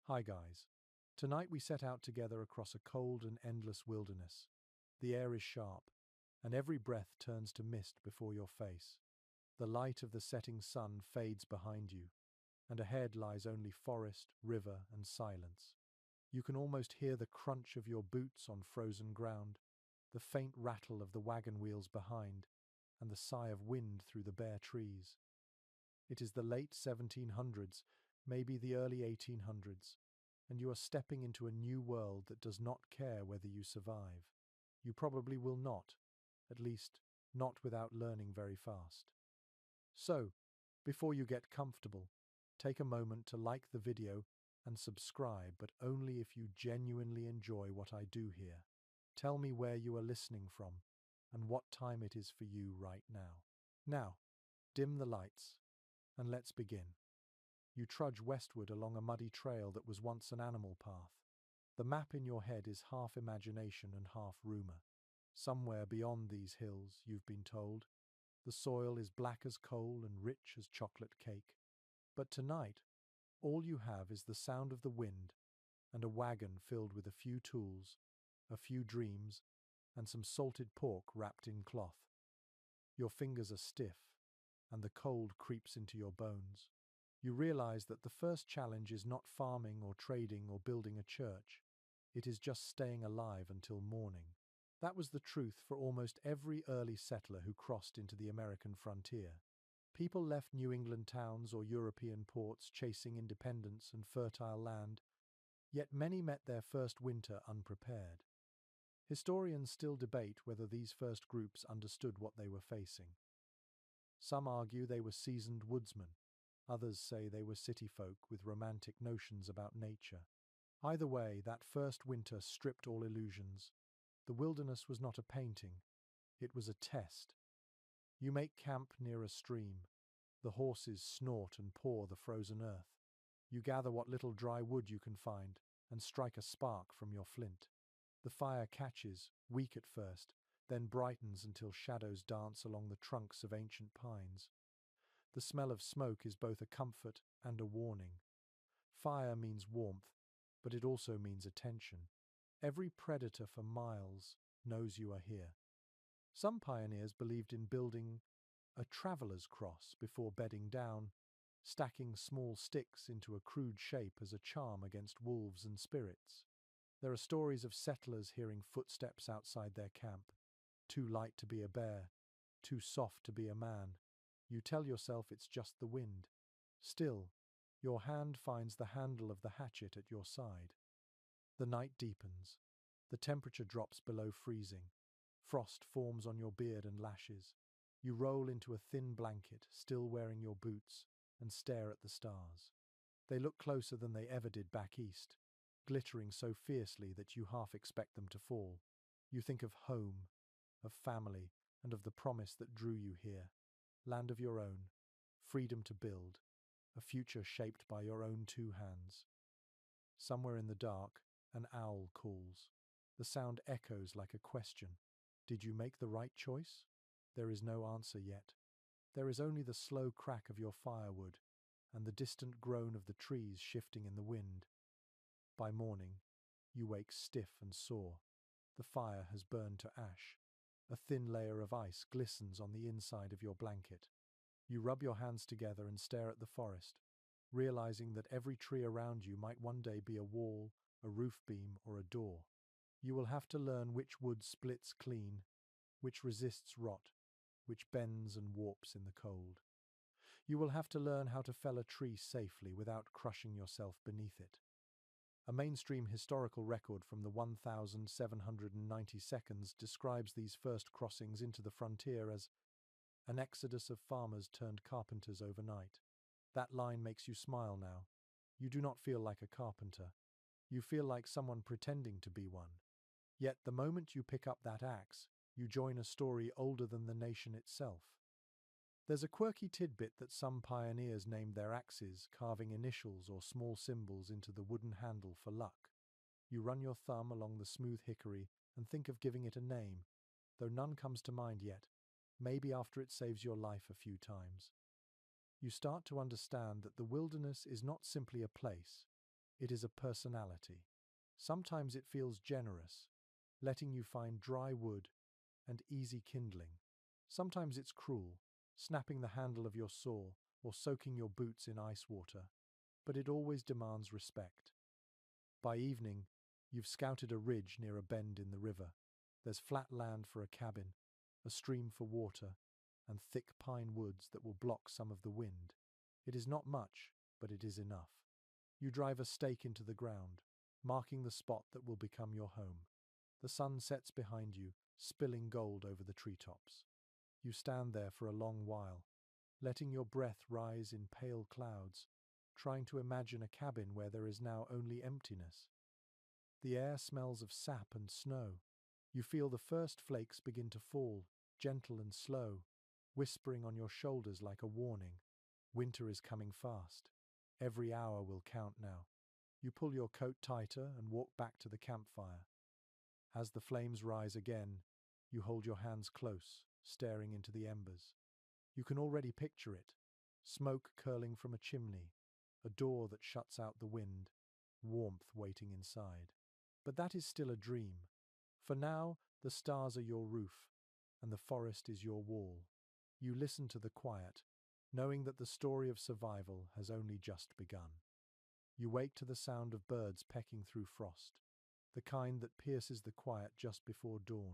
Hi guys. Tonight we set out together across a cold and endless wilderness. The air is sharp, and every breath turns to mist before your face. The light of the setting sun fades behind you, and ahead lies only forest, river, and silence. You can almost hear the crunch of your boots on frozen ground, the faint rattle of the wagon wheels behind, and the sigh of wind through the bare trees. It is the late 1700s, maybe the early 1800s, and you are stepping into a new world that does not care whether you survive. You probably will not, at least not without learning very fast. So, before you get comfortable, take a moment to like the video and subscribe, but only if you genuinely enjoy what I do here. Tell me where you are listening from and what time it is for you right now. Now, dim the lights and let's begin. You trudge westward along a muddy trail that was once an animal path. The map in your head is half imagination and half rumor. Somewhere beyond these hills, you've been told, the soil is black as coal and rich as chocolate cake. But tonight, all you have is the sound of the wind and a wagon filled with a few tools, a few dreams, and some salted pork wrapped in cloth. Your fingers are stiff, and the cold creeps into your bones. You realize that the first challenge is not farming or trading or building a church. It is just staying alive until morning. That was the truth for almost every early settler who crossed into the American frontier. People left New England towns or European ports chasing independence and fertile land, yet many met their first winter unprepared. Historians still debate whether these first groups understood what they were facing. Some argue they were seasoned woodsmen. Others say they were city folk with romantic notions about nature. Either way, that first winter stripped all illusions. The wilderness was not a painting. It was a test. You make camp near a stream. The horses snort and paw the frozen earth. You gather what little dry wood you can find and strike a spark from your flint. The fire catches, weak at first, then brightens until shadows dance along the trunks of ancient pines. The smell of smoke is both a comfort and a warning. Fire means warmth, but it also means attention. Every predator for miles knows you are here. Some pioneers believed in building a traveler's cross before bedding down, stacking small sticks into a crude shape as a charm against wolves and spirits. There are stories of settlers hearing footsteps outside their camp, too light to be a bear, too soft to be a man. You tell yourself it's just the wind. Still, your hand finds the handle of the hatchet at your side. The night deepens. The temperature drops below freezing. Frost forms on your beard and lashes. You roll into a thin blanket, still wearing your boots, and stare at the stars. They look closer than they ever did back east, glittering so fiercely that you half expect them to fall. You think of home, of family, and of the promise that drew you here. Land of your own, freedom to build, a future shaped by your own two hands. Somewhere in the dark, an owl calls. The sound echoes like a question. Did you make the right choice? There is no answer yet. There is only the slow crack of your firewood and the distant groan of the trees shifting in the wind. By morning, you wake stiff and sore. The fire has burned to ash. A thin layer of ice glistens on the inside of your blanket. You rub your hands together and stare at the forest, realizing that every tree around you might one day be a wall, a roof beam, or a door. You will have to learn which wood splits clean, which resists rot, which bends and warps in the cold. You will have to learn how to fell a tree safely without crushing yourself beneath it. A mainstream historical record from the 1790 seconds describes these first crossings into the frontier as an exodus of farmers turned carpenters overnight. That line makes you smile now. You do not feel like a carpenter. You feel like someone pretending to be one. Yet the moment you pick up that axe, you join a story older than the nation itself. There's a quirky tidbit that some pioneers named their axes, carving initials or small symbols into the wooden handle for luck. You run your thumb along the smooth hickory and think of giving it a name, though none comes to mind yet, maybe after it saves your life a few times. You start to understand that the wilderness is not simply a place, It is a personality. Sometimes it feels generous, letting you find dry wood and easy kindling. Sometimes it's cruel, snapping the handle of your saw or soaking your boots in ice water, but it always demands respect. By evening, you've scouted a ridge near a bend in the river. There's flat land for a cabin, a stream for water, and thick pine woods that will block some of the wind. It is not much, but it is enough. You drive a stake into the ground, marking the spot that will become your home. The sun sets behind you, spilling gold over the treetops. You stand there for a long while, letting your breath rise in pale clouds, trying to imagine a cabin where there is now only emptiness. The air smells of sap and snow. You feel the first flakes begin to fall, gentle and slow, whispering on your shoulders like a warning. Winter is coming fast. Every hour will count now. You pull your coat tighter and walk back to the campfire. As the flames rise again, you hold your hands close, staring into the embers. You can already picture it. Smoke curling from a chimney, a door that shuts out the wind, warmth waiting inside. But that is still a dream. For now, the stars are your roof, and the forest is your wall. You listen to the quiet, knowing that the story of survival has only just begun. You wake to the sound of birds pecking through frost, the kind that pierces the quiet just before dawn.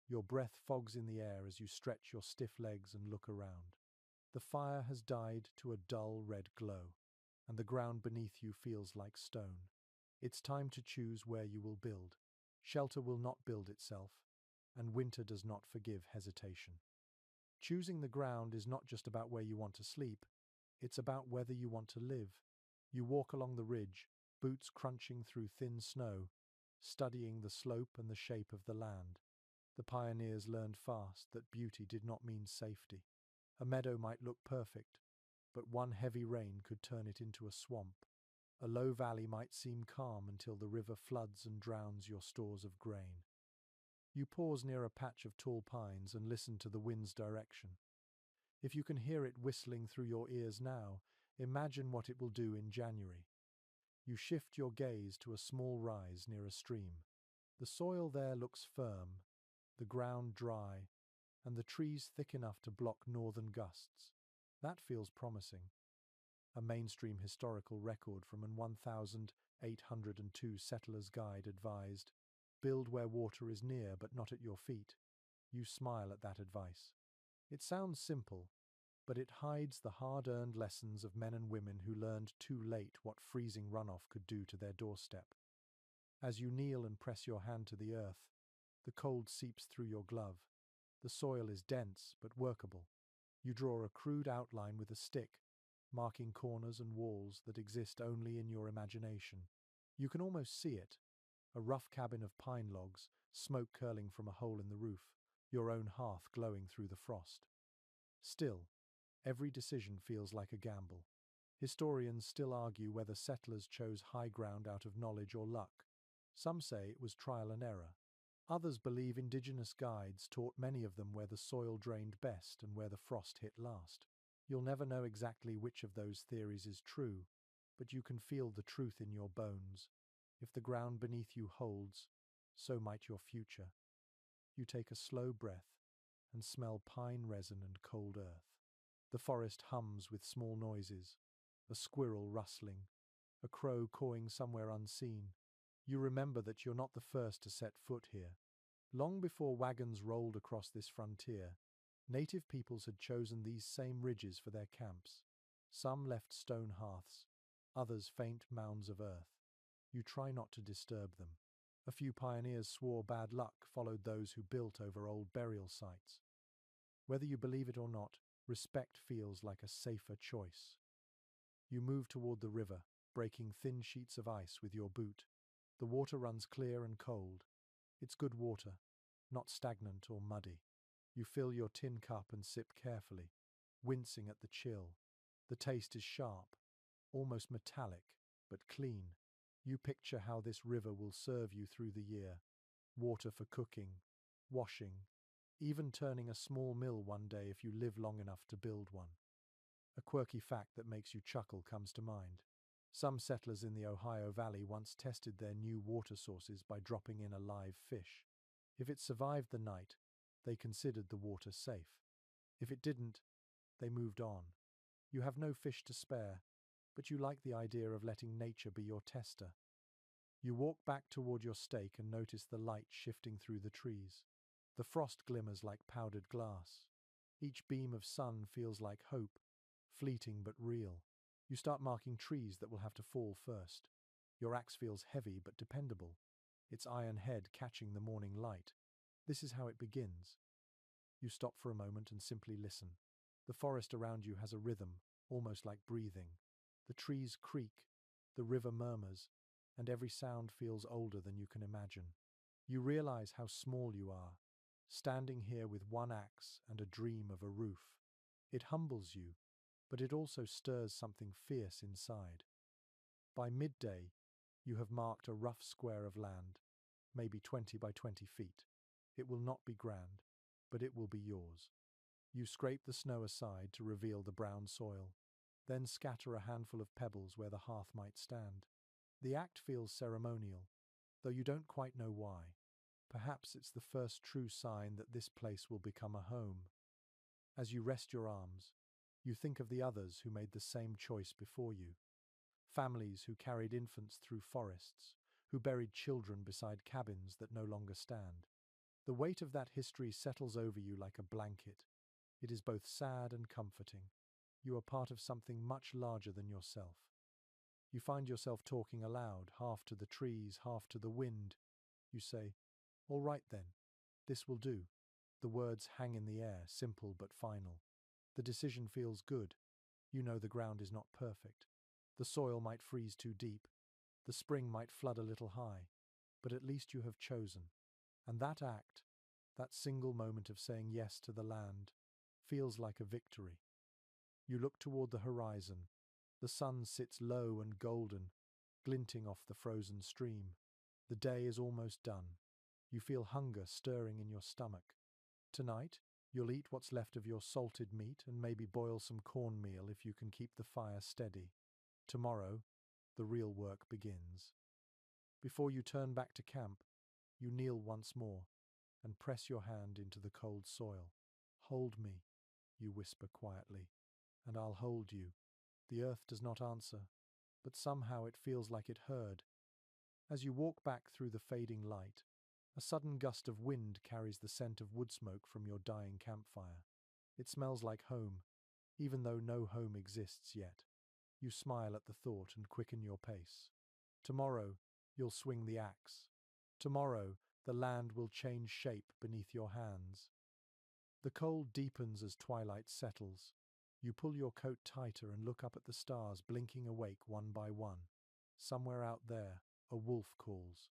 Your breath fogs in the air as you stretch your stiff legs and look around. The fire has died to a dull red glow, and the ground beneath you feels like stone. It's time to choose where you will build. Shelter will not build itself, and winter does not forgive hesitation. Choosing the ground is not just about where you want to sleep, it's about whether you want to live. You walk along the ridge, boots crunching through thin snow, studying the slope and the shape of the land. The pioneers learned fast that beauty did not mean safety. A meadow might look perfect, but one heavy rain could turn it into a swamp. A low valley might seem calm until the river floods and drowns your stores of grain. You pause near a patch of tall pines and listen to the wind's direction. If you can hear it whistling through your ears now, imagine what it will do in January. You shift your gaze to a small rise near a stream. The soil there looks firm, the ground dry, and the trees thick enough to block northern gusts. That feels promising. A mainstream historical record from an 1802 settler's guide advised, "Build where water is near but not at your feet." You smile at that advice. It sounds simple, but it hides the hard-earned lessons of men and women who learned too late what freezing runoff could do to their doorstep. As you kneel and press your hand to the earth, the cold seeps through your glove. The soil is dense but workable. You draw a crude outline with a stick, marking corners and walls that exist only in your imagination. You can almost see it, a rough cabin of pine logs, smoke curling from a hole in the roof, your own hearth glowing through the frost. Still, every decision feels like a gamble. Historians still argue whether settlers chose high ground out of knowledge or luck. Some say it was trial and error. Others believe indigenous guides taught many of them where the soil drained best and where the frost hit last. You'll never know exactly which of those theories is true, but you can feel the truth in your bones. If the ground beneath you holds, so might your future. You take a slow breath and smell pine resin and cold earth. The forest hums with small noises, a squirrel rustling, a crow cawing somewhere unseen. You remember that you're not the first to set foot here. Long before wagons rolled across this frontier, native peoples had chosen these same ridges for their camps. Some left stone hearths, others faint mounds of earth. You try not to disturb them. A few pioneers swore bad luck followed those who built over old burial sites. Whether you believe it or not, respect feels like a safer choice. You move toward the river, breaking thin sheets of ice with your boot. The water runs clear and cold. It's good water, not stagnant or muddy. You fill your tin cup and sip carefully, wincing at the chill. The taste is sharp, almost metallic, but clean. You picture how this river will serve you through the year. Water for cooking, washing, even turning a small mill one day if you live long enough to build one. A quirky fact that makes you chuckle comes to mind. Some settlers in the Ohio Valley once tested their new water sources by dropping in a live fish. If it survived the night, they considered the water safe. If it didn't, they moved on. You have no fish to spare, but you like the idea of letting nature be your tester. You walk back toward your stake and notice the light shifting through the trees. The frost glimmers like powdered glass. Each beam of sun feels like hope, fleeting but real. You start marking trees that will have to fall first. Your axe feels heavy but dependable, its iron head catching the morning light. This is how it begins. You stop for a moment and simply listen. The forest around you has a rhythm, almost like breathing. The trees creak, the river murmurs, and every sound feels older than you can imagine. You realize how small you are, standing here with one axe and a dream of a roof. It humbles you, but it also stirs something fierce inside. By midday, you have marked a rough square of land, maybe 20 by 20 feet. It will not be grand, but it will be yours. You scrape the snow aside to reveal the brown soil, then scatter a handful of pebbles where the hearth might stand. The act feels ceremonial, though you don't quite know why. Perhaps it's the first true sign that this place will become a home. As you rest your arms, you think of the others who made the same choice before you. Families who carried infants through forests, who buried children beside cabins that no longer stand. The weight of that history settles over you like a blanket. It is both sad and comforting. You are part of something much larger than yourself. You find yourself talking aloud, half to the trees, half to the wind. You say, "All right then, this will do." The words hang in the air, simple but final. The decision feels good. You know the ground is not perfect. The soil might freeze too deep. The spring might flood a little high. But at least you have chosen. And that act, that single moment of saying yes to the land, feels like a victory. You look toward the horizon. The sun sits low and golden, glinting off the frozen stream. The day is almost done. You feel hunger stirring in your stomach. Tonight, you'll eat what's left of your salted meat and maybe boil some cornmeal if you can keep the fire steady. Tomorrow, the real work begins. Before you turn back to camp, you kneel once more and press your hand into the cold soil. "Hold me," you whisper quietly, "and I'll hold you." The earth does not answer, but somehow it feels like it heard. As you walk back through the fading light, a sudden gust of wind carries the scent of wood smoke from your dying campfire. It smells like home, even though no home exists yet. You smile at the thought and quicken your pace. Tomorrow, you'll swing the axe. Tomorrow, the land will change shape beneath your hands. The cold deepens as twilight settles. You pull your coat tighter and look up at the stars blinking awake one by one. Somewhere out there, a wolf calls.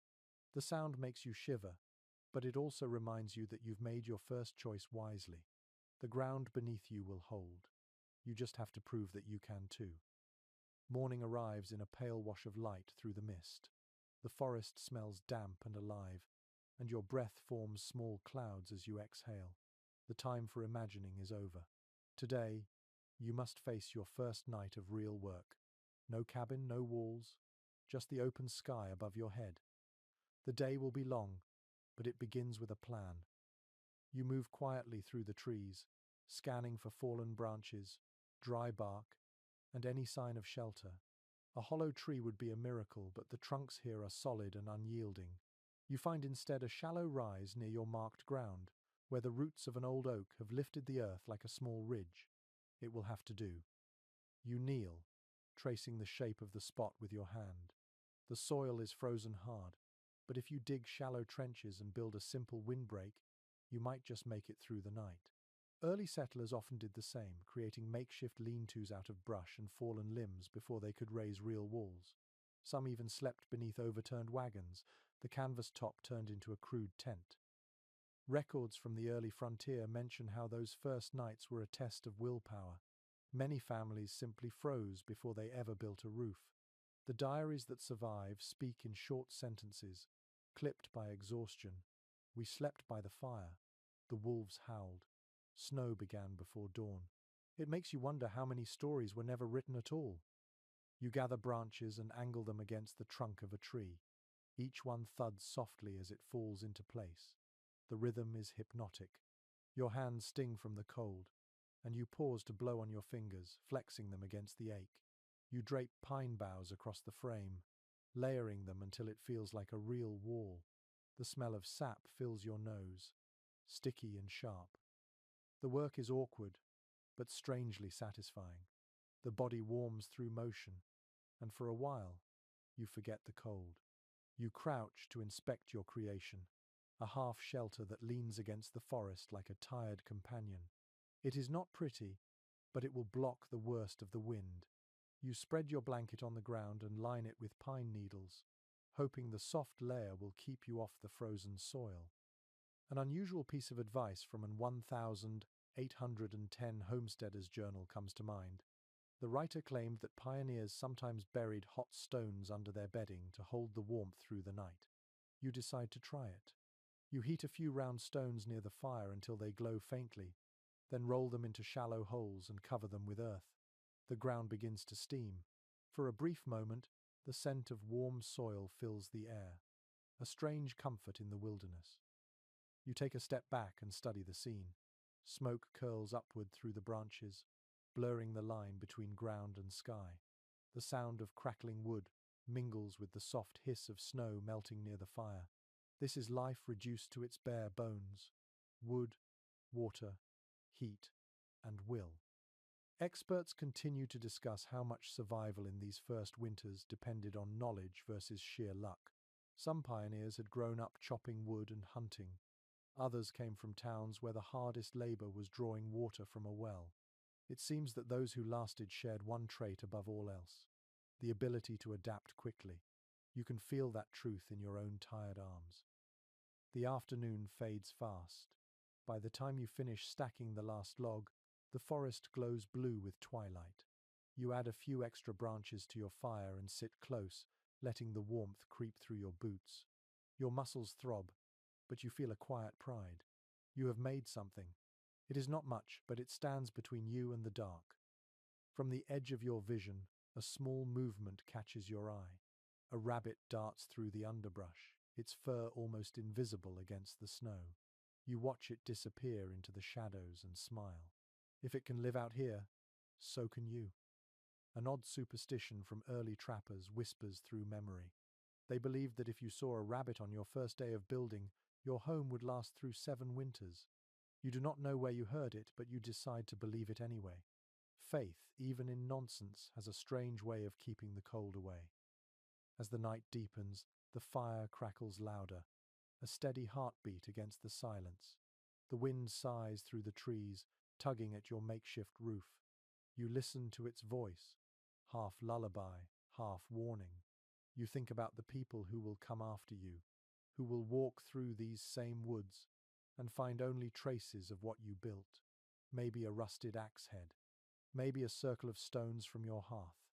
The sound makes you shiver, but it also reminds you that you've made your first choice wisely. The ground beneath you will hold. You just have to prove that you can too. Morning arrives in a pale wash of light through the mist. The forest smells damp and alive, and your breath forms small clouds as you exhale. The time for imagining is over. Today, you must face your first night of real work. No cabin, no walls, just the open sky above your head. The day will be long, but it begins with a plan. You move quietly through the trees, scanning for fallen branches, dry bark, and any sign of shelter. A hollow tree would be a miracle, but the trunks here are solid and unyielding. You find instead a shallow rise near your marked ground, where the roots of an old oak have lifted the earth like a small ridge. It will have to do. You kneel, tracing the shape of the spot with your hand. The soil is frozen hard, but if you dig shallow trenches and build a simple windbreak, you might just make it through the night. Early settlers often did the same, creating makeshift lean-tos out of brush and fallen limbs before they could raise real walls. Some even slept beneath overturned wagons, the canvas top turned into a crude tent. Records from the early frontier mention how those first nights were a test of willpower. Many families simply froze before they ever built a roof. The diaries that survive speak in short sentences, clipped by exhaustion. "We slept by the fire. The wolves howled. Snow began before dawn." It makes you wonder how many stories were never written at all. You gather branches and angle them against the trunk of a tree. Each one thuds softly as it falls into place. The rhythm is hypnotic. Your hands sting from the cold, and you pause to blow on your fingers, flexing them against the ache. You drape pine boughs across the frame, layering them until it feels like a real wall. The smell of sap fills your nose, sticky and sharp. The work is awkward, but strangely satisfying. The body warms through motion, and for a while, you forget the cold. You crouch to inspect your creation, a half shelter that leans against the forest like a tired companion. It is not pretty, but it will block the worst of the wind. You spread your blanket on the ground and line it with pine needles, hoping the soft layer will keep you off the frozen soil. An unusual piece of advice from an 1810 homesteader's journal comes to mind. The writer claimed that pioneers sometimes buried hot stones under their bedding to hold the warmth through the night. You decide to try it. You heat a few round stones near the fire until they glow faintly, then roll them into shallow holes and cover them with earth. The ground begins to steam. For a brief moment, the scent of warm soil fills the air, a strange comfort in the wilderness. You take a step back and study the scene. Smoke curls upward through the branches, blurring the line between ground and sky. The sound of crackling wood mingles with the soft hiss of snow melting near the fire. This is life reduced to its bare bones: wood, water, heat, and will. Experts continue to discuss how much survival in these first winters depended on knowledge versus sheer luck. Some pioneers had grown up chopping wood and hunting. Others came from towns where the hardest labor was drawing water from a well. It seems that those who lasted shared one trait above all else: the ability to adapt quickly. You can feel that truth in your own tired arms. The afternoon fades fast. By the time you finish stacking the last log, the forest glows blue with twilight. You add a few extra branches to your fire and sit close, letting the warmth creep through your boots. Your muscles throb, but you feel a quiet pride. You have made something. It is not much, but it stands between you and the dark. From the edge of your vision, a small movement catches your eye. A rabbit darts through the underbrush, its fur almost invisible against the snow. You watch it disappear into the shadows and smile. If it can live out here, so can you. An odd superstition from early trappers whispers through memory. They believed that if you saw a rabbit on your first day of building, your home would last through 7 winters. You do not know where you heard it, but you decide to believe it anyway. Faith, even in nonsense, has a strange way of keeping the cold away. As the night deepens, the fire crackles louder, a steady heartbeat against the silence. The wind sighs through the trees, tugging at your makeshift roof. You listen to its voice, half lullaby, half warning. You think about the people who will come after you, who will walk through these same woods and find only traces of what you built. Maybe a rusted axe head, maybe a circle of stones from your hearth.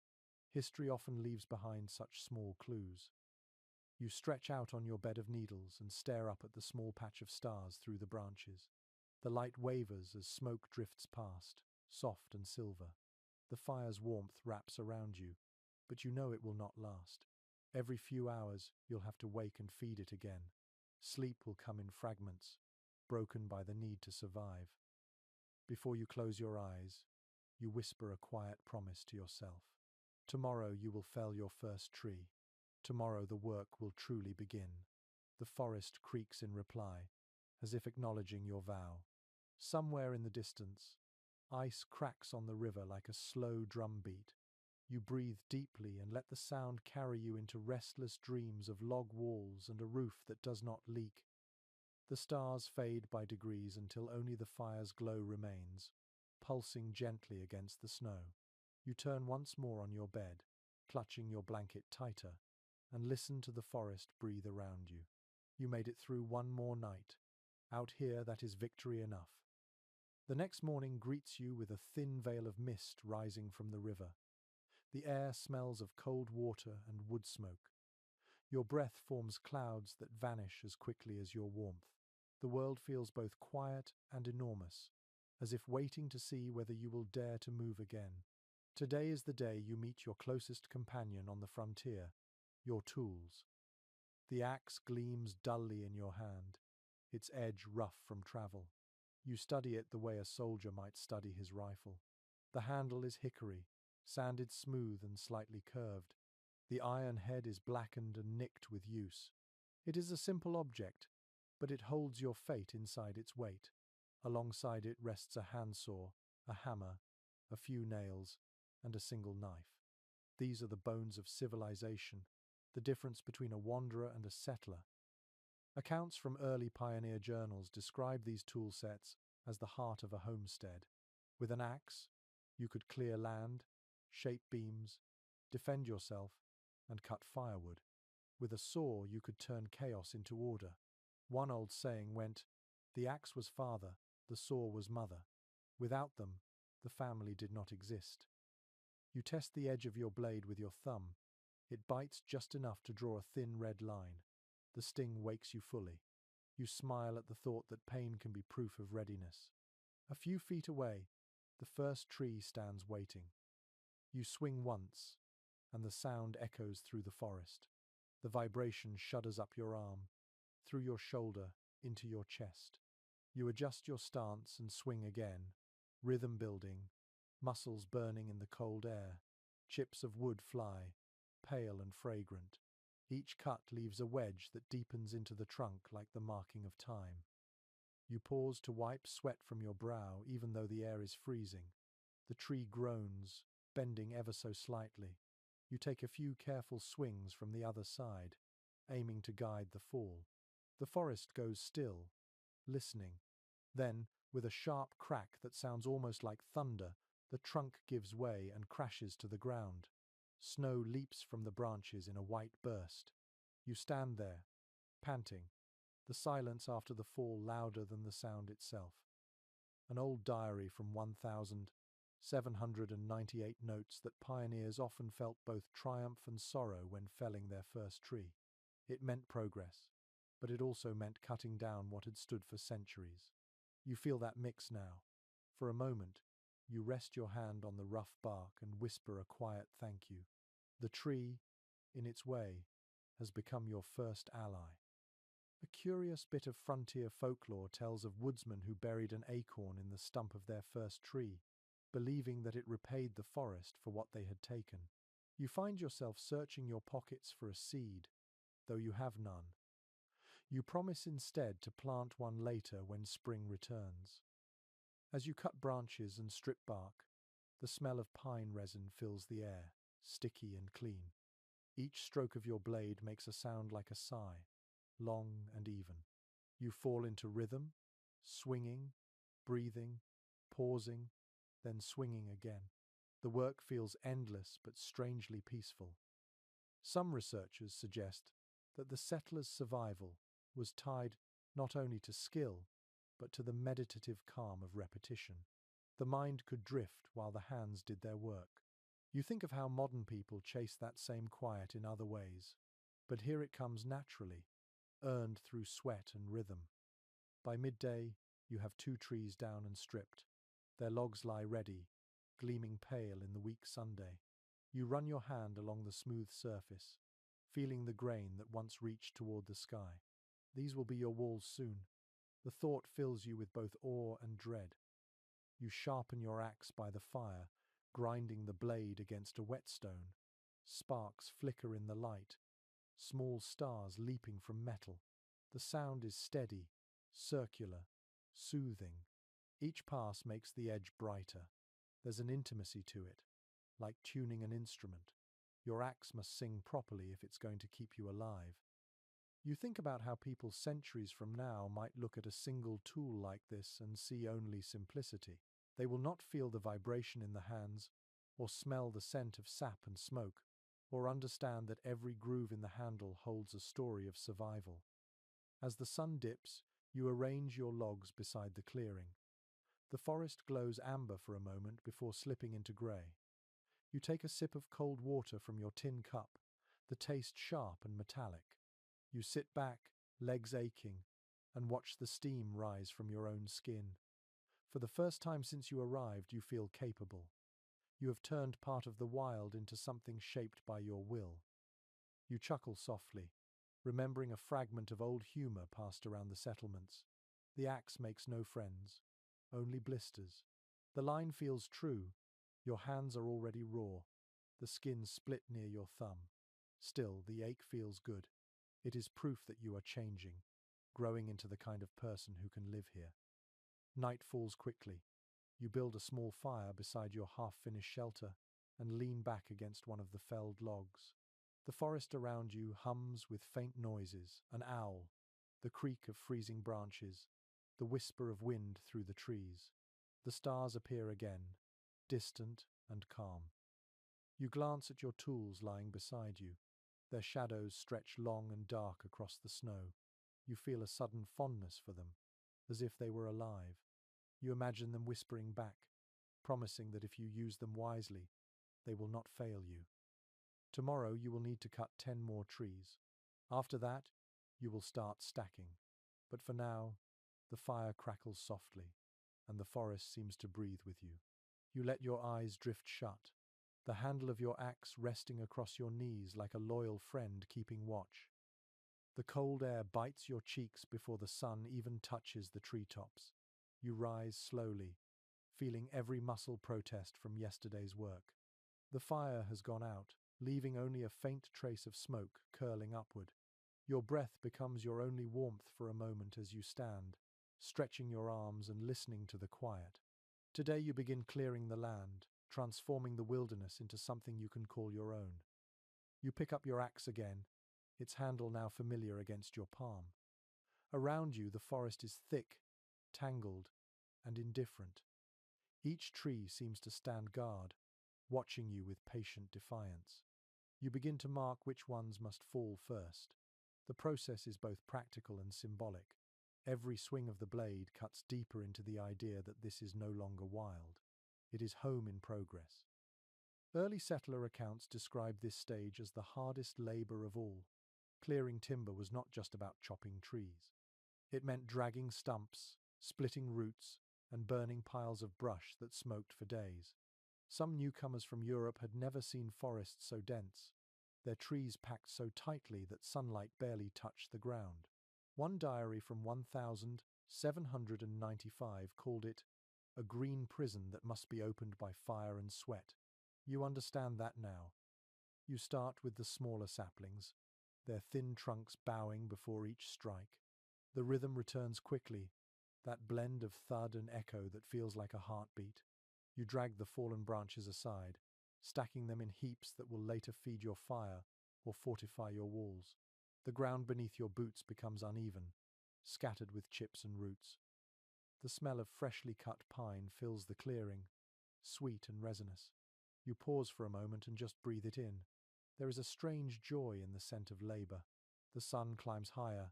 History often leaves behind such small clues. You stretch out on your bed of needles and stare up at the small patch of stars through the branches. The light wavers as smoke drifts past, soft and silver. The fire's warmth wraps around you, but you know it will not last. Every few hours, you'll have to wake and feed it again. Sleep will come in fragments, broken by the need to survive. Before you close your eyes, you whisper a quiet promise to yourself. Tomorrow you will fell your first tree. Tomorrow the work will truly begin. The forest creaks in reply, as if acknowledging your vow. Somewhere in the distance, ice cracks on the river like a slow drumbeat. You breathe deeply and let the sound carry you into restless dreams of log walls and a roof that does not leak. The stars fade by degrees until only the fire's glow remains, pulsing gently against the snow. You turn once more on your bed, clutching your blanket tighter, and listen to the forest breathe around you. You made it through one more night. Out here, that is victory enough. The next morning greets you with a thin veil of mist rising from the river. The air smells of cold water and wood smoke. Your breath forms clouds that vanish as quickly as your warmth. The world feels both quiet and enormous, as if waiting to see whether you will dare to move again. Today is the day you meet your closest companion on the frontier, your tools. The axe gleams dully in your hand, its edge rough from travel. You study it the way a soldier might study his rifle. The handle is hickory, sanded smooth and slightly curved. The iron head is blackened and nicked with use. It is a simple object, but it holds your fate inside its weight. Alongside it rests a handsaw, a hammer, a few nails, and a single knife. These are the bones of civilization, the difference between a wanderer and a settler. Accounts from early pioneer journals describe these tool sets as the heart of a homestead. With an axe, you could clear land, shape beams, defend yourself, and cut firewood. With a saw, you could turn chaos into order. One old saying went, "The axe was father, the saw was mother. Without them, the family did not exist." You test the edge of your blade with your thumb. It bites just enough to draw a thin red line. The sting wakes you fully. You smile at the thought that pain can be proof of readiness. A few feet away, the first tree stands waiting. You swing once, and the sound echoes through the forest. The vibration shudders up your arm, through your shoulder, into your chest. You adjust your stance and swing again, rhythm building, muscles burning in the cold air. Chips of wood fly, pale and fragrant. Each cut leaves a wedge that deepens into the trunk like the marking of time. You pause to wipe sweat from your brow even though the air is freezing. The tree groans, bending ever so slightly. You take a few careful swings from the other side, aiming to guide the fall. The forest goes still, listening. Then, with a sharp crack that sounds almost like thunder, the trunk gives way and crashes to the ground. Snow leaps from the branches in a white burst. You stand there, panting, the silence after the fall louder than the sound itself. An old diary from 1,798 notes that pioneers often felt both triumph and sorrow when felling their first tree. It meant progress, but it also meant cutting down what had stood for centuries. You feel that mix now. For a moment, you rest your hand on the rough bark and whisper a quiet thank you. The tree, in its way, has become your first ally. A curious bit of frontier folklore tells of woodsmen who buried an acorn in the stump of their first tree, believing that it repaid the forest for what they had taken. You find yourself searching your pockets for a seed, though you have none. You promise instead to plant one later when spring returns. As you cut branches and strip bark, the smell of pine resin fills the air, sticky and clean. Each stroke of your blade makes a sound like a sigh, long and even. You fall into rhythm, swinging, breathing, pausing, then swinging again. The work feels endless but strangely peaceful. Some researchers suggest that the settler's survival was tied not only to skill, but to the meditative calm of repetition. The mind could drift while the hands did their work. You think of how modern people chase that same quiet in other ways, but here it comes naturally, earned through sweat and rhythm. By midday, you have 2 trees down and stripped. Their logs lie ready, gleaming pale in the weak Sunday. You run your hand along the smooth surface, feeling the grain that once reached toward the sky. These will be your walls soon. The thought fills you with both awe and dread. You sharpen your axe by the fire, grinding the blade against a whetstone. Sparks flicker in the light, small stars leaping from metal. The sound is steady, circular, soothing. Each pass makes the edge brighter. There's an intimacy to it, like tuning an instrument. Your axe must sing properly if it's going to keep you alive. You think about how people centuries from now might look at a single tool like this and see only simplicity. They will not feel the vibration in the hands, or smell the scent of sap and smoke, or understand that every groove in the handle holds a story of survival. As the sun dips, you arrange your logs beside the clearing. The forest glows amber for a moment before slipping into grey. You take a sip of cold water from your tin cup, the taste sharp and metallic. You sit back, legs aching, and watch the steam rise from your own skin. For the first time since you arrived, you feel capable. You have turned part of the wild into something shaped by your will. You chuckle softly, remembering a fragment of old humor passed around the settlements. The axe makes no friends, only blisters. The line feels true. Your hands are already raw, the skin split near your thumb. Still, the ache feels good. It is proof that you are changing, growing into the kind of person who can live here. Night falls quickly. You build a small fire beside your half-finished shelter and lean back against one of the felled logs. The forest around you hums with faint noises, an owl, the creak of freezing branches, the whisper of wind through the trees. The stars appear again, distant and calm. You glance at your tools lying beside you. Their shadows stretch long and dark across the snow. You feel a sudden fondness for them, as if they were alive. You imagine them whispering back, promising that if you use them wisely, they will not fail you. Tomorrow you will need to cut 10 more trees. After that, you will start stacking. But for now, the fire crackles softly, and the forest seems to breathe with you. You let your eyes drift shut, the handle of your axe resting across your knees like a loyal friend keeping watch. The cold air bites your cheeks before the sun even touches the treetops. You rise slowly, feeling every muscle protest from yesterday's work. The fire has gone out, leaving only a faint trace of smoke curling upward. Your breath becomes your only warmth for a moment as you stand, stretching your arms and listening to the quiet. Today you begin clearing the land, transforming the wilderness into something you can call your own. You pick up your axe again, its handle now familiar against your palm. Around you the forest is thick, tangled, and indifferent. Each tree seems to stand guard, watching you with patient defiance. You begin to mark which ones must fall first. The process is both practical and symbolic. Every swing of the blade cuts deeper into the idea that this is no longer wild. It is home in progress. Early settler accounts describe this stage as the hardest labor of all. Clearing timber was not just about chopping trees. It meant dragging stumps, splitting roots, and burning piles of brush that smoked for days. Some newcomers from Europe had never seen forests so dense, their trees packed so tightly that sunlight barely touched the ground. One diary from 1795 called it a green prison that must be opened by fire and sweat. You understand that now. You start with the smaller saplings, their thin trunks bowing before each strike. The rhythm returns quickly, that blend of thud and echo that feels like a heartbeat. You drag the fallen branches aside, stacking them in heaps that will later feed your fire or fortify your walls. The ground beneath your boots becomes uneven, scattered with chips and roots. The smell of freshly cut pine fills the clearing, sweet and resinous. You pause for a moment and just breathe it in. There is a strange joy in the scent of labor. The sun climbs higher,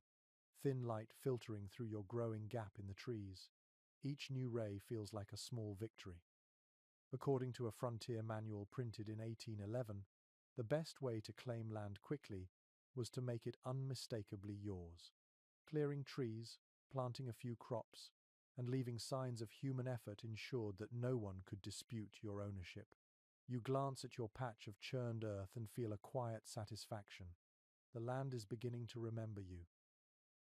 thin light filtering through your growing gap in the trees. Each new ray feels like a small victory. According to a frontier manual printed in 1811, the best way to claim land quickly was to make it unmistakably yours. Clearing trees, planting a few crops, and leaving signs of human effort ensured that no one could dispute your ownership. You glance at your patch of churned earth and feel a quiet satisfaction. The land is beginning to remember you.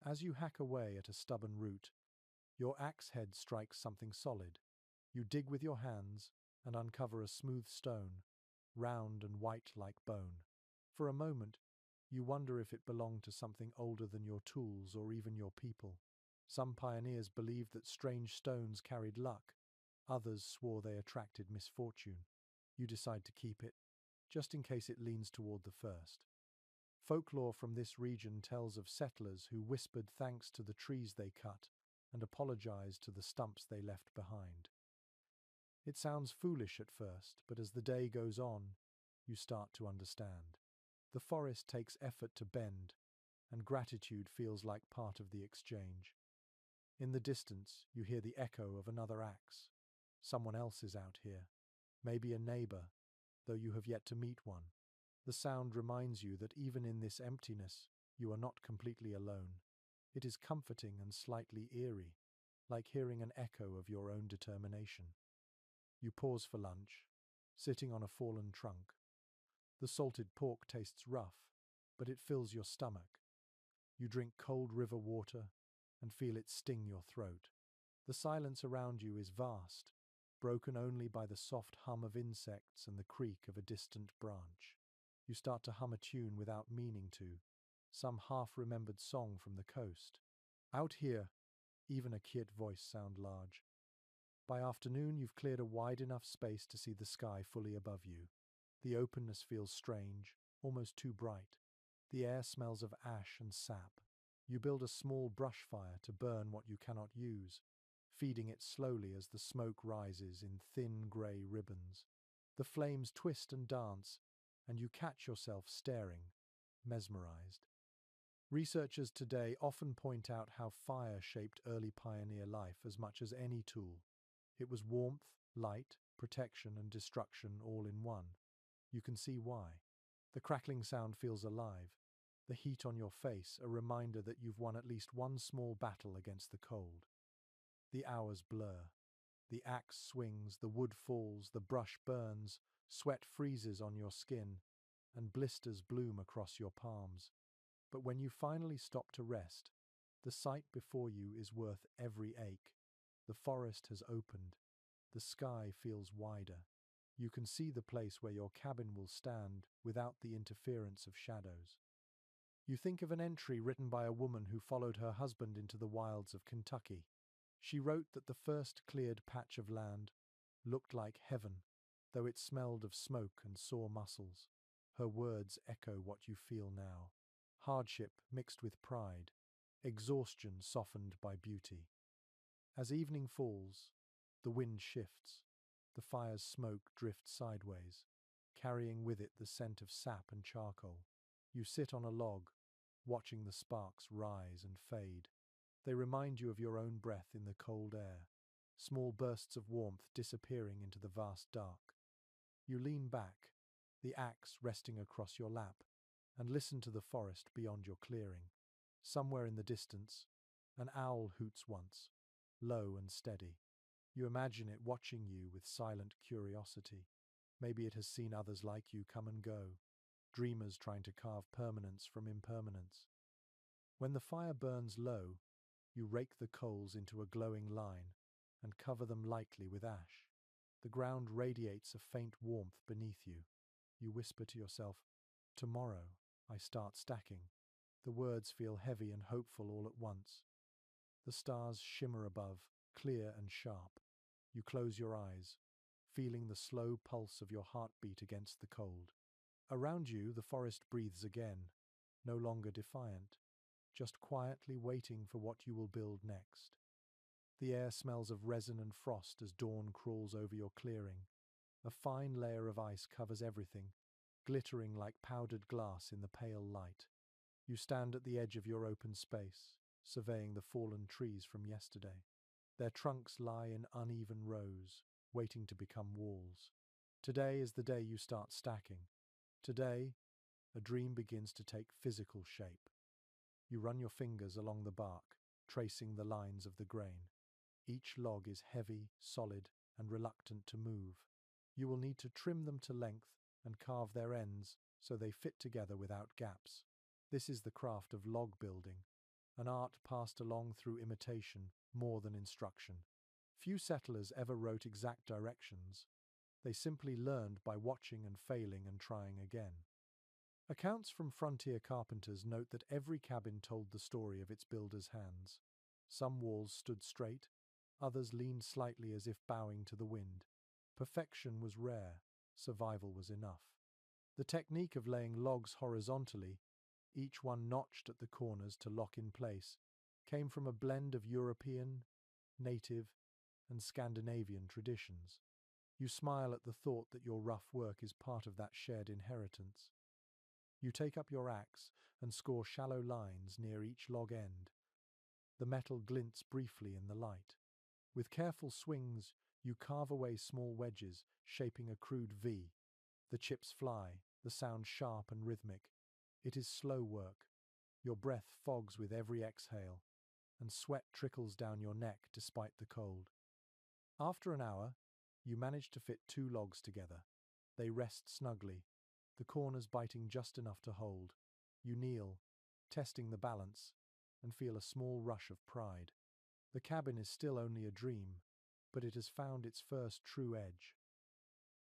As you hack away at a stubborn root, your axe head strikes something solid. You dig with your hands and uncover a smooth stone, round and white like bone. For a moment, you wonder if it belonged to something older than your tools or even your people. Some pioneers believed that strange stones carried luck. Others swore they attracted misfortune. You decide to keep it, just in case it leans toward the first. Folklore from this region tells of settlers who whispered thanks to the trees they cut and apologized to the stumps they left behind. It sounds foolish at first, but as the day goes on, you start to understand. The forest takes effort to bend, and gratitude feels like part of the exchange. In the distance, you hear the echo of another axe. Someone else is out here, maybe a neighbor, though you have yet to meet one. The sound reminds you that even in this emptiness, you are not completely alone. It is comforting and slightly eerie, like hearing an echo of your own determination. You pause for lunch, sitting on a fallen trunk. The salted pork tastes rough, but it fills your stomach. You drink cold river water and feel it sting your throat. The silence around you is vast, broken only by the soft hum of insects and the creak of a distant branch. You start to hum a tune without meaning to, some half-remembered song from the coast. Out here, even a kid voice sound large. By afternoon, you've cleared a wide enough space to see the sky fully above you. The openness feels strange, almost too bright. The air smells of ash and sap. You build a small brush fire to burn what you cannot use, feeding it slowly as the smoke rises in thin grey ribbons. The flames twist and dance, and you catch yourself staring, mesmerized. Researchers today often point out how fire shaped early pioneer life as much as any tool. It was warmth, light, protection, and destruction all in one. You can see why. The crackling sound feels alive. The heat on your face, a reminder that you've won at least one small battle against the cold. The hours blur. The axe swings, the wood falls, the brush burns, sweat freezes on your skin, and blisters bloom across your palms. But when you finally stop to rest, the sight before you is worth every ache. The forest has opened. The sky feels wider. You can see the place where your cabin will stand without the interference of shadows. You think of an entry written by a woman who followed her husband into the wilds of Kentucky. She wrote that the first cleared patch of land looked like heaven, though it smelled of smoke and sore muscles. Her words echo what you feel now. Hardship mixed with pride, exhaustion softened by beauty. As evening falls, the wind shifts. The fire's smoke drifts sideways, carrying with it the scent of sap and charcoal. You sit on a log, watching the sparks rise and fade. They remind you of your own breath in the cold air, small bursts of warmth disappearing into the vast dark. You lean back, the axe resting across your lap, and listen to the forest beyond your clearing. Somewhere in the distance, an owl hoots once, low and steady. You imagine it watching you with silent curiosity. Maybe it has seen others like you come and go, dreamers trying to carve permanence from impermanence. When the fire burns low, you rake the coals into a glowing line and cover them lightly with ash. The ground radiates a faint warmth beneath you. You whisper to yourself, "Tomorrow I start stacking." The words feel heavy and hopeful all at once. The stars shimmer above, clear and sharp. You close your eyes, feeling the slow pulse of your heartbeat against the cold. Around you, the forest breathes again, no longer defiant, just quietly waiting for what you will build next. The air smells of resin and frost as dawn crawls over your clearing. A fine layer of ice covers everything, glittering like powdered glass in the pale light. You stand at the edge of your open space, surveying the fallen trees from yesterday. Their trunks lie in uneven rows, waiting to become walls. Today is the day you start stacking. Today, a dream begins to take physical shape. You run your fingers along the bark, tracing the lines of the grain. Each log is heavy, solid, and reluctant to move. You will need to trim them to length and carve their ends so they fit together without gaps. This is the craft of log building, an art passed along through imitation more than instruction. Few settlers ever wrote exact directions. They simply learned by watching and failing and trying again. Accounts from frontier carpenters note that every cabin told the story of its builder's hands. Some walls stood straight, others leaned slightly as if bowing to the wind. Perfection was rare, survival was enough. The technique of laying logs horizontally, each one notched at the corners to lock in place, came from a blend of European, native, and Scandinavian traditions. You smile at the thought that your rough work is part of that shared inheritance. You take up your axe and score shallow lines near each log end. The metal glints briefly in the light. With careful swings, you carve away small wedges, shaping a crude V. The chips fly, the sound sharp and rhythmic. It is slow work. Your breath fogs with every exhale, and sweat trickles down your neck despite the cold. After an hour, you manage to fit two logs together. They rest snugly, the corners biting just enough to hold. You kneel, testing the balance, and feel a small rush of pride. The cabin is still only a dream, but it has found its first true edge.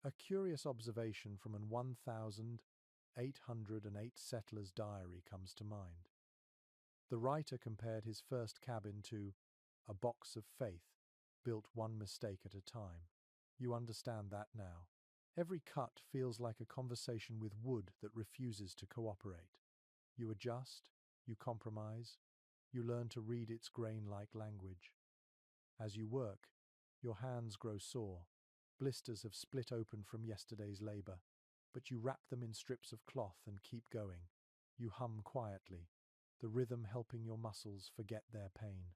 A curious observation from an 1808 settler's diary comes to mind. The writer compared his first cabin to a box of faith, built one mistake at a time. You understand that now. Every cut feels like a conversation with wood that refuses to cooperate. You adjust, you compromise, you learn to read its grain-like language. As you work, your hands grow sore. Blisters have split open from yesterday's labor, but you wrap them in strips of cloth and keep going. You hum quietly, the rhythm helping your muscles forget their pain.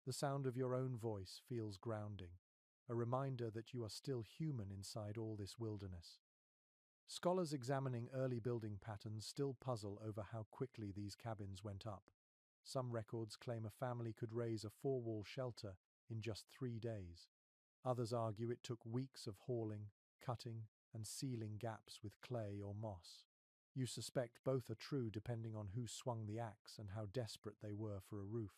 The sound of your own voice feels grounding, a reminder that you are still human inside all this wilderness. Scholars examining early building patterns still puzzle over how quickly these cabins went up. Some records claim a family could raise a four-wall shelter in just 3 days. Others argue it took weeks of hauling, cutting, and sealing gaps with clay or moss. You suspect both are true depending on who swung the axe and how desperate they were for a roof.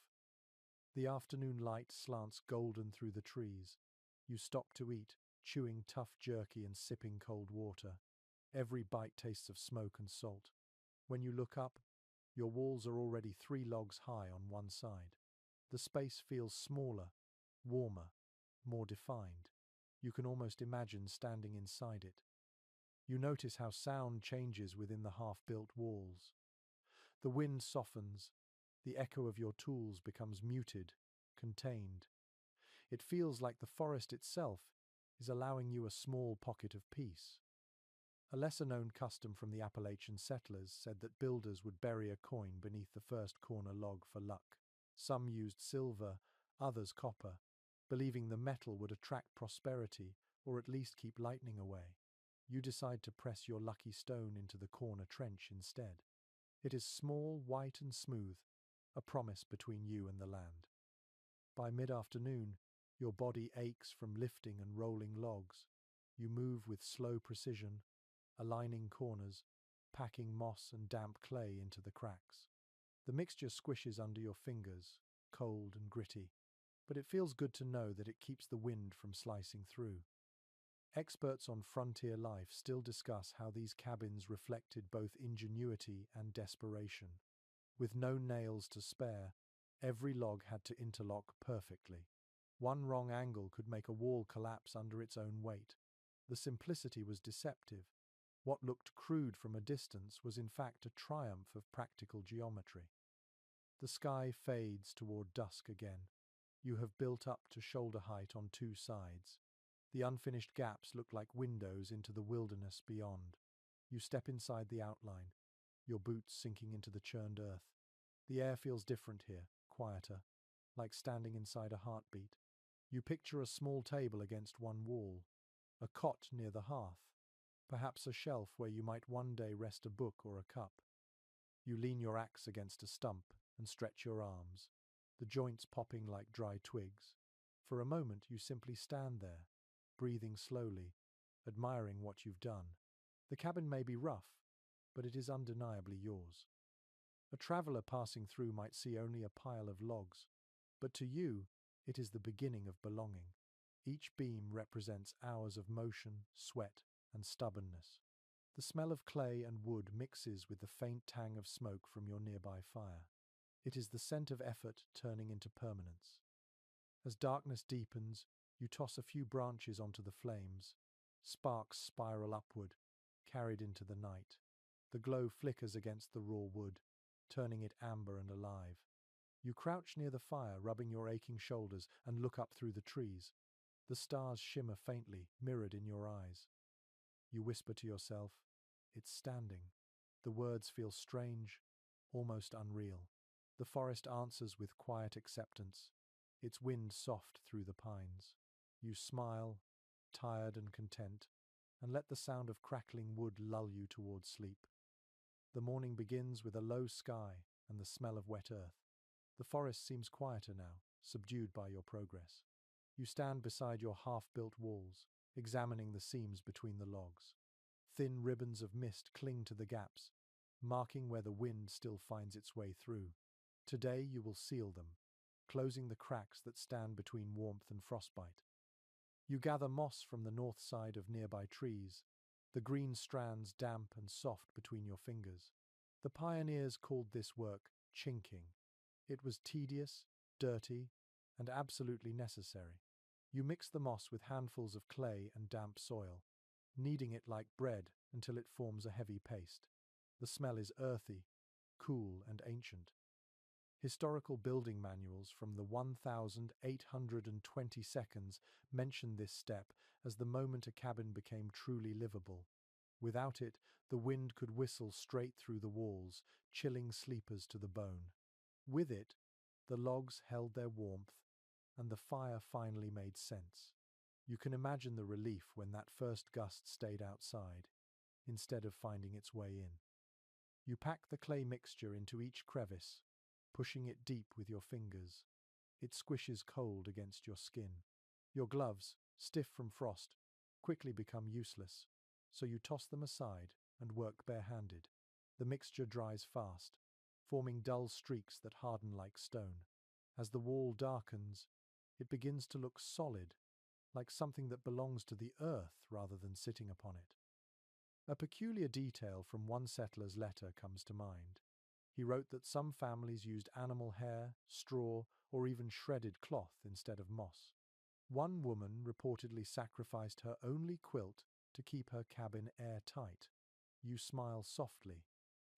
The afternoon light slants golden through the trees. You stop to eat, chewing tough jerky and sipping cold water. Every bite tastes of smoke and salt. When you look up, your walls are already 3 logs high on one side. The space feels smaller, warmer, more defined. You can almost imagine standing inside it. You notice how sound changes within the half-built walls. The wind softens, the echo of your tools becomes muted, contained. It feels like the forest itself is allowing you a small pocket of peace. A lesser-known custom from the Appalachian settlers said that builders would bury a coin beneath the first corner log for luck. Some used silver, others copper, believing the metal would attract prosperity or at least keep lightning away. You decide to press your lucky stone into the corner trench instead. It is small, white and smooth, a promise between you and the land. By mid-afternoon, your body aches from lifting and rolling logs. You move with slow precision, aligning corners, packing moss and damp clay into the cracks. The mixture squishes under your fingers, cold and gritty, but it feels good to know that it keeps the wind from slicing through. Experts on frontier life still discuss how these cabins reflected both ingenuity and desperation. With no nails to spare, every log had to interlock perfectly. One wrong angle could make a wall collapse under its own weight. The simplicity was deceptive. What looked crude from a distance was in fact a triumph of practical geometry. The sky fades toward dusk again. You have built up to shoulder height on 2 sides. The unfinished gaps look like windows into the wilderness beyond. You step inside the outline, your boots sinking into the churned earth. The air feels different here, quieter, like standing inside a heartbeat. You picture a small table against one wall, a cot near the hearth, perhaps a shelf where you might one day rest a book or a cup. You lean your axe against a stump and stretch your arms, the joints popping like dry twigs. For a moment you simply stand there, breathing slowly, admiring what you've done. The cabin may be rough, but it is undeniably yours. A traveler passing through might see only a pile of logs, but to you, it is the beginning of belonging. Each beam represents hours of motion, sweat, and stubbornness. The smell of clay and wood mixes with the faint tang of smoke from your nearby fire. It is the scent of effort turning into permanence. As darkness deepens, you toss a few branches onto the flames. Sparks spiral upward, carried into the night. The glow flickers against the raw wood, turning it amber and alive. You crouch near the fire, rubbing your aching shoulders, and look up through the trees. The stars shimmer faintly, mirrored in your eyes. You whisper to yourself, "It's standing." The words feel strange, almost unreal. The forest answers with quiet acceptance, its wind soft through the pines. You smile, tired and content, and let the sound of crackling wood lull you towards sleep. The morning begins with a low sky and the smell of wet earth. The forest seems quieter now, subdued by your progress. You stand beside your half-built walls, examining the seams between the logs. Thin ribbons of mist cling to the gaps, marking where the wind still finds its way through. Today you will seal them, closing the cracks that stand between warmth and frostbite. You gather moss from the north side of nearby trees, the green strands damp and soft between your fingers. The pioneers called this work chinking. It was tedious, dirty, and absolutely necessary. You mix the moss with handfuls of clay and damp soil, kneading it like bread until it forms a heavy paste. The smell is earthy, cool, and ancient. Historical building manuals from the 1822 mention this step as the moment a cabin became truly livable. Without it, the wind could whistle straight through the walls, chilling sleepers to the bone. With it, the logs held their warmth, and the fire finally made sense. You can imagine the relief when that first gust stayed outside, instead of finding its way in. You pack the clay mixture into each crevice, pushing it deep with your fingers. It squishes cold against your skin. Your gloves, stiff from frost, quickly become useless, so you toss them aside and work barehanded. The mixture dries fast, forming dull streaks that harden like stone. As the wall darkens, it begins to look solid, like something that belongs to the earth rather than sitting upon it. A peculiar detail from one settler's letter comes to mind. He wrote that some families used animal hair, straw, or even shredded cloth instead of moss. One woman reportedly sacrificed her only quilt to keep her cabin airtight. You smile softly,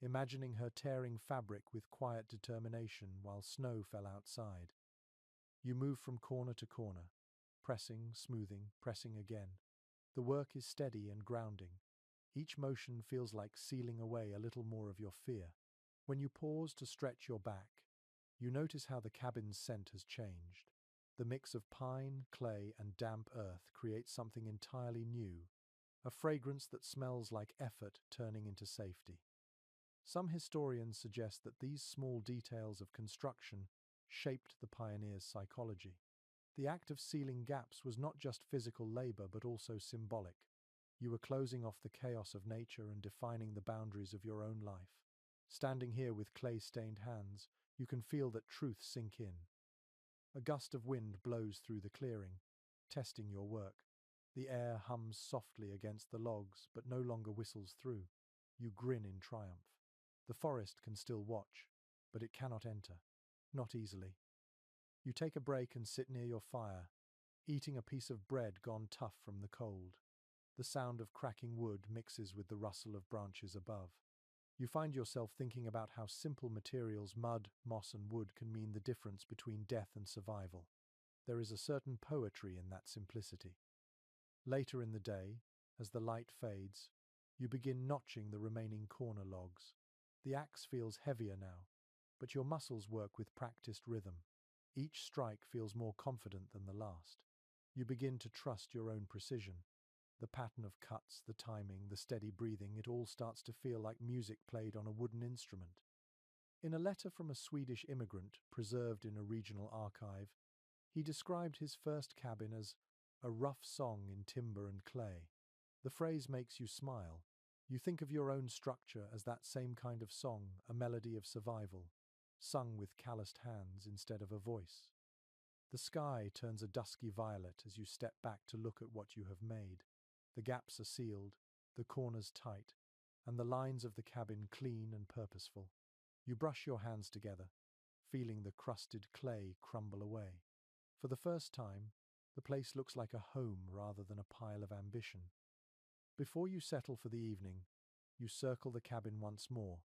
imagining her tearing fabric with quiet determination while snow fell outside. You move from corner to corner, pressing, smoothing, pressing again. The work is steady and grounding. Each motion feels like sealing away a little more of your fear. When you pause to stretch your back, you notice how the cabin's scent has changed. The mix of pine, clay, and damp earth creates something entirely new, a fragrance that smells like effort turning into safety. Some historians suggest that these small details of construction shaped the pioneers' psychology. The act of sealing gaps was not just physical labor but also symbolic. You were closing off the chaos of nature and defining the boundaries of your own life. Standing here with clay-stained hands, you can feel that truth sink in. A gust of wind blows through the clearing, testing your work. The air hums softly against the logs but no longer whistles through. You grin in triumph. The forest can still watch, but it cannot enter. Not easily. You take a break and sit near your fire, eating a piece of bread gone tough from the cold. The sound of cracking wood mixes with the rustle of branches above. You find yourself thinking about how simple materials, mud, moss, and wood, can mean the difference between death and survival. There is a certain poetry in that simplicity. Later in the day, as the light fades, you begin notching the remaining corner logs. The axe feels heavier now, but your muscles work with practiced rhythm. Each strike feels more confident than the last. You begin to trust your own precision. The pattern of cuts, the timing, the steady breathing, it all starts to feel like music played on a wooden instrument. In a letter from a Swedish immigrant preserved in a regional archive, he described his first cabin as a rough song in timber and clay. The phrase makes you smile. You think of your own structure as that same kind of song, a melody of survival, sung with calloused hands instead of a voice. The sky turns a dusky violet as you step back to look at what you have made. The gaps are sealed, the corners tight, and the lines of the cabin clean and purposeful. You brush your hands together, feeling the crusted clay crumble away. For the first time, the place looks like a home rather than a pile of ambition. Before you settle for the evening, you circle the cabin once more,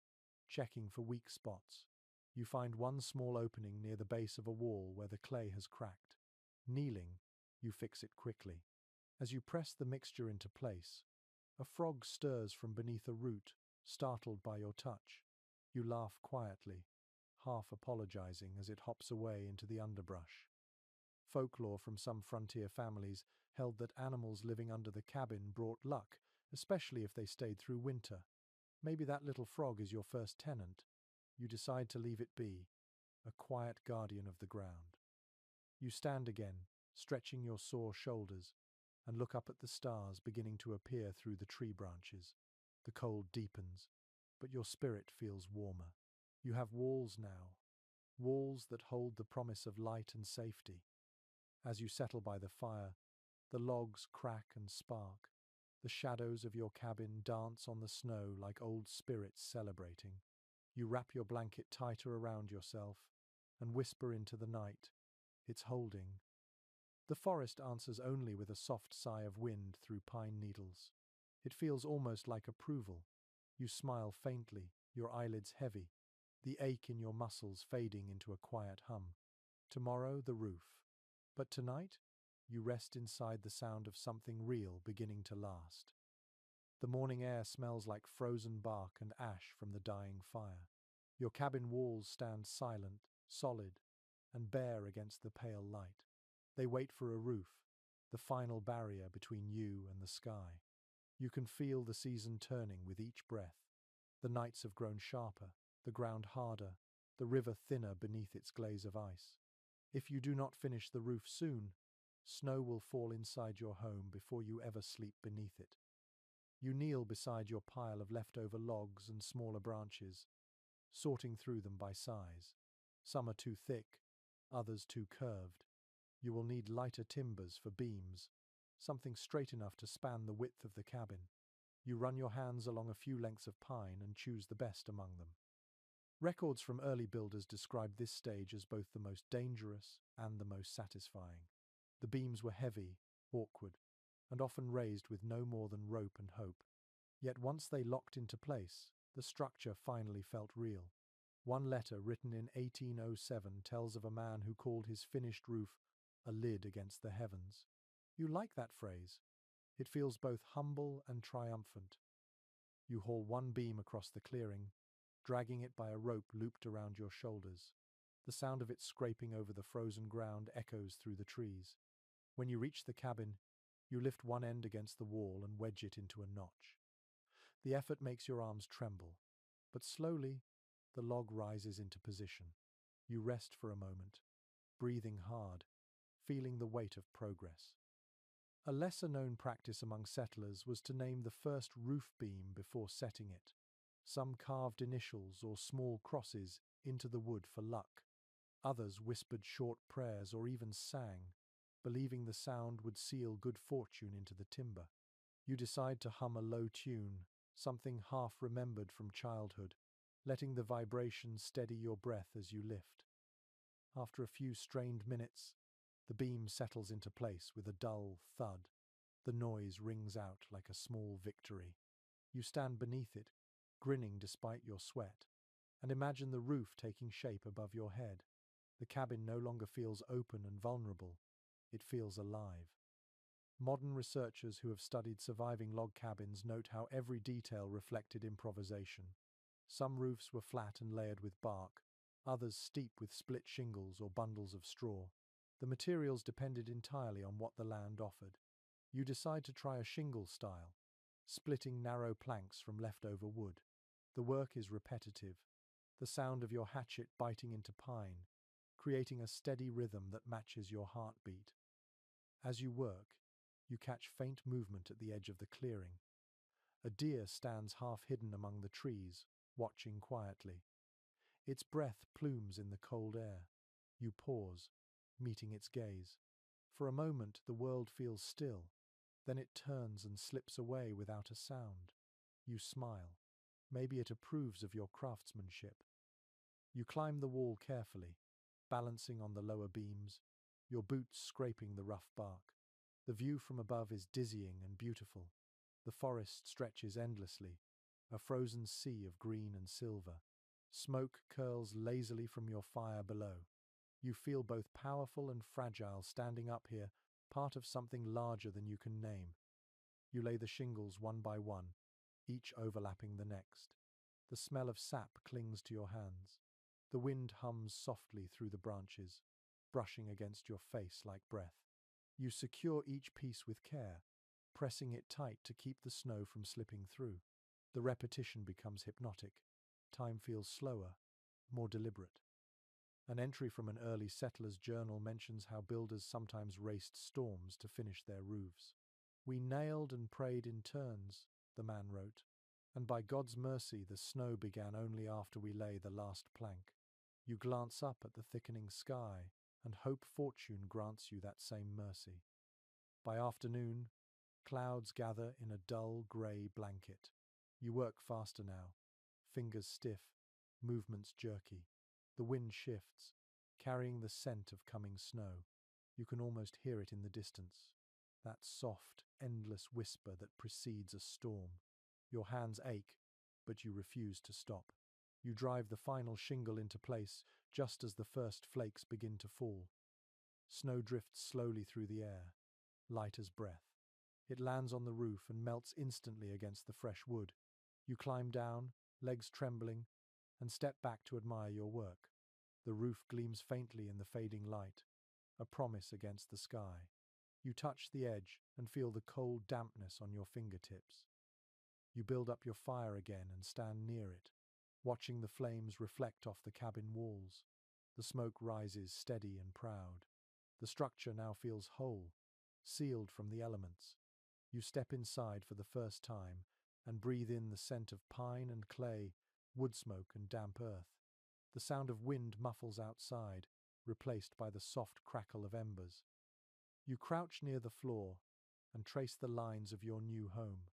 checking for weak spots. You find one small opening near the base of a wall where the clay has cracked. Kneeling, you fix it quickly. As you press the mixture into place, a frog stirs from beneath a root, startled by your touch. You laugh quietly, half apologizing as it hops away into the underbrush. Folklore from some frontier families held that animals living under the cabin brought luck, especially if they stayed through winter. Maybe that little frog is your first tenant. You decide to leave it be, a quiet guardian of the ground. You stand again, stretching your sore shoulders, and look up at the stars beginning to appear through the tree branches. The cold deepens, but your spirit feels warmer. You have walls now, walls that hold the promise of light and safety. As you settle by the fire, the logs crack and spark. The shadows of your cabin dance on the snow like old spirits celebrating. You wrap your blanket tighter around yourself and whisper into the night, "It's holding." The forest answers only with a soft sigh of wind through pine needles. It feels almost like approval. You smile faintly, your eyelids heavy, the ache in your muscles fading into a quiet hum. Tomorrow, the roof. But tonight, you rest inside the sound of something real beginning to last. The morning air smells like frozen bark and ash from the dying fire. Your cabin walls stand silent, solid, and bare against the pale light. They wait for a roof, the final barrier between you and the sky. You can feel the season turning with each breath. The nights have grown sharper, the ground harder, the river thinner beneath its glaze of ice. If you do not finish the roof soon, snow will fall inside your home before you ever sleep beneath it. You kneel beside your pile of leftover logs and smaller branches, sorting through them by size. Some are too thick, others too curved. You will need lighter timbers for beams, something straight enough to span the width of the cabin. You run your hands along a few lengths of pine and choose the best among them. Records from early builders describe this stage as both the most dangerous and the most satisfying. The beams were heavy, awkward, and often raised with no more than rope and hope. Yet once they locked into place, the structure finally felt real. One letter written in 1807 tells of a man who called his finished roof a lid against the heavens. You like that phrase? It feels both humble and triumphant. You haul one beam across the clearing, dragging it by a rope looped around your shoulders. The sound of it scraping over the frozen ground echoes through the trees. When you reach the cabin, you lift one end against the wall and wedge it into a notch. The effort makes your arms tremble, but slowly, the log rises into position. You rest for a moment, breathing hard, feeling the weight of progress. A lesser-known practice among settlers was to name the first roof beam before setting it. Some carved initials or small crosses into the wood for luck. Others whispered short prayers or even sang, believing the sound would seal good fortune into the timber. You decide to hum a low tune, something half remembered from childhood, letting the vibration steady your breath as you lift. After a few strained minutes, the beam settles into place with a dull thud. The noise rings out like a small victory. You stand beneath it, grinning despite your sweat, and imagine the roof taking shape above your head. The cabin no longer feels open and vulnerable. It feels alive. Modern researchers who have studied surviving log cabins note how every detail reflected improvisation. Some roofs were flat and layered with bark, others steep with split shingles or bundles of straw. The materials depended entirely on what the land offered. You decide to try a shingle style, splitting narrow planks from leftover wood. The work is repetitive, the sound of your hatchet biting into pine, creating a steady rhythm that matches your heartbeat. As you work, you catch faint movement at the edge of the clearing. A deer stands half hidden among the trees, watching quietly. Its breath plumes in the cold air. You pause, meeting its gaze. For a moment, the world feels still. Then it turns and slips away without a sound. You smile. Maybe it approves of your craftsmanship. You climb the wall carefully, balancing on the lower beams, your boots scraping the rough bark. The view from above is dizzying and beautiful. The forest stretches endlessly, a frozen sea of green and silver. Smoke curls lazily from your fire below. You feel both powerful and fragile standing up here, part of something larger than you can name. You lay the shingles one by one, each overlapping the next. The smell of sap clings to your hands. The wind hums softly through the branches, brushing against your face like breath. You secure each piece with care, pressing it tight to keep the snow from slipping through. The repetition becomes hypnotic. Time feels slower, more deliberate. An entry from an early settler's journal mentions how builders sometimes raced storms to finish their roofs. "We nailed and prayed in turns," the man wrote. And by God's mercy, the snow began only after we lay the last plank. You glance up at the thickening sky and hope fortune grants you that same mercy. By afternoon, clouds gather in a dull grey blanket. You work faster now, fingers stiff, movements jerky. The wind shifts, carrying the scent of coming snow. You can almost hear it in the distance, that soft, endless whisper that precedes a storm. Your hands ache, but you refuse to stop. You drive the final shingle into place just as the first flakes begin to fall. Snow drifts slowly through the air, light as breath. It lands on the roof and melts instantly against the fresh wood. You climb down, legs trembling, and step back to admire your work. The roof gleams faintly in the fading light, a promise against the sky. You touch the edge and feel the cold dampness on your fingertips. You build up your fire again and stand near it, watching the flames reflect off the cabin walls. The smoke rises steady and proud. The structure now feels whole, sealed from the elements. You step inside for the first time and breathe in the scent of pine and clay, wood smoke and damp earth. The sound of wind muffles outside, replaced by the soft crackle of embers. You crouch near the floor and trace the lines of your new home.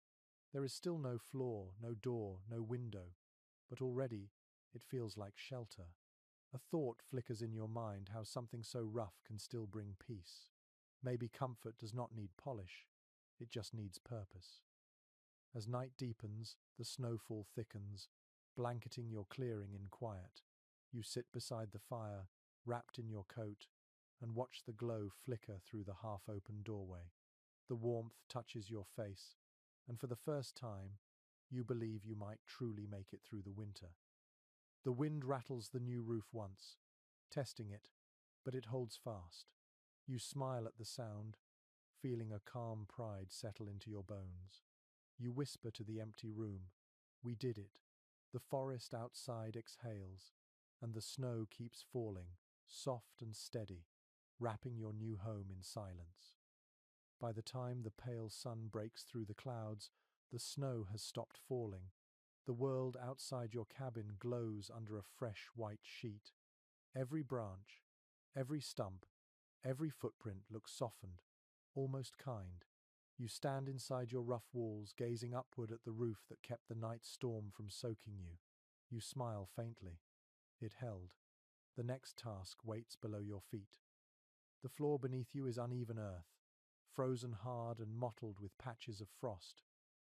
There is still no floor, no door, no window, but already it feels like shelter. A thought flickers in your mind how something so rough can still bring peace. Maybe comfort does not need polish, it just needs purpose. As night deepens, the snowfall thickens, blanketing your clearing in quiet. You sit beside the fire, wrapped in your coat, and watch the glow flicker through the half-open doorway. The warmth touches your face, and for the first time, you believe you might truly make it through the winter. The wind rattles the new roof once, testing it, but it holds fast. You smile at the sound, feeling a calm pride settle into your bones. You whisper to the empty room, "We did it." The forest outside exhales, and the snow keeps falling, soft and steady, wrapping your new home in silence. By the time the pale sun breaks through the clouds, the snow has stopped falling. The world outside your cabin glows under a fresh white sheet. Every branch, every stump, every footprint looks softened, almost kind. You stand inside your rough walls, gazing upward at the roof that kept the night storm from soaking you. You smile faintly. It held. The next task waits below your feet. The floor beneath you is uneven earth, frozen hard and mottled with patches of frost.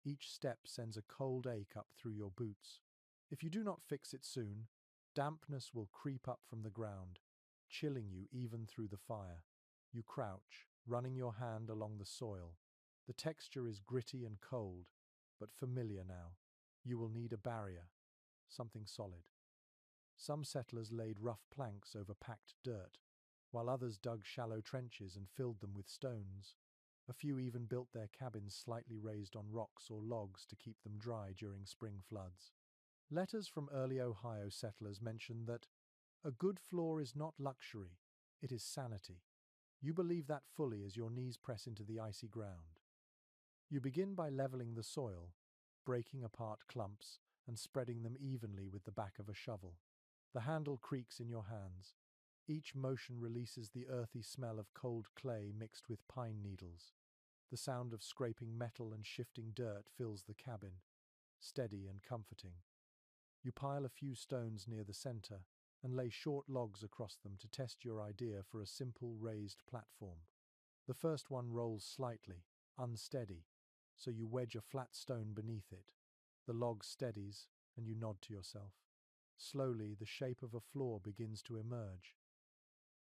Each step sends a cold ache up through your boots. If you do not fix it soon, dampness will creep up from the ground, chilling you even through the fire. You crouch, running your hand along the soil. The texture is gritty and cold, but familiar now. You will need a barrier, something solid. Some settlers laid rough planks over packed dirt, while others dug shallow trenches and filled them with stones. A few even built their cabins slightly raised on rocks or logs to keep them dry during spring floods. Letters from early Ohio settlers mention that a good floor is not luxury, it is sanity. You believe that fully as your knees press into the icy ground. You begin by leveling the soil, breaking apart clumps and spreading them evenly with the back of a shovel. The handle creaks in your hands. Each motion releases the earthy smell of cold clay mixed with pine needles. The sound of scraping metal and shifting dirt fills the cabin, steady and comforting. You pile a few stones near the center and lay short logs across them to test your idea for a simple raised platform. The first one rolls slightly, unsteady, so you wedge a flat stone beneath it. The log steadies, and you nod to yourself. Slowly, the shape of a floor begins to emerge.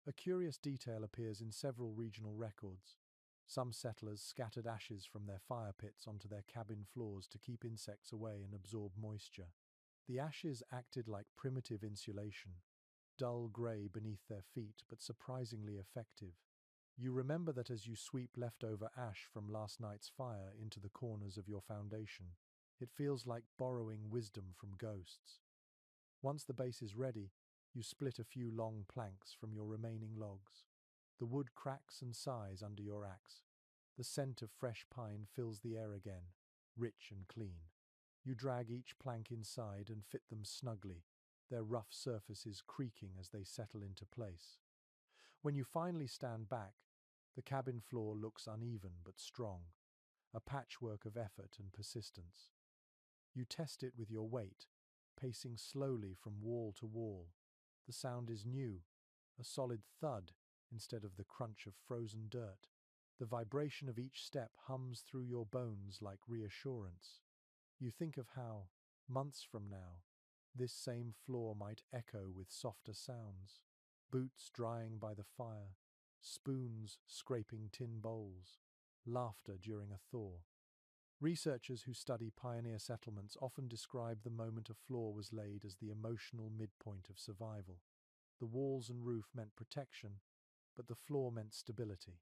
A curious detail appears in several regional records. Some settlers scattered ashes from their fire pits onto their cabin floors to keep insects away and absorb moisture. The ashes acted like primitive insulation, dull grey beneath their feet, but surprisingly effective. You remember that as you sweep leftover ash from last night's fire into the corners of your foundation. It feels like borrowing wisdom from ghosts. Once the base is ready, you split a few long planks from your remaining logs. The wood cracks and sighs under your axe. The scent of fresh pine fills the air again, rich and clean. You drag each plank inside and fit them snugly, their rough surfaces creaking as they settle into place. When you finally stand back, the cabin floor looks uneven but strong, a patchwork of effort and persistence. You test it with your weight, pacing slowly from wall to wall. The sound is new, a solid thud instead of the crunch of frozen dirt. The vibration of each step hums through your bones like reassurance. You think of how, months from now, this same floor might echo with softer sounds. Boots drying by the fire, spoons scraping tin bowls, laughter during a thaw. Researchers who study pioneer settlements often describe the moment a floor was laid as the emotional midpoint of survival. The walls and roof meant protection, but the floor meant stability.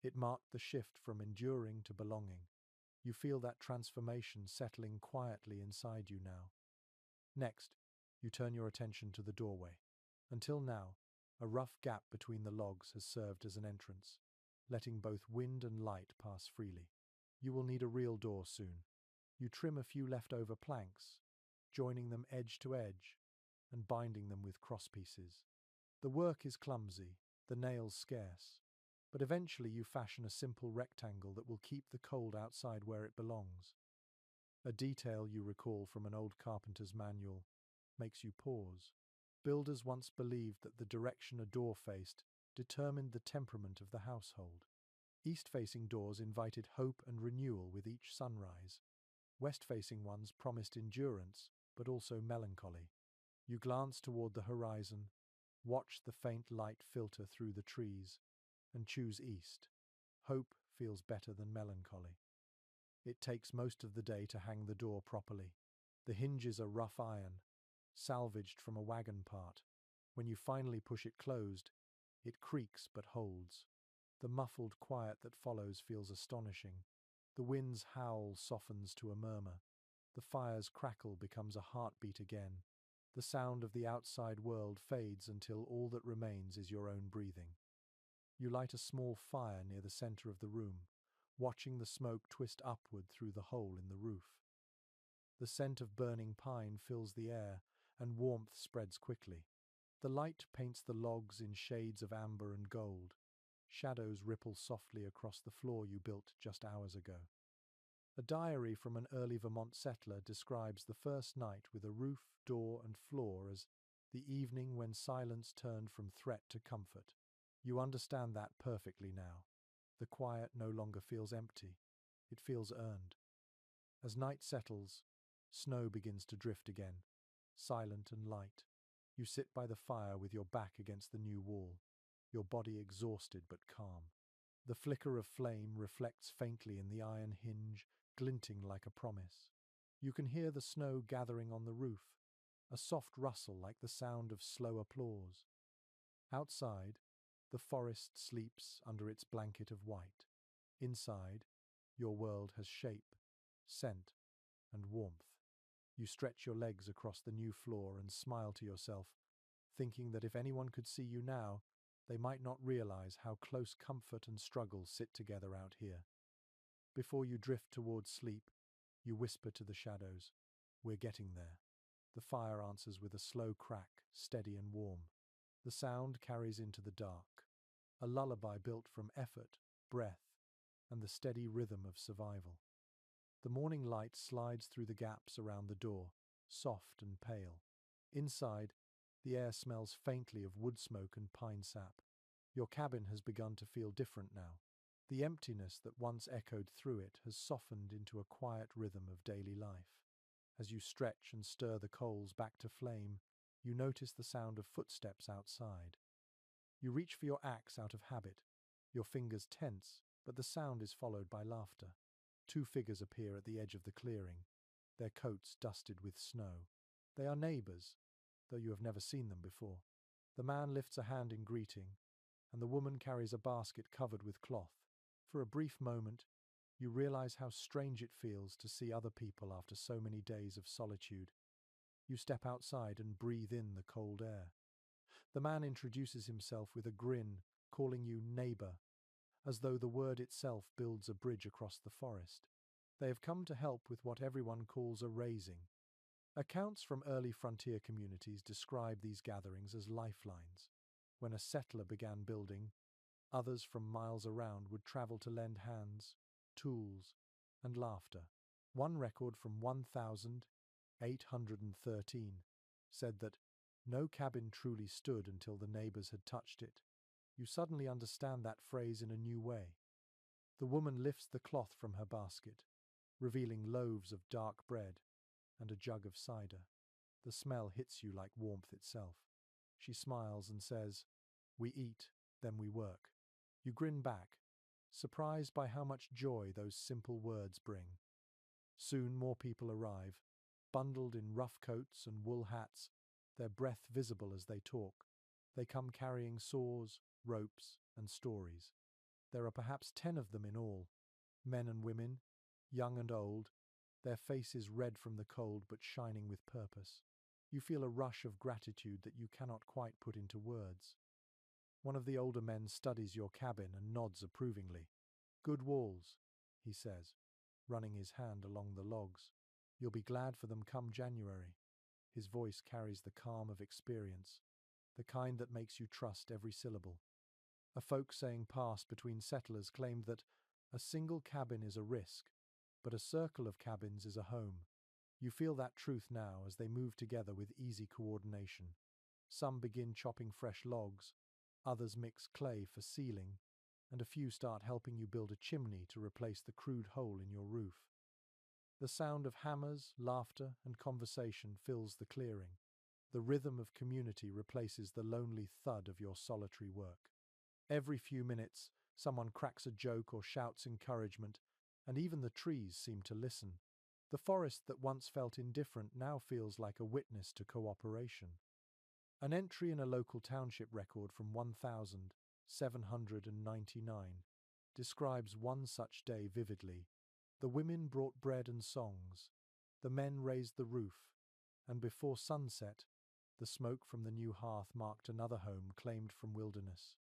It marked the shift from enduring to belonging. You feel that transformation settling quietly inside you now. Next, you turn your attention to the doorway. Until now, a rough gap between the logs has served as an entrance, letting both wind and light pass freely. You will need a real door soon. You trim a few leftover planks, joining them edge to edge and binding them with crosspieces. The work is clumsy, the nails scarce, but eventually you fashion a simple rectangle that will keep the cold outside where it belongs. A detail you recall from an old carpenter's manual makes you pause. Builders once believed that the direction a door faced determined the temperament of the household. East-facing doors invited hope and renewal with each sunrise. West-facing ones promised endurance, but also melancholy. You glance toward the horizon, watch the faint light filter through the trees, and choose east. Hope feels better than melancholy. It takes most of the day to hang the door properly. The hinges are rough iron, salvaged from a wagon part. When you finally push it closed, it creaks but holds. The muffled quiet that follows feels astonishing. The wind's howl softens to a murmur. The fire's crackle becomes a heartbeat again. The sound of the outside world fades until all that remains is your own breathing. You light a small fire near the center of the room, watching the smoke twist upward through the hole in the roof. The scent of burning pine fills the air, and warmth spreads quickly. The light paints the logs in shades of amber and gold. Shadows ripple softly across the floor you built just hours ago. A diary from an early Vermont settler describes the first night with a roof, door, and floor as the evening when silence turned from threat to comfort. You understand that perfectly now. The quiet no longer feels empty. It feels earned. As night settles, snow begins to drift again, silent and light. You sit by the fire with your back against the new wall, your body exhausted but calm. The flicker of flame reflects faintly in the iron hinge, glinting like a promise. You can hear the snow gathering on the roof, a soft rustle like the sound of slow applause. Outside, the forest sleeps under its blanket of white. Inside, your world has shape, scent, and warmth. You stretch your legs across the new floor and smile to yourself, thinking that if anyone could see you now, they might not realize how close comfort and struggle sit together out here. Before you drift towards sleep, you whisper to the shadows, "We're getting there." The fire answers with a slow crack, steady and warm. The sound carries into the dark, a lullaby built from effort, breath, and the steady rhythm of survival. The morning light slides through the gaps around the door, soft and pale. Inside, the air smells faintly of wood smoke and pine sap. Your cabin has begun to feel different now. The emptiness that once echoed through it has softened into a quiet rhythm of daily life. As you stretch and stir the coals back to flame, you notice the sound of footsteps outside. You reach for your axe out of habit, your fingers tense, but the sound is followed by laughter. Two figures appear at the edge of the clearing, their coats dusted with snow. They are neighbors, though you have never seen them before. The man lifts a hand in greeting, and the woman carries a basket covered with cloth. For a brief moment, you realize how strange it feels to see other people after so many days of solitude. You step outside and breathe in the cold air. The man introduces himself with a grin, calling you neighbor, as though the word itself builds a bridge across the forest. They have come to help with what everyone calls a raising. Accounts from early frontier communities describe these gatherings as lifelines. When a settler began building, others from miles around would travel to lend hands, tools, and laughter. One record from 1813 said that no cabin truly stood until the neighbors had touched it. You suddenly understand that phrase in a new way. The woman lifts the cloth from her basket, revealing loaves of dark bread and a jug of cider. The smell hits you like warmth itself. She smiles and says, "We eat, then we work." You grin back, surprised by how much joy those simple words bring. Soon more people arrive, bundled in rough coats and wool hats, their breath visible as they talk. They come carrying saws, ropes, and stories. There are perhaps 10 of them in all, men and women, young and old, their faces red from the cold but shining with purpose. You feel a rush of gratitude that you cannot quite put into words. One of the older men studies your cabin and nods approvingly. "Good walls," he says, running his hand along the logs. "You'll be glad for them come January." His voice carries the calm of experience, the kind that makes you trust every syllable. A folk saying passed between settlers claimed that a single cabin is a risk, but a circle of cabins is a home. You feel that truth now as they move together with easy coordination. Some begin chopping fresh logs, others mix clay for ceiling, and a few start helping you build a chimney to replace the crude hole in your roof. The sound of hammers, laughter, and conversation fills the clearing. The rhythm of community replaces the lonely thud of your solitary work. Every few minutes, someone cracks a joke or shouts encouragement, and even the trees seem to listen. The forest that once felt indifferent now feels like a witness to cooperation. An entry in a local township record from 1799 describes one such day vividly. The women brought bread and songs, the men raised the roof, and before sunset, the smoke from the new hearth marked another home claimed from wilderness.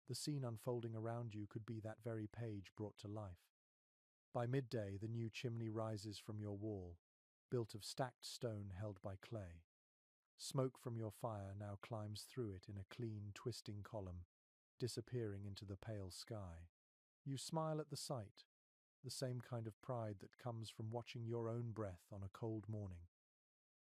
The scene unfolding around you could be that very page brought to life. By midday, the new chimney rises from your wall, built of stacked stone held by clay. Smoke from your fire now climbs through it in a clean, twisting column, disappearing into the pale sky. You smile at the sight, the same kind of pride that comes from watching your own breath on a cold morning.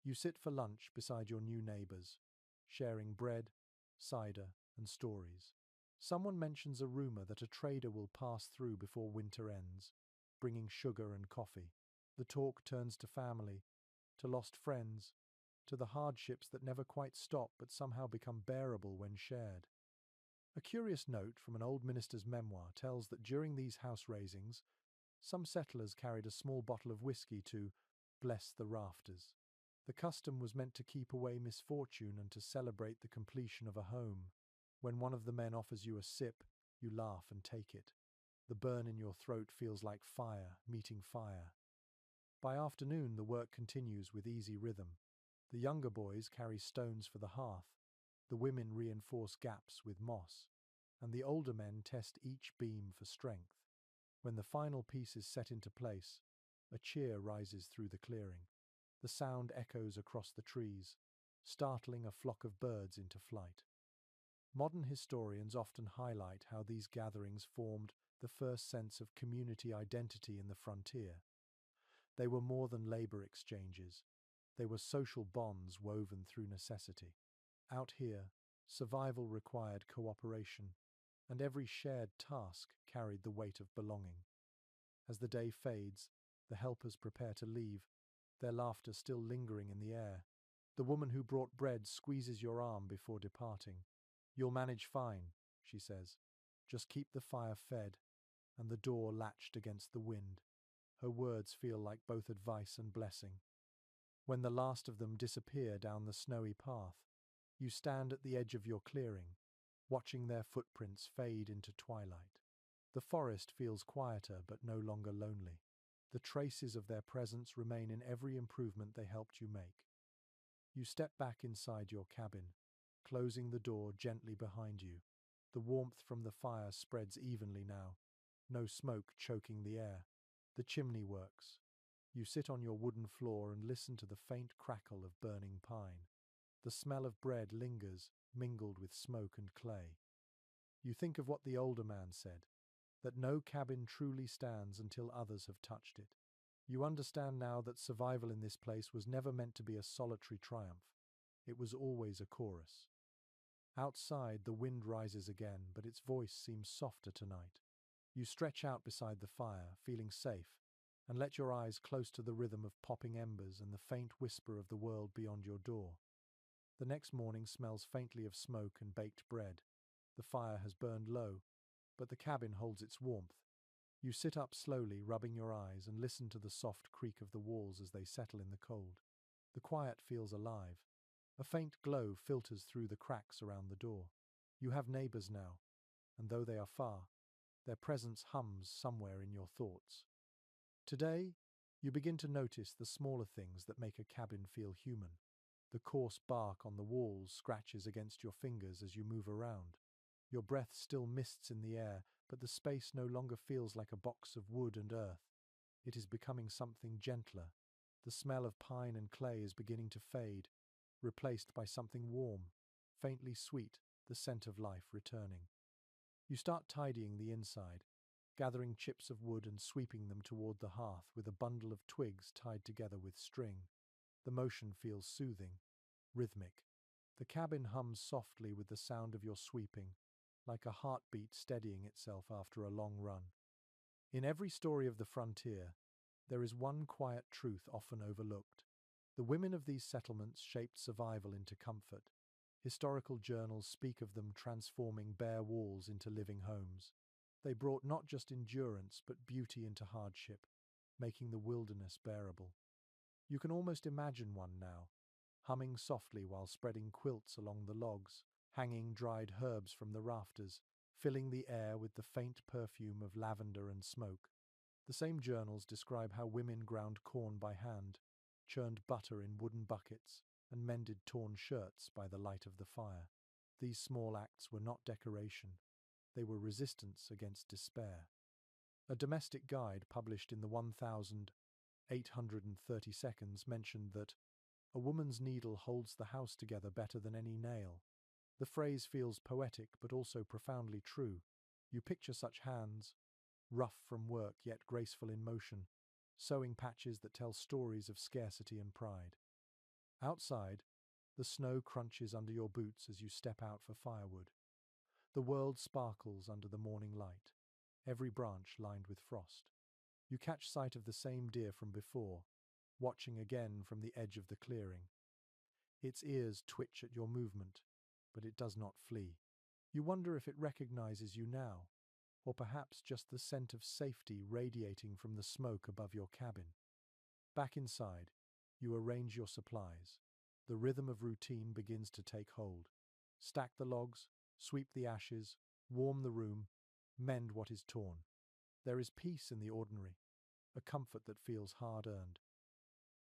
You sit for lunch beside your new neighbors, sharing bread, cider, and stories. Someone mentions a rumor that a trader will pass through before winter ends, bringing sugar and coffee. The talk turns to family, to lost friends, to the hardships that never quite stop but somehow become bearable when shared. A curious note from an old minister's memoir tells that during these house raisings, some settlers carried a small bottle of whiskey to bless the rafters. The custom was meant to keep away misfortune and to celebrate the completion of a home. When one of the men offers you a sip, you laugh and take it. The burn in your throat feels like fire meeting fire. By afternoon, the work continues with easy rhythm. The younger boys carry stones for the hearth, the women reinforce gaps with moss, and the older men test each beam for strength. When the final piece is set into place, a cheer rises through the clearing. The sound echoes across the trees, startling a flock of birds into flight. Modern historians often highlight how these gatherings formed the first sense of community identity in the frontier. They were more than labor exchanges. They were social bonds woven through necessity. Out here, survival required cooperation, and every shared task carried the weight of belonging. As the day fades, the helpers prepare to leave, their laughter still lingering in the air. The woman who brought bread squeezes your arm before departing. "You'll manage fine," she says. "Just keep the fire fed," and the door latched against the wind. Her words feel like both advice and blessing. When the last of them disappear down the snowy path, you stand at the edge of your clearing, watching their footprints fade into twilight. The forest feels quieter but no longer lonely. The traces of their presence remain in every improvement they helped you make. You step back inside your cabin, closing the door gently behind you. The warmth from the fire spreads evenly now, no smoke choking the air. The chimney works. You sit on your wooden floor and listen to the faint crackle of burning pine. The smell of bread lingers, mingled with smoke and clay. You think of what the older man said, that no cabin truly stands until others have touched it. You understand now that survival in this place was never meant to be a solitary triumph. It was always a chorus. Outside, the wind rises again, but its voice seems softer tonight. You stretch out beside the fire, feeling safe, and let your eyes close to the rhythm of popping embers and the faint whisper of the world beyond your door. The next morning smells faintly of smoke and baked bread. The fire has burned low, but the cabin holds its warmth. You sit up slowly, rubbing your eyes, and listen to the soft creak of the walls as they settle in the cold. The quiet feels alive. A faint glow filters through the cracks around the door. You have neighbors now, and though they are far, their presence hums somewhere in your thoughts. Today, you begin to notice the smaller things that make a cabin feel human. The coarse bark on the walls scratches against your fingers as you move around. Your breath still mists in the air, but the space no longer feels like a box of wood and earth. It is becoming something gentler. The smell of pine and clay is beginning to fade, replaced by something warm, faintly sweet, the scent of life returning. You start tidying the inside, gathering chips of wood and sweeping them toward the hearth with a bundle of twigs tied together with string. The motion feels soothing, rhythmic. The cabin hums softly with the sound of your sweeping, like a heartbeat steadying itself after a long run. In every story of the frontier, there is one quiet truth often overlooked. The women of these settlements shaped survival into comfort. Historical journals speak of them transforming bare walls into living homes. They brought not just endurance but beauty into hardship, making the wilderness bearable. You can almost imagine one now, humming softly while spreading quilts along the logs, hanging dried herbs from the rafters, filling the air with the faint perfume of lavender and smoke. The same journals describe how women ground corn by hand, churned butter in wooden buckets, and mended torn shirts by the light of the fire. These small acts were not decoration. They were resistance against despair. A domestic guide published in the 1830 seconds mentioned that a woman's needle holds the house together better than any nail. The phrase feels poetic but also profoundly true. You picture such hands, rough from work yet graceful in motion, sewing patches that tell stories of scarcity and pride. Outside, the snow crunches under your boots as you step out for firewood. The world sparkles under the morning light, every branch lined with frost. You catch sight of the same deer from before, watching again from the edge of the clearing. Its ears twitch at your movement, but it does not flee. You wonder if it recognizes you now, or perhaps just the scent of safety radiating from the smoke above your cabin. Back inside, you arrange your supplies. The rhythm of routine begins to take hold. Stack the logs, sweep the ashes, warm the room, mend what is torn. There is peace in the ordinary, a comfort that feels hard-earned.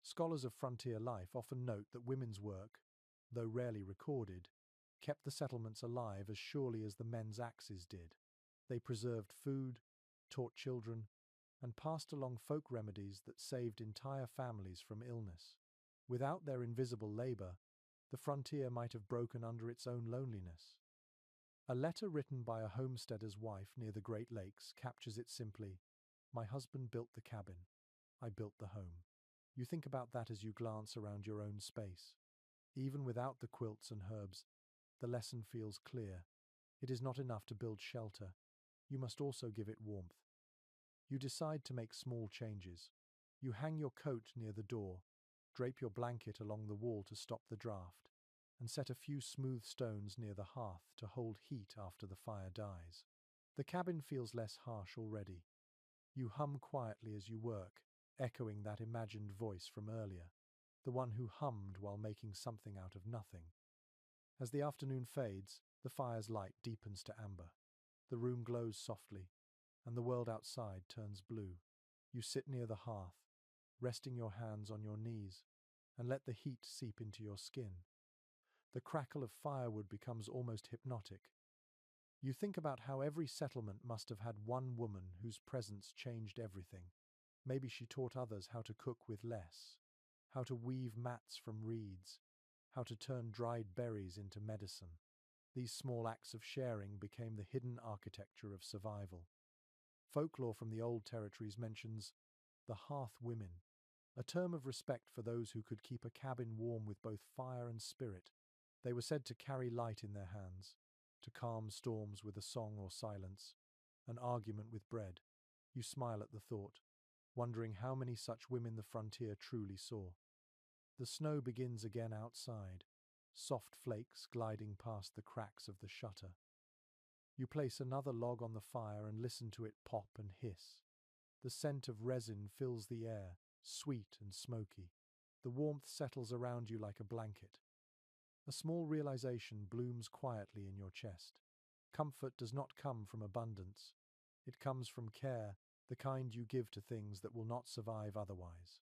Scholars of frontier life often note that women's work, though rarely recorded, kept the settlements alive as surely as the men's axes did. They preserved food, taught children, and passed along folk remedies that saved entire families from illness. Without their invisible labor, the frontier might have broken under its own loneliness. A letter written by a homesteader's wife near the Great Lakes captures it simply: "My husband built the cabin. I built the home." You think about that as you glance around your own space. Even without the quilts and herbs, the lesson feels clear. It is not enough to build shelter. You must also give it warmth. You decide to make small changes. You hang your coat near the door, drape your blanket along the wall to stop the draft, and set a few smooth stones near the hearth to hold heat after the fire dies. The cabin feels less harsh already. You hum quietly as you work, echoing that imagined voice from earlier, the one who hummed while making something out of nothing. As the afternoon fades, the fire's light deepens to amber. The room glows softly, and the world outside turns blue. You sit near the hearth, resting your hands on your knees, and let the heat seep into your skin. The crackle of firewood becomes almost hypnotic. You think about how every settlement must have had one woman whose presence changed everything. Maybe she taught others how to cook with less, how to weave mats from reeds, how to turn dried berries into medicine. These small acts of sharing became the hidden architecture of survival. Folklore from the old territories mentions the hearth women, a term of respect for those who could keep a cabin warm with both fire and spirit. They were said to carry light in their hands, to calm storms with a song or silence, an argument with bread. You smile at the thought, wondering how many such women the frontier truly saw. The snow begins again outside, soft flakes gliding past the cracks of the shutter. You place another log on the fire and listen to it pop and hiss. The scent of resin fills the air, sweet and smoky. The warmth settles around you like a blanket. A small realization blooms quietly in your chest. Comfort does not come from abundance. It comes from care, the kind you give to things that will not survive otherwise.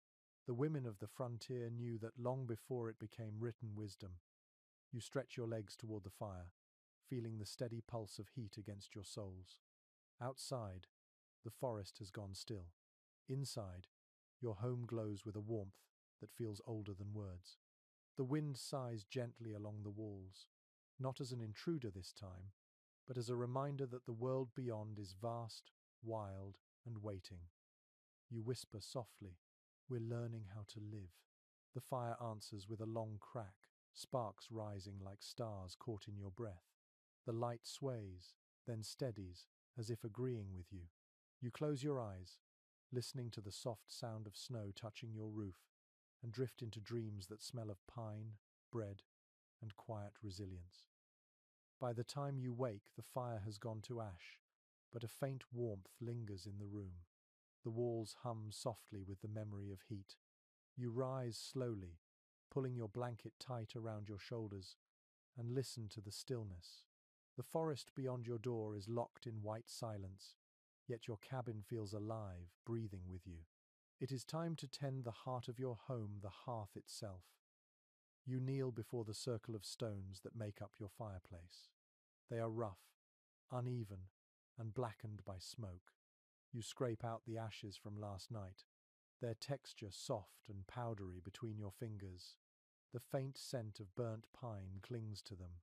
The women of the frontier knew that long before it became written wisdom. You stretch your legs toward the fire, feeling the steady pulse of heat against your soles. Outside, the forest has gone still. Inside, your home glows with a warmth that feels older than words. The wind sighs gently along the walls, not as an intruder this time, but as a reminder that the world beyond is vast, wild, and waiting. You whisper softly, "We're learning how to live." The fire answers with a long crack, sparks rising like stars caught in your breath. The light sways, then steadies, as if agreeing with you. You close your eyes, listening to the soft sound of snow touching your roof, and drift into dreams that smell of pine, bread, and quiet resilience. By the time you wake, the fire has gone to ash, but a faint warmth lingers in the room. The walls hum softly with the memory of heat. You rise slowly, pulling your blanket tight around your shoulders, and listen to the stillness. The forest beyond your door is locked in white silence, yet your cabin feels alive, breathing with you. It is time to tend the heart of your home, the hearth itself. You kneel before the circle of stones that make up your fireplace. They are rough, uneven, and blackened by smoke. You scrape out the ashes from last night, their texture soft and powdery between your fingers. The faint scent of burnt pine clings to them.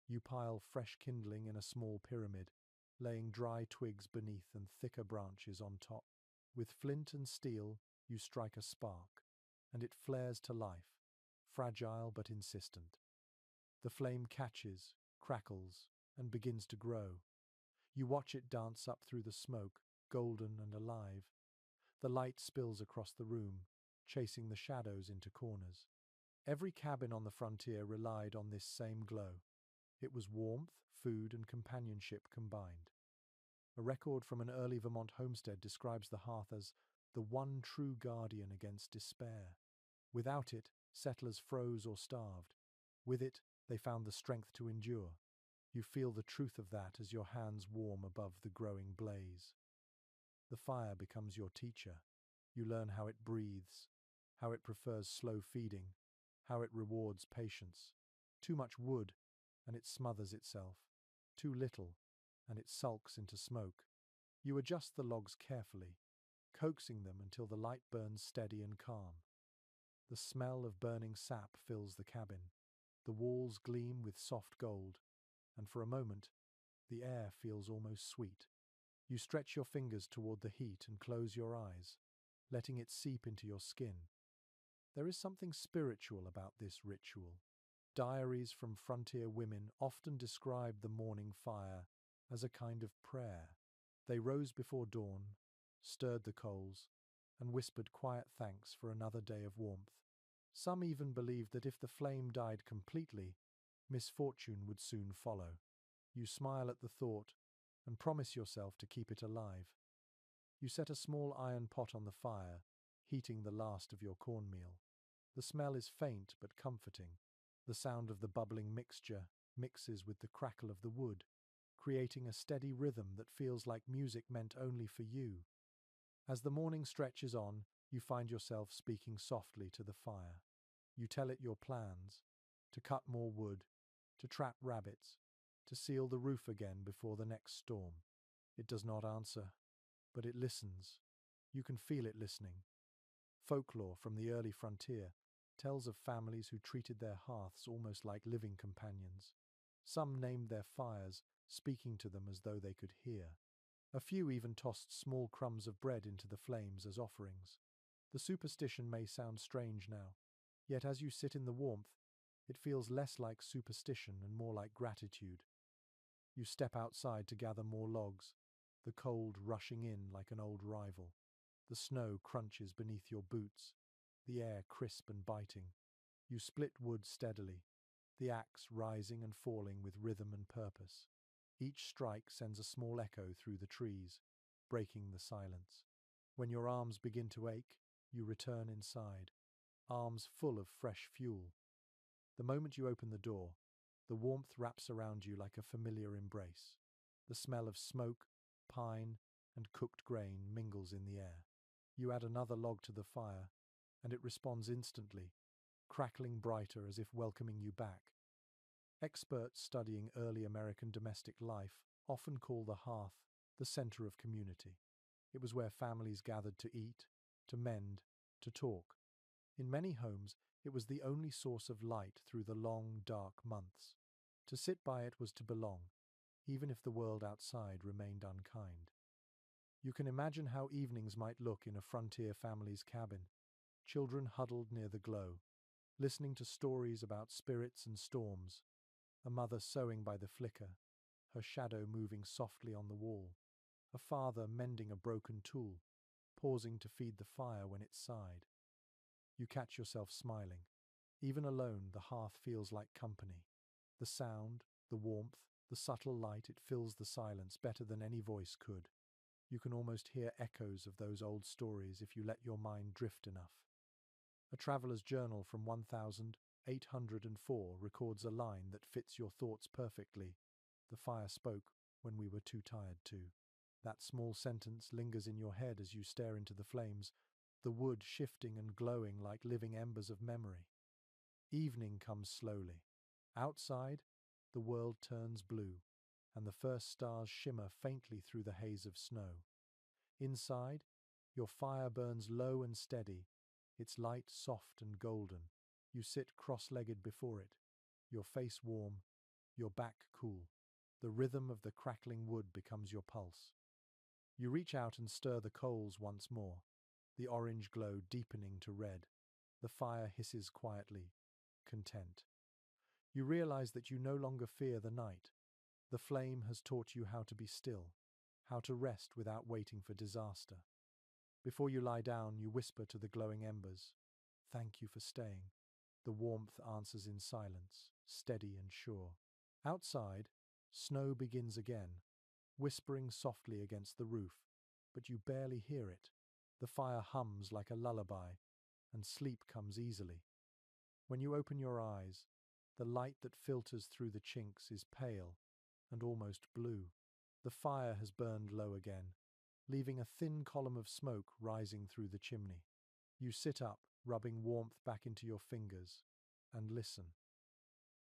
You pile fresh kindling in a small pyramid, laying dry twigs beneath and thicker branches on top. With flint and steel, you strike a spark, and it flares to life, fragile but insistent. The flame catches, crackles, and begins to grow. You watch it dance up through the smoke, golden and alive. The light spills across the room, chasing the shadows into corners. Every cabin on the frontier relied on this same glow. It was warmth, food, and companionship combined. A record from an early Vermont homestead describes the hearth as the one true guardian against despair. Without it, settlers froze or starved. With it, they found the strength to endure. You feel the truth of that as your hands warm above the growing blaze. The fire becomes your teacher. You learn how it breathes, how it prefers slow feeding, how it rewards patience. Too much wood, and it smothers itself. Too little, and it sulks into smoke. You adjust the logs carefully, coaxing them until the light burns steady and calm. The smell of burning sap fills the cabin. The walls gleam with soft gold, and for a moment, the air feels almost sweet. You stretch your fingers toward the heat and close your eyes, letting it seep into your skin. There is something spiritual about this ritual. Diaries from frontier women often describe the morning fire as a kind of prayer. They rose before dawn, stirred the coals, and whispered quiet thanks for another day of warmth. Some even believed that if the flame died completely, misfortune would soon follow. You smile at the thought and promise yourself to keep it alive. You set a small iron pot on the fire, heating the last of your cornmeal. The smell is faint but comforting. The sound of the bubbling mixture mixes with the crackle of the wood, creating a steady rhythm that feels like music meant only for you. As the morning stretches on, you find yourself speaking softly to the fire. You tell it your plans: to cut more wood, to trap rabbits, to seal the roof again before the next storm. It does not answer, but it listens. You can feel it listening. Folklore from the early frontier tells of families who treated their hearths almost like living companions. Some named their fires, speaking to them as though they could hear. A few even tossed small crumbs of bread into the flames as offerings. The superstition may sound strange now, yet as you sit in the warmth, it feels less like superstition and more like gratitude. You step outside to gather more logs, the cold rushing in like an old rival. The snow crunches beneath your boots, the air crisp and biting. You split wood steadily, the axe rising and falling with rhythm and purpose. Each strike sends a small echo through the trees, breaking the silence. When your arms begin to ache, you return inside, arms full of fresh fuel. The moment you open the door, the warmth wraps around you like a familiar embrace. The smell of smoke, pine, and cooked grain mingles in the air. You add another log to the fire, and it responds instantly, crackling brighter as if welcoming you back. Experts studying early American domestic life often call the hearth the center of community. It was where families gathered to eat, to mend, to talk. In many homes, it was the only source of light through the long, dark months. To sit by it was to belong, even if the world outside remained unkind. You can imagine how evenings might look in a frontier family's cabin, children huddled near the glow, listening to stories about spirits and storms, a mother sewing by the flicker, her shadow moving softly on the wall, a father mending a broken tool, pausing to feed the fire when it sighed. You catch yourself smiling. Even alone, the hearth feels like company. The sound, the warmth, the subtle light, it fills the silence better than any voice could. You can almost hear echoes of those old stories if you let your mind drift enough. A traveler's journal from 1804 records a line that fits your thoughts perfectly. The fire spoke when we were too tired to. That small sentence lingers in your head as you stare into the flames, the wood shifting and glowing like living embers of memory. Evening comes slowly. Outside, the world turns blue, and the first stars shimmer faintly through the haze of snow. Inside, your fire burns low and steady, its light soft and golden. You sit cross-legged before it, your face warm, your back cool. The rhythm of the crackling wood becomes your pulse. You reach out and stir the coals once more, the orange glow deepening to red. The fire hisses quietly, content. You realize that you no longer fear the night. The flame has taught you how to be still, how to rest without waiting for disaster. Before you lie down, you whisper to the glowing embers, "Thank you for staying." The warmth answers in silence, steady and sure. Outside, snow begins again, whispering softly against the roof, but you barely hear it. The fire hums like a lullaby, and sleep comes easily. When you open your eyes, the light that filters through the chinks is pale and almost blue. The fire has burned low again, leaving a thin column of smoke rising through the chimney. You sit up, rubbing warmth back into your fingers, and listen.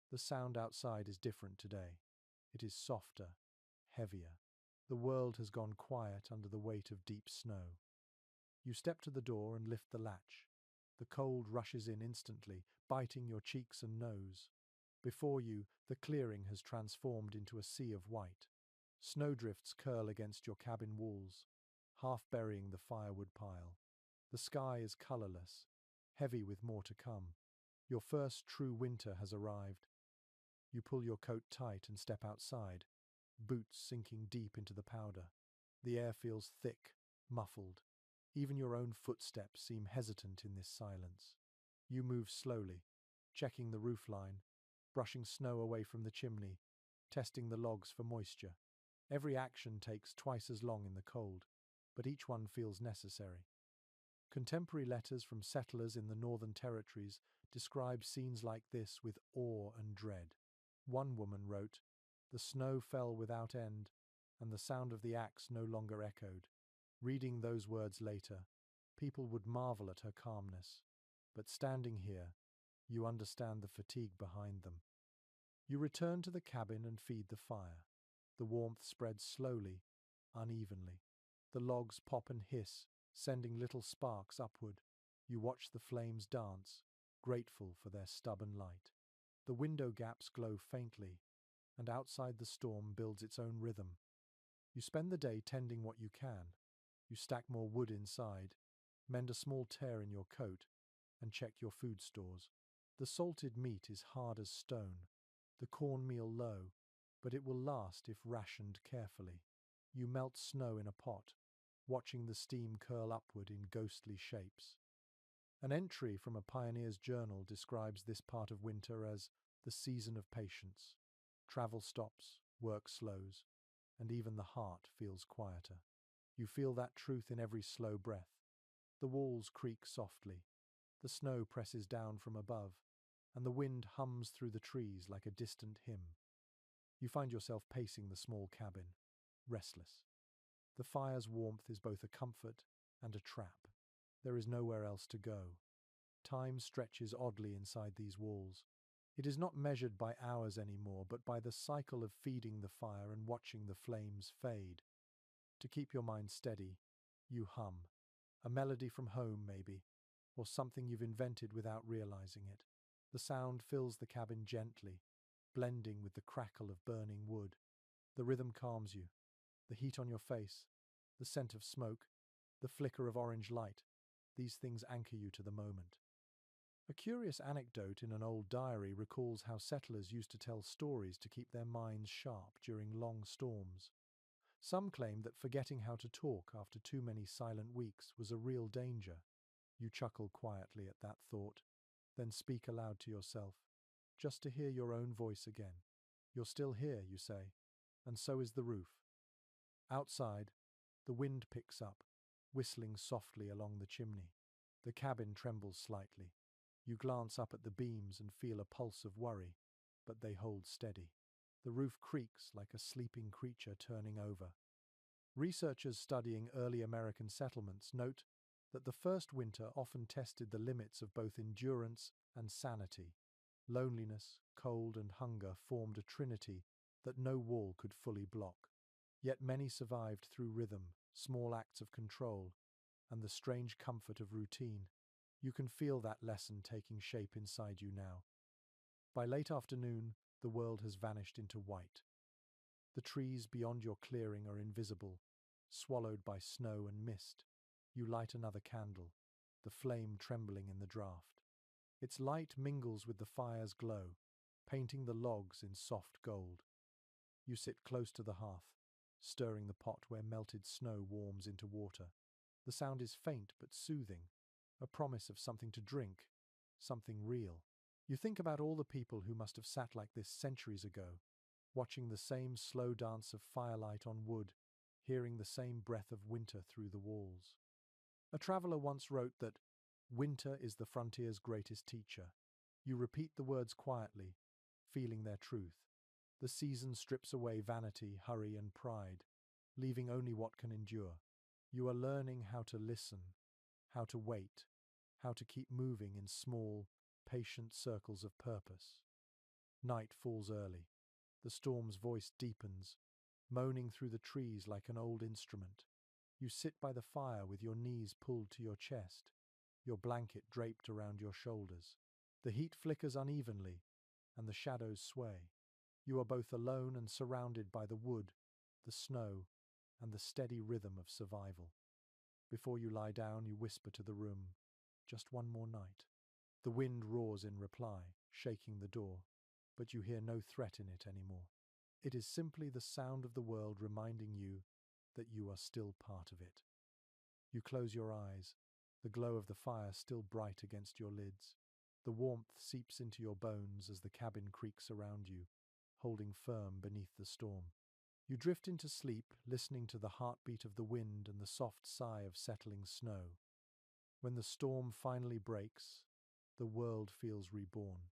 The sound outside is different today. It is softer, heavier. The world has gone quiet under the weight of deep snow. You step to the door and lift the latch. The cold rushes in instantly, biting your cheeks and nose. Before you, the clearing has transformed into a sea of white. Snowdrifts curl against your cabin walls, half burying the firewood pile. The sky is colorless, heavy with more to come. Your first true winter has arrived. You pull your coat tight and step outside, boots sinking deep into the powder. The air feels thick, muffled. Even your own footsteps seem hesitant in this silence. You move slowly, checking the roofline, brushing snow away from the chimney, testing the logs for moisture. Every action takes twice as long in the cold, but each one feels necessary. Contemporary letters from settlers in the Northern Territories describe scenes like this with awe and dread. One woman wrote, "The snow fell without end, and the sound of the axe no longer echoed." Reading those words later, people would marvel at her calmness. But standing here, you understand the fatigue behind them. You return to the cabin and feed the fire. The warmth spreads slowly, unevenly. The logs pop and hiss, sending little sparks upward. You watch the flames dance, grateful for their stubborn light. The window gaps glow faintly, and outside the storm builds its own rhythm. You spend the day tending what you can. You stack more wood inside, mend a small tear in your coat, and check your food stores. The salted meat is hard as stone, the cornmeal low, but it will last if rationed carefully. You melt snow in a pot, watching the steam curl upward in ghostly shapes. An entry from a pioneer's journal describes this part of winter as the season of patience. Travel stops, work slows, and even the heart feels quieter. You feel that truth in every slow breath. The walls creak softly, the snow presses down from above, and the wind hums through the trees like a distant hymn. You find yourself pacing the small cabin, restless. The fire's warmth is both a comfort and a trap. There is nowhere else to go. Time stretches oddly inside these walls. It is not measured by hours anymore, but by the cycle of feeding the fire and watching the flames fade. To keep your mind steady, you hum. A melody from home, maybe, or something you've invented without realizing it. The sound fills the cabin gently, blending with the crackle of burning wood. The rhythm calms you. The heat on your face, the scent of smoke, the flicker of orange light, these things anchor you to the moment. A curious anecdote in an old diary recalls how settlers used to tell stories to keep their minds sharp during long storms. Some claimed that forgetting how to talk after too many silent weeks was a real danger. You chuckle quietly at that thought, then speak aloud to yourself, just to hear your own voice again. You're still here, you say, and so is the roof. Outside, the wind picks up, whistling softly along the chimney. The cabin trembles slightly. You glance up at the beams and feel a pulse of worry, but they hold steady. The roof creaks like a sleeping creature turning over. Researchers studying early American settlements note that the first winter often tested the limits of both endurance and sanity. Loneliness, cold, and hunger formed a trinity that no wall could fully block. Yet many survived through rhythm, small acts of control, and the strange comfort of routine. You can feel that lesson taking shape inside you now. By late afternoon, the world has vanished into white. The trees beyond your clearing are invisible, swallowed by snow and mist. You light another candle, the flame trembling in the draught. Its light mingles with the fire's glow, painting the logs in soft gold. You sit close to the hearth, stirring the pot where melted snow warms into water. The sound is faint but soothing, a promise of something to drink, something real. You think about all the people who must have sat like this centuries ago, watching the same slow dance of firelight on wood, hearing the same breath of winter through the walls. A traveler once wrote that winter is the frontier's greatest teacher. You repeat the words quietly, feeling their truth. The season strips away vanity, hurry, and pride, leaving only what can endure. You are learning how to listen, how to wait, how to keep moving in small, patient circles of purpose. Night falls early. The storm's voice deepens, moaning through the trees like an old instrument. You sit by the fire with your knees pulled to your chest, your blanket draped around your shoulders. The heat flickers unevenly, and the shadows sway. You are both alone and surrounded by the wood, the snow, and the steady rhythm of survival. Before you lie down, you whisper to the room, "Just one more night." The wind roars in reply, shaking the door, but you hear no threat in it anymore. It is simply the sound of the world reminding you that you are still part of it. You close your eyes, the glow of the fire still bright against your lids. The warmth seeps into your bones as the cabin creaks around you, holding firm beneath the storm. You drift into sleep, listening to the heartbeat of the wind and the soft sigh of settling snow. When the storm finally breaks, the world feels reborn.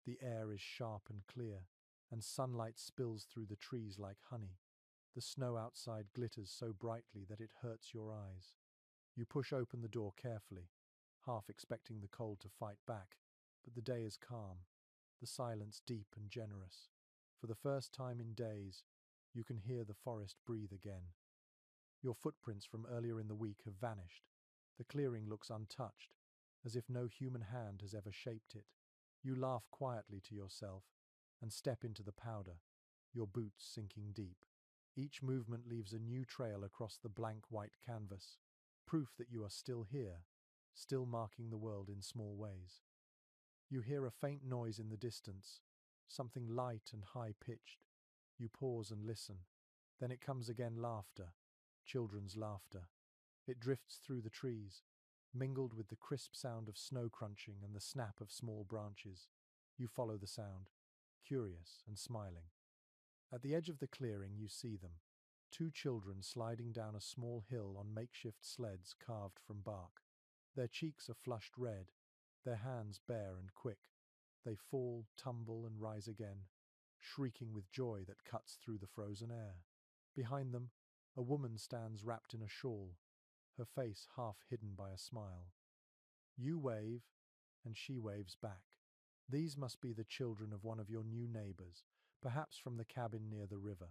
The air is sharp and clear, and sunlight spills through the trees like honey. The snow outside glitters so brightly that it hurts your eyes. You push open the door carefully, half expecting the cold to fight back, but the day is calm, the silence deep and generous. For the first time in days, you can hear the forest breathe again. Your footprints from earlier in the week have vanished, The clearing looks untouched, as if no human hand has ever shaped it. You laugh quietly to yourself and step into the powder, your boots sinking deep. Each movement leaves a new trail across the blank white canvas, proof that you are still here, still marking the world in small ways. You hear a faint noise in the distance, something light and high-pitched. You pause and listen. Then it comes again, laughter, children's laughter. It drifts through the trees, mingled with the crisp sound of snow crunching and the snap of small branches. You follow the sound, curious and smiling. At the edge of the clearing you see them, two children sliding down a small hill on makeshift sleds carved from bark. Their cheeks are flushed red, their hands bare and quick. They fall, tumble, and rise again, shrieking with joy that cuts through the frozen air. Behind them, a woman stands wrapped in a shawl, her face half hidden by a smile. You wave, and she waves back. These must be the children of one of your new neighbors, perhaps from the cabin near the river.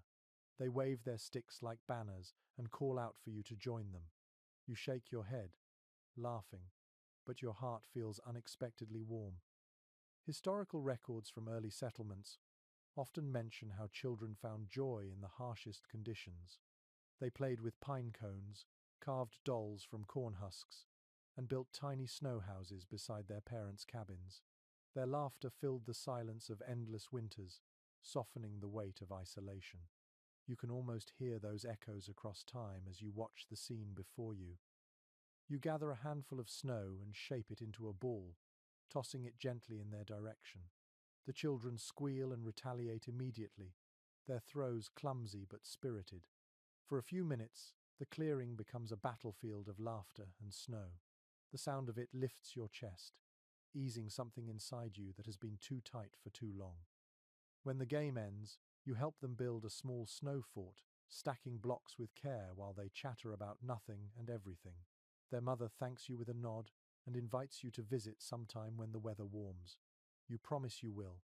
They wave their sticks like banners and call out for you to join them. You shake your head, laughing, but your heart feels unexpectedly warm. Historical records from early settlements often mention how children found joy in the harshest conditions. They played with pine cones, carved dolls from corn husks, and built tiny snow houses beside their parents' cabins. Their laughter filled the silence of endless winters, softening the weight of isolation. You can almost hear those echoes across time as you watch the scene before you. You gather a handful of snow and shape it into a ball, tossing it gently in their direction. The children squeal and retaliate immediately, their throws clumsy but spirited. For a few minutes, the clearing becomes a battlefield of laughter and snow. The sound of it lifts your chest, easing something inside you that has been too tight for too long. When the game ends, you help them build a small snow fort, stacking blocks with care while they chatter about nothing and everything. Their mother thanks you with a nod and invites you to visit sometime when the weather warms. You promise you will,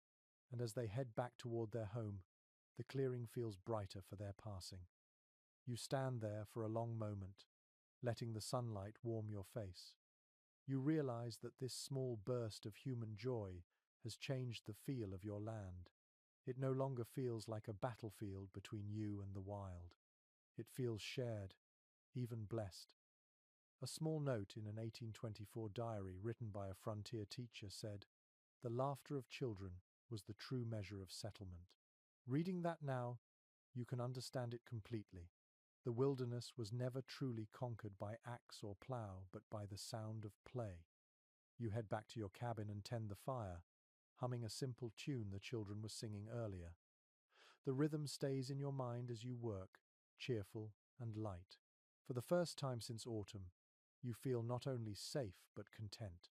and as they head back toward their home, the clearing feels brighter for their passing. You stand there for a long moment, letting the sunlight warm your face. You realize that this small burst of human joy has changed the feel of your land. It no longer feels like a battlefield between you and the wild. It feels shared, even blessed. A small note in an 1824 diary written by a frontier teacher said, "The laughter of children was the true measure of settlement." Reading that now, you can understand it completely. The wilderness was never truly conquered by axe or plow, but by the sound of play. You head back to your cabin and tend the fire, humming a simple tune the children were singing earlier. The rhythm stays in your mind as you work, cheerful and light. For the first time since autumn, you feel not only safe but content.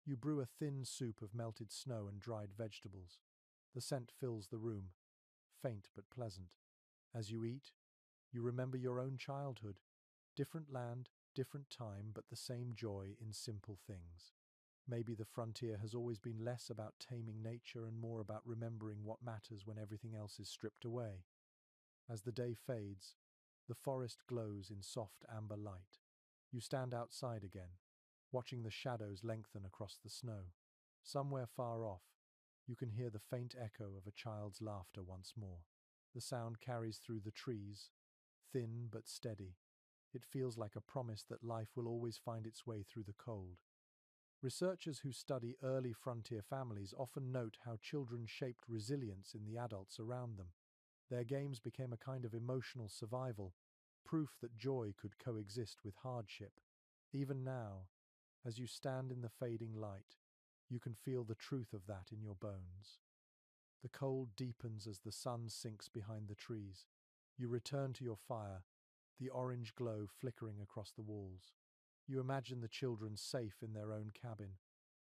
You brew a thin soup of melted snow and dried vegetables. The scent fills the room, faint but pleasant. As you eat, you remember your own childhood. Different land, different time, but the same joy in simple things. Maybe the frontier has always been less about taming nature and more about remembering what matters when everything else is stripped away. As the day fades, the forest glows in soft amber light. You stand outside again, watching the shadows lengthen across the snow. Somewhere far off, you can hear the faint echo of a child's laughter once more. The sound carries through the trees, thin but steady. It feels like a promise that life will always find its way through the cold. Researchers who study early frontier families often note how children shaped resilience in the adults around them. Their games became a kind of emotional survival, proof that joy could coexist with hardship. Even now, as you stand in the fading light, you can feel the truth of that in your bones. The cold deepens as the sun sinks behind the trees. You return to your fire, the orange glow flickering across the walls. You imagine the children safe in their own cabin,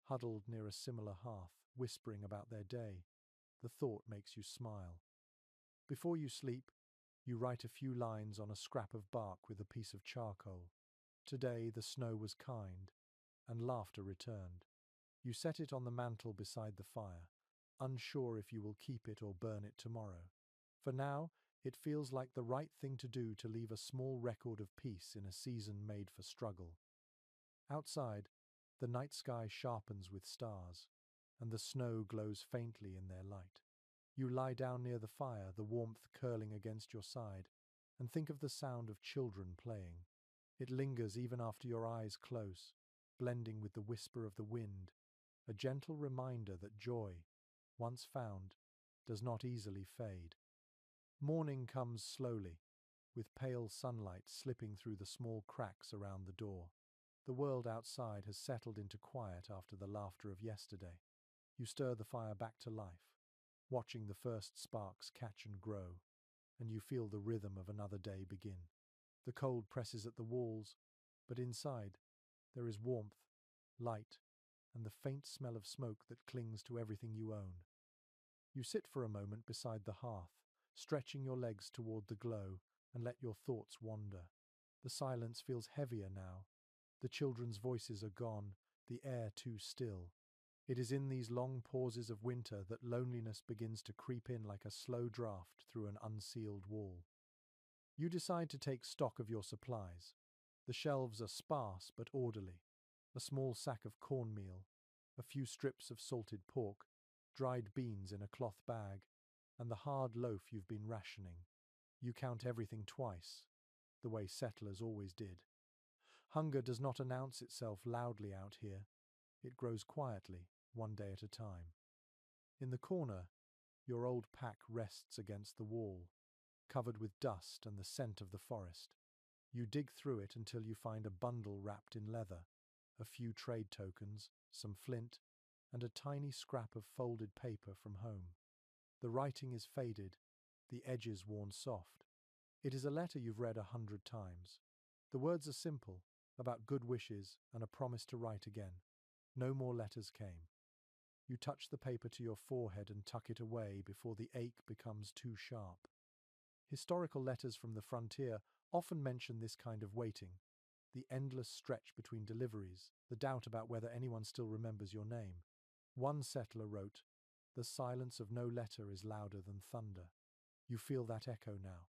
huddled near a similar hearth, whispering about their day. The thought makes you smile. Before you sleep, you write a few lines on a scrap of bark with a piece of charcoal. Today the snow was kind, and laughter returned. You set it on the mantel beside the fire, unsure if you will keep it or burn it tomorrow. For now, it feels like the right thing to do to leave a small record of peace in a season made for struggle. Outside, the night sky sharpens with stars, and the snow glows faintly in their light. You lie down near the fire, the warmth curling against your side, and think of the sound of children playing. It lingers even after your eyes close, blending with the whisper of the wind, a gentle reminder that joy, once found, does not easily fade. Morning comes slowly, with pale sunlight slipping through the small cracks around the door. The world outside has settled into quiet after the laughter of yesterday. You stir the fire back to life, watching the first sparks catch and grow, and you feel the rhythm of another day begin. The cold presses at the walls, but inside there is warmth, light, and the faint smell of smoke that clings to everything you own. You sit for a moment beside the hearth, stretching your legs toward the glow, and let your thoughts wander. The silence feels heavier now. The children's voices are gone, the air too still. It is in these long pauses of winter that loneliness begins to creep in like a slow draft through an unsealed wall. You decide to take stock of your supplies. The shelves are sparse but orderly. A small sack of cornmeal, a few strips of salted pork, dried beans in a cloth bag, and the hard loaf you've been rationing. You count everything twice, the way settlers always did. Hunger does not announce itself loudly out here. It grows quietly, one day at a time. In the corner, your old pack rests against the wall, covered with dust and the scent of the forest. You dig through it until you find a bundle wrapped in leather, a few trade tokens, some flint, and a tiny scrap of folded paper from home. The writing is faded, the edges worn soft. It is a letter you've read 100 times. The words are simple, about good wishes and a promise to write again. No more letters came. You touch the paper to your forehead and tuck it away before the ache becomes too sharp. Historical letters from the frontier often mention this kind of waiting, the endless stretch between deliveries, the doubt about whether anyone still remembers your name. One settler wrote, "The silence of no letter is louder than thunder." You feel that echo now,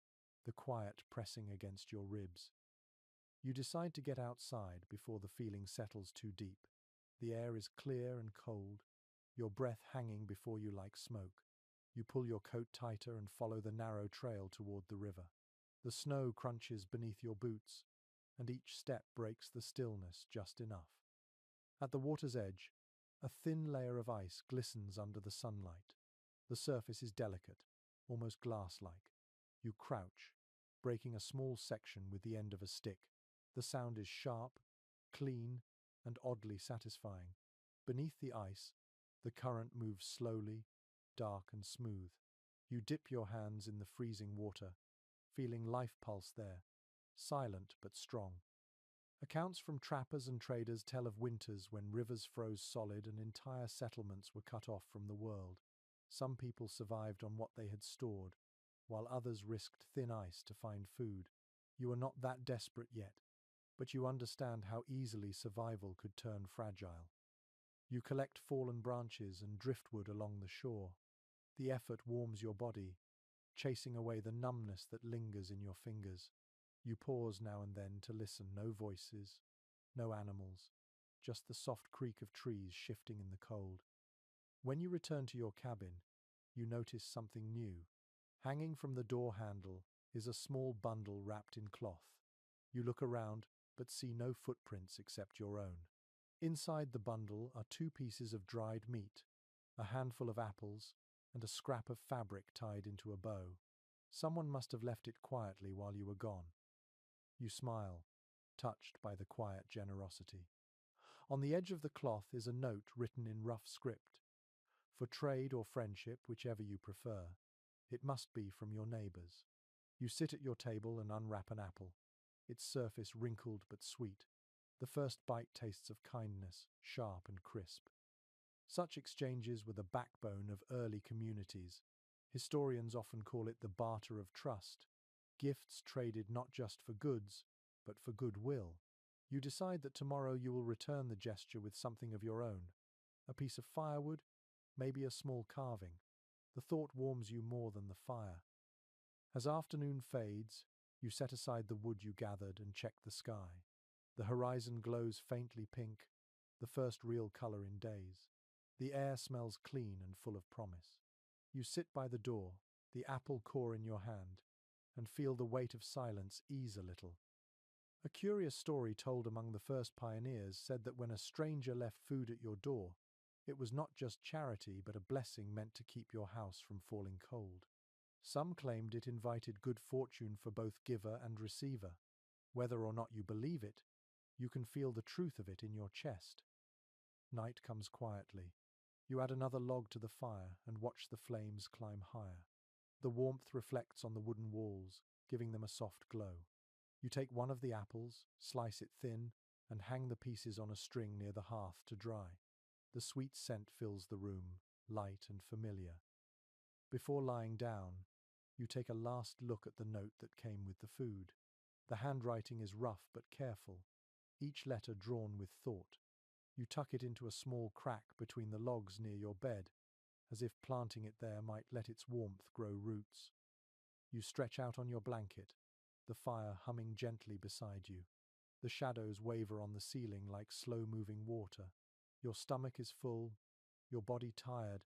the quiet pressing against your ribs. You decide to get outside before the feeling settles too deep. The air is clear and cold, your breath hanging before you like smoke. You pull your coat tighter and follow the narrow trail toward the river. The snow crunches beneath your boots, and each step breaks the stillness just enough. At the water's edge, a thin layer of ice glistens under the sunlight. The surface is delicate, almost glass-like. You crouch, breaking a small section with the end of a stick. The sound is sharp, clean, and oddly satisfying. Beneath the ice, the current moves slowly, dark and smooth. You dip your hands in the freezing water, feeling life pulse there, silent but strong. Accounts from trappers and traders tell of winters when rivers froze solid and entire settlements were cut off from the world. Some people survived on what they had stored, while others risked thin ice to find food. You are not that desperate yet, but you understand how easily survival could turn fragile. You collect fallen branches and driftwood along the shore. The effort warms your body, chasing away the numbness that lingers in your fingers. You pause now and then to listen, no voices, no animals, just the soft creak of trees shifting in the cold. When you return to your cabin, you notice something new. Hanging from the door handle is a small bundle wrapped in cloth. You look around, but see no footprints except your own. Inside the bundle are two pieces of dried meat, a handful of apples, and a scrap of fabric tied into a bow. Someone must have left it quietly while you were gone. You smile, touched by the quiet generosity. On the edge of the cloth is a note written in rough script. For trade or friendship, whichever you prefer. It must be from your neighbors. You sit at your table and unwrap an apple, its surface wrinkled but sweet. The first bite tastes of kindness, sharp and crisp. Such exchanges were the backbone of early communities. Historians often call it the barter of trust, gifts traded not just for goods, but for goodwill. You decide that tomorrow you will return the gesture with something of your own, a piece of firewood, maybe a small carving. The thought warms you more than the fire. As afternoon fades, you set aside the wood you gathered and check the sky. The horizon glows faintly pink, the first real color in days. The air smells clean and full of promise. You sit by the door, the apple core in your hand, and feel the weight of silence ease a little. A curious story told among the first pioneers said that when a stranger left food at your door, it was not just charity but a blessing meant to keep your house from falling cold. Some claimed it invited good fortune for both giver and receiver. Whether or not you believe it, you can feel the truth of it in your chest. Night comes quietly. You add another log to the fire and watch the flames climb higher. The warmth reflects on the wooden walls, giving them a soft glow. You take one of the apples, slice it thin, and hang the pieces on a string near the hearth to dry. The sweet scent fills the room, light and familiar. Before lying down, you take a last look at the note that came with the food. The handwriting is rough but careful, each letter drawn with thought. You tuck it into a small crack between the logs near your bed, as if planting it there might let its warmth grow roots. You stretch out on your blanket, the fire humming gently beside you. The shadows waver on the ceiling like slow-moving water. Your stomach is full, your body tired,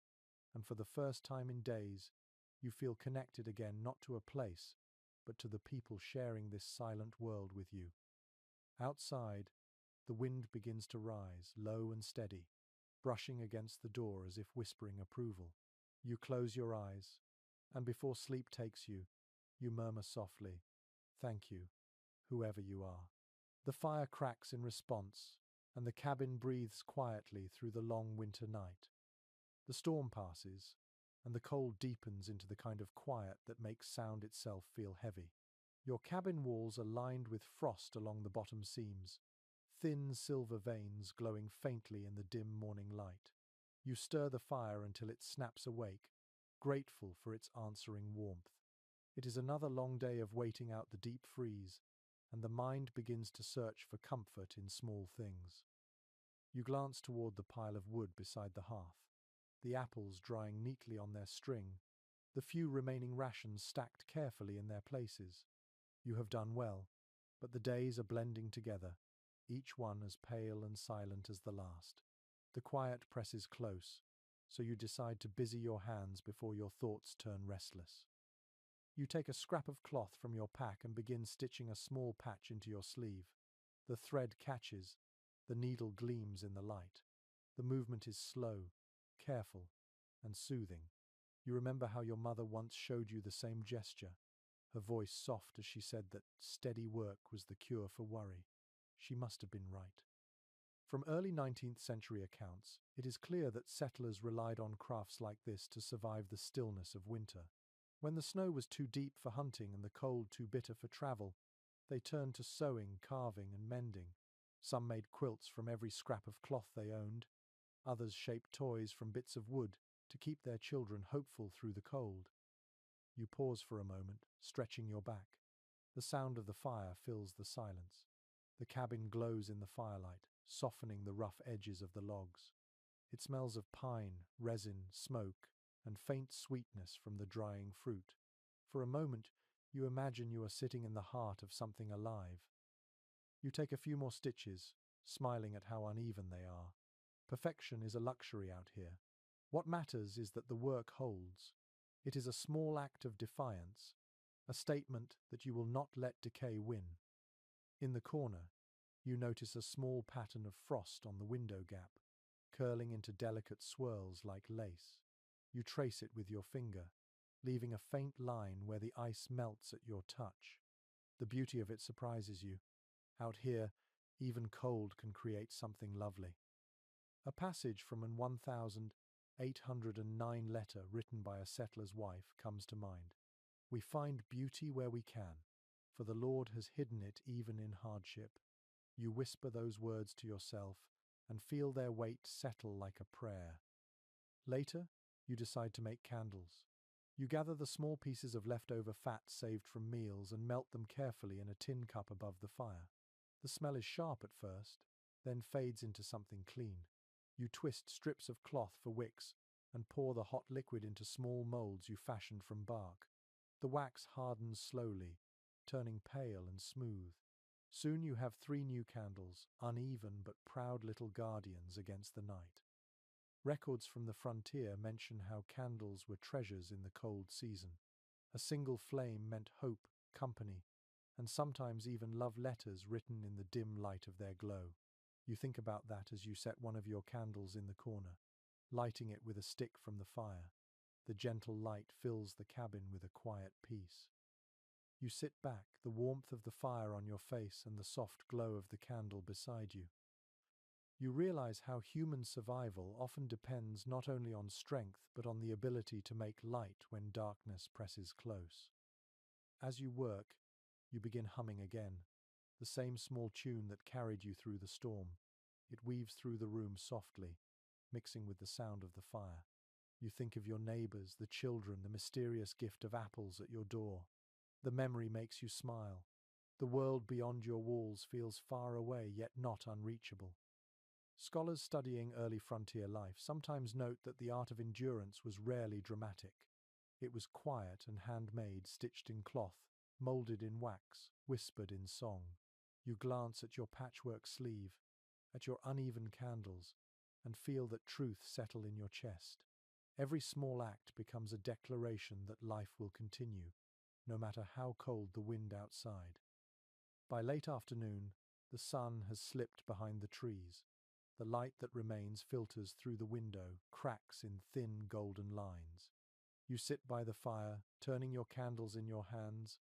and for the first time in days, you feel connected again not to a place, but to the people sharing this silent world with you. Outside, the wind begins to rise, low and steady, brushing against the door as if whispering approval. You close your eyes, and before sleep takes you, you murmur softly, "Thank you, whoever you are." The fire cracks in response, and the cabin breathes quietly through the long winter night. The storm passes, and the cold deepens into the kind of quiet that makes sound itself feel heavy. Your cabin walls are lined with frost along the bottom seams, thin silver veins glowing faintly in the dim morning light. You stir the fire until it snaps awake, grateful for its answering warmth. It is another long day of waiting out the deep freeze, and the mind begins to search for comfort in small things. You glance toward the pile of wood beside the hearth, the apples drying neatly on their string, the few remaining rations stacked carefully in their places. You have done well, but the days are blending together, each one as pale and silent as the last. The quiet presses close, so you decide to busy your hands before your thoughts turn restless. You take a scrap of cloth from your pack and begin stitching a small patch into your sleeve. The thread catches, the needle gleams in the light. The movement is slow, careful, and soothing. You remember how your mother once showed you the same gesture, her voice soft as she said that steady work was the cure for worry. She must have been right. From early 19th century accounts, it is clear that settlers relied on crafts like this to survive the stillness of winter. When the snow was too deep for hunting and the cold too bitter for travel, they turned to sewing, carving, and mending. Some made quilts from every scrap of cloth they owned. Others shaped toys from bits of wood to keep their children hopeful through the cold. You pause for a moment, stretching your back. The sound of the fire fills the silence. The cabin glows in the firelight, softening the rough edges of the logs. It smells of pine, resin, smoke, and faint sweetness from the drying fruit. For a moment, you imagine you are sitting in the heart of something alive. You take a few more stitches, smiling at how uneven they are. Perfection is a luxury out here. What matters is that the work holds. It is a small act of defiance, a statement that you will not let decay win. In the corner, you notice a small pattern of frost on the window gap, curling into delicate swirls like lace. You trace it with your finger, leaving a faint line where the ice melts at your touch. The beauty of it surprises you. Out here, even cold can create something lovely. A passage from an 1809 letter written by a settler's wife comes to mind. "We find beauty where we can, for the Lord has hidden it even in hardship." You whisper those words to yourself and feel their weight settle like a prayer. Later, you decide to make candles. You gather the small pieces of leftover fat saved from meals and melt them carefully in a tin cup above the fire. The smell is sharp at first, then fades into something clean. You twist strips of cloth for wicks and pour the hot liquid into small molds you fashioned from bark. The wax hardens slowly, turning pale and smooth. Soon you have 3 new candles, uneven but proud little guardians against the night. Records from the frontier mention how candles were treasures in the cold season. A single flame meant hope, company, and sometimes even love letters written in the dim light of their glow. You think about that as you set one of your candles in the corner, lighting it with a stick from the fire. The gentle light fills the cabin with a quiet peace. You sit back, the warmth of the fire on your face and the soft glow of the candle beside you. You realize how human survival often depends not only on strength but on the ability to make light when darkness presses close. As you work, you begin humming again, the same small tune that carried you through the storm. It weaves through the room softly, mixing with the sound of the fire. You think of your neighbors, the children, the mysterious gift of apples at your door. The memory makes you smile. The world beyond your walls feels far away yet not unreachable. Scholars studying early frontier life sometimes note that the art of endurance was rarely dramatic. It was quiet and handmade, stitched in cloth, molded in wax, whispered in song. You glance at your patchwork sleeve, at your uneven candles, and feel that truth settle in your chest. Every small act becomes a declaration that life will continue, no matter how cold the wind outside. By late afternoon, the sun has slipped behind the trees. The light that remains filters through the window, cracks in thin golden lines. You sit by the fire, turning your candles in your hands,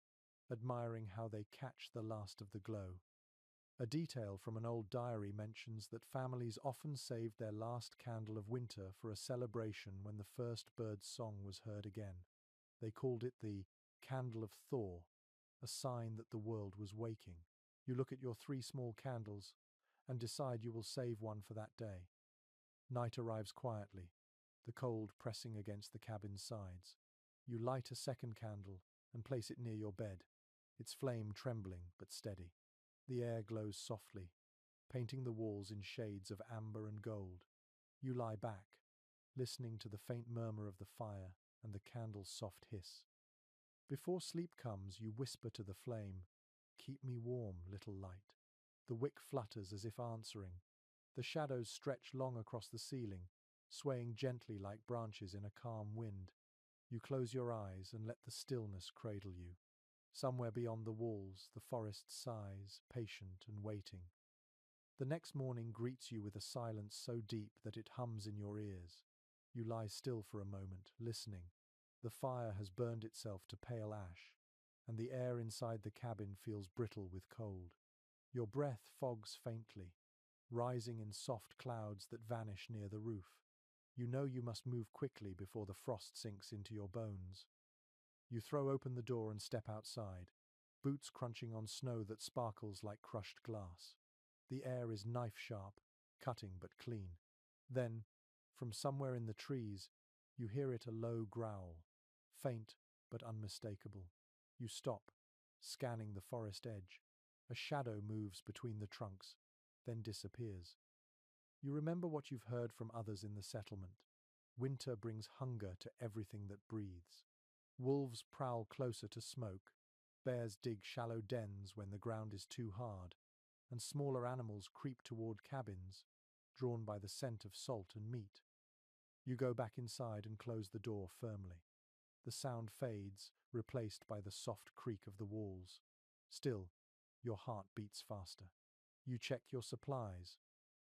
admiring how they catch the last of the glow. A detail from an old diary mentions that families often saved their last candle of winter for a celebration when the first bird's song was heard again. They called it the candle of Thor, a sign that the world was waking. You look at your 3 small candles and decide you will save one for that day. Night arrives quietly, the cold pressing against the cabin's sides. You light a second candle and place it near your bed, its flame trembling but steady. The air glows softly, painting the walls in shades of amber and gold. You lie back, listening to the faint murmur of the fire and the candle's soft hiss. Before sleep comes, you whisper to the flame, "Keep me warm, little light." The wick flutters as if answering. The shadows stretch long across the ceiling, swaying gently like branches in a calm wind. You close your eyes and let the stillness cradle you. Somewhere beyond the walls, the forest sighs, patient and waiting. The next morning greets you with a silence so deep that it hums in your ears. You lie still for a moment, listening. The fire has burned itself to pale ash, and the air inside the cabin feels brittle with cold. Your breath fogs faintly, rising in soft clouds that vanish near the roof. You know you must move quickly before the frost sinks into your bones. You throw open the door and step outside, boots crunching on snow that sparkles like crushed glass. The air is knife-sharp, cutting but clean. Then, from somewhere in the trees, you hear it a low growl, faint but unmistakable. You stop, scanning the forest edge. A shadow moves between the trunks, then disappears. You remember what you've heard from others in the settlement. Winter brings hunger to everything that breathes. Wolves prowl closer to smoke, bears dig shallow dens when the ground is too hard, and smaller animals creep toward cabins, drawn by the scent of salt and meat. You go back inside and close the door firmly. The sound fades, replaced by the soft creak of the walls. Still, your heart beats faster. You check your supplies,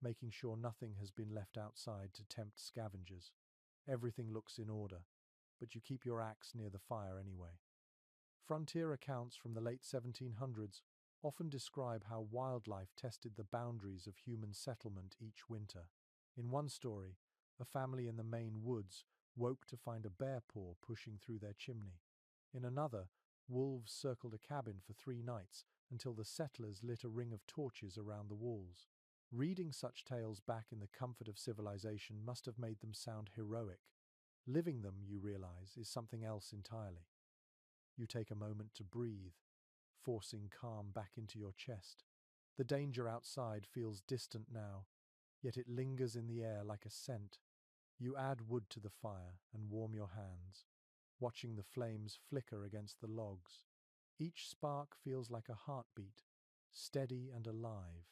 making sure nothing has been left outside to tempt scavengers. Everything looks in order, but you keep your axe near the fire anyway. Frontier accounts from the late 1700s often describe how wildlife tested the boundaries of human settlement each winter. In one story, a family in the Maine woods woke to find a bear paw pushing through their chimney. In another, wolves circled a cabin for 3 nights until the settlers lit a ring of torches around the walls. Reading such tales back in the comfort of civilization must have made them sound heroic. Living them, you realize, is something else entirely. You take a moment to breathe, forcing calm back into your chest. The danger outside feels distant now, yet it lingers in the air like a scent. You add wood to the fire and warm your hands, watching the flames flicker against the logs. Each spark feels like a heartbeat, steady and alive.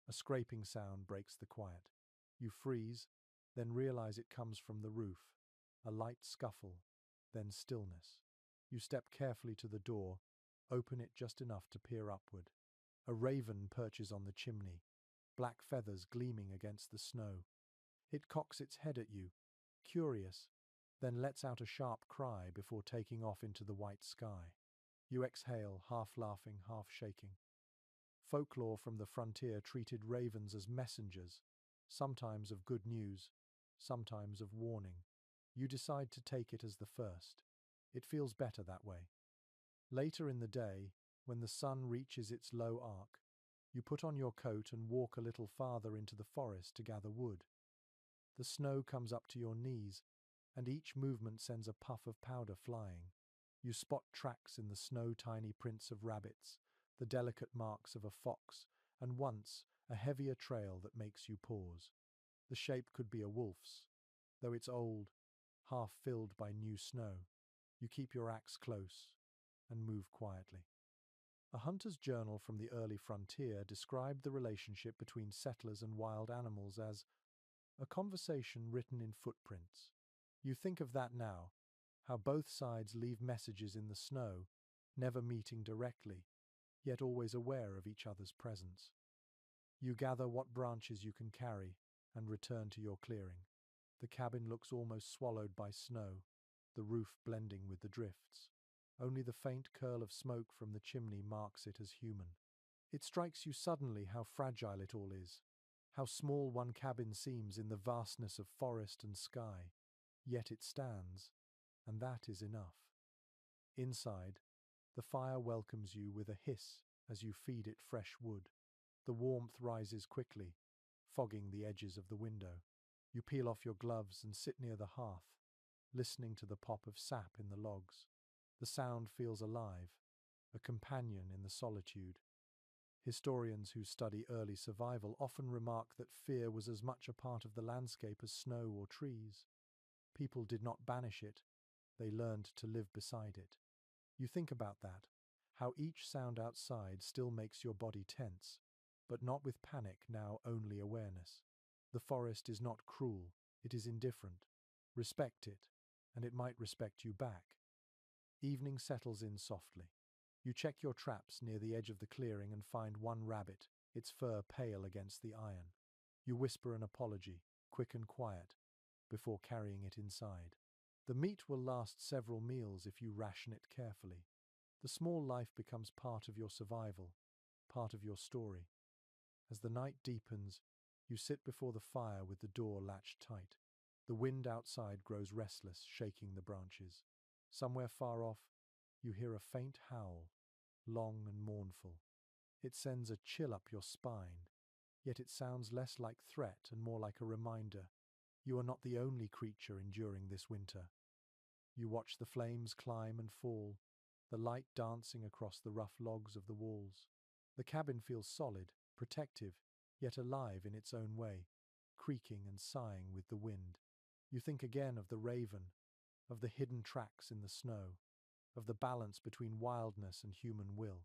A scraping sound breaks the quiet. You freeze, then realize it comes from the roof. A light scuffle, then stillness. You step carefully to the door, open it just enough to peer upward. A raven perches on the chimney, black feathers gleaming against the snow. It cocks its head at you, curious, then lets out a sharp cry before taking off into the white sky. You exhale, half laughing, half shaking. Folklore from the frontier treated ravens as messengers, sometimes of good news, sometimes of warning. You decide to take it as the first. It feels better that way. Later in the day, when the sun reaches its low arc, you put on your coat and walk a little farther into the forest to gather wood. The snow comes up to your knees, and each movement sends a puff of powder flying. You spot tracks in the snow, tiny prints of rabbits, the delicate marks of a fox, and once a heavier trail that makes you pause. The shape could be a wolf's, though it's old, half filled by new snow. You keep your axe close and move quietly. A hunter's journal from the early frontier described the relationship between settlers and wild animals as a conversation written in footprints. You think of that now, how both sides leave messages in the snow, never meeting directly, yet always aware of each other's presence. You gather what branches you can carry and return to your clearing. The cabin looks almost swallowed by snow, the roof blending with the drifts. Only the faint curl of smoke from the chimney marks it as human. It strikes you suddenly how fragile it all is, how small one cabin seems in the vastness of forest and sky. Yet it stands, and that is enough. Inside, the fire welcomes you with a hiss as you feed it fresh wood. The warmth rises quickly, fogging the edges of the window. You peel off your gloves and sit near the hearth, listening to the pop of sap in the logs. The sound feels alive, a companion in the solitude. Historians who study early survival often remark that fear was as much a part of the landscape as snow or trees. People did not banish it, they learned to live beside it. You think about that, how each sound outside still makes your body tense, but not with panic, now only awareness. The forest is not cruel, it is indifferent. Respect it, and it might respect you back. Evening settles in softly. You check your traps near the edge of the clearing and find one rabbit, its fur pale against the iron. You whisper an apology, quick and quiet, before carrying it inside. The meat will last several meals if you ration it carefully. The small life becomes part of your survival, part of your story. As the night deepens, you sit before the fire with the door latched tight. The wind outside grows restless, shaking the branches. Somewhere far off, you hear a faint howl, long and mournful. It sends a chill up your spine, yet it sounds less like threat and more like a reminder. You are not the only creature enduring this winter. You watch the flames climb and fall, the light dancing across the rough logs of the walls. The cabin feels solid, protective, yet alive in its own way, creaking and sighing with the wind. You think again of the raven, of the hidden tracks in the snow, of the balance between wildness and human will.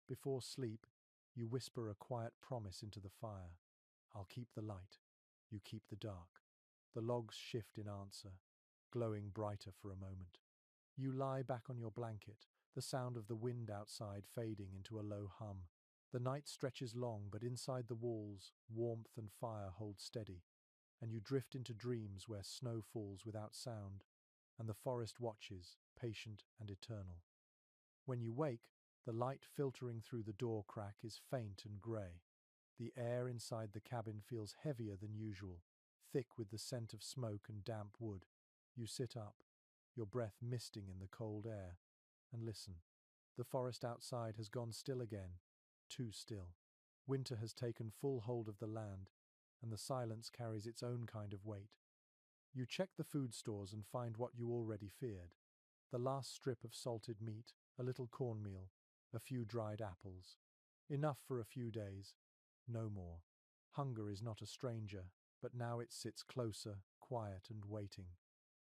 Before sleep, you whisper a quiet promise into the fire. I'll keep the light, you keep the dark. The logs shift in answer, glowing brighter for a moment. You lie back on your blanket, the sound of the wind outside fading into a low hum. The night stretches long, but inside the walls, warmth and fire hold steady, and you drift into dreams where snow falls without sound, and the forest watches, patient and eternal. When you wake, the light filtering through the door crack is faint and grey. The air inside the cabin feels heavier than usual, thick with the scent of smoke and damp wood. You sit up, your breath misting in the cold air, and listen. The forest outside has gone still again, too still. Winter has taken full hold of the land, and the silence carries its own kind of weight. You check the food stores and find what you already feared. The last strip of salted meat, a little cornmeal, a few dried apples. Enough for a few days, no more. Hunger is not a stranger, but now it sits closer, quiet and waiting.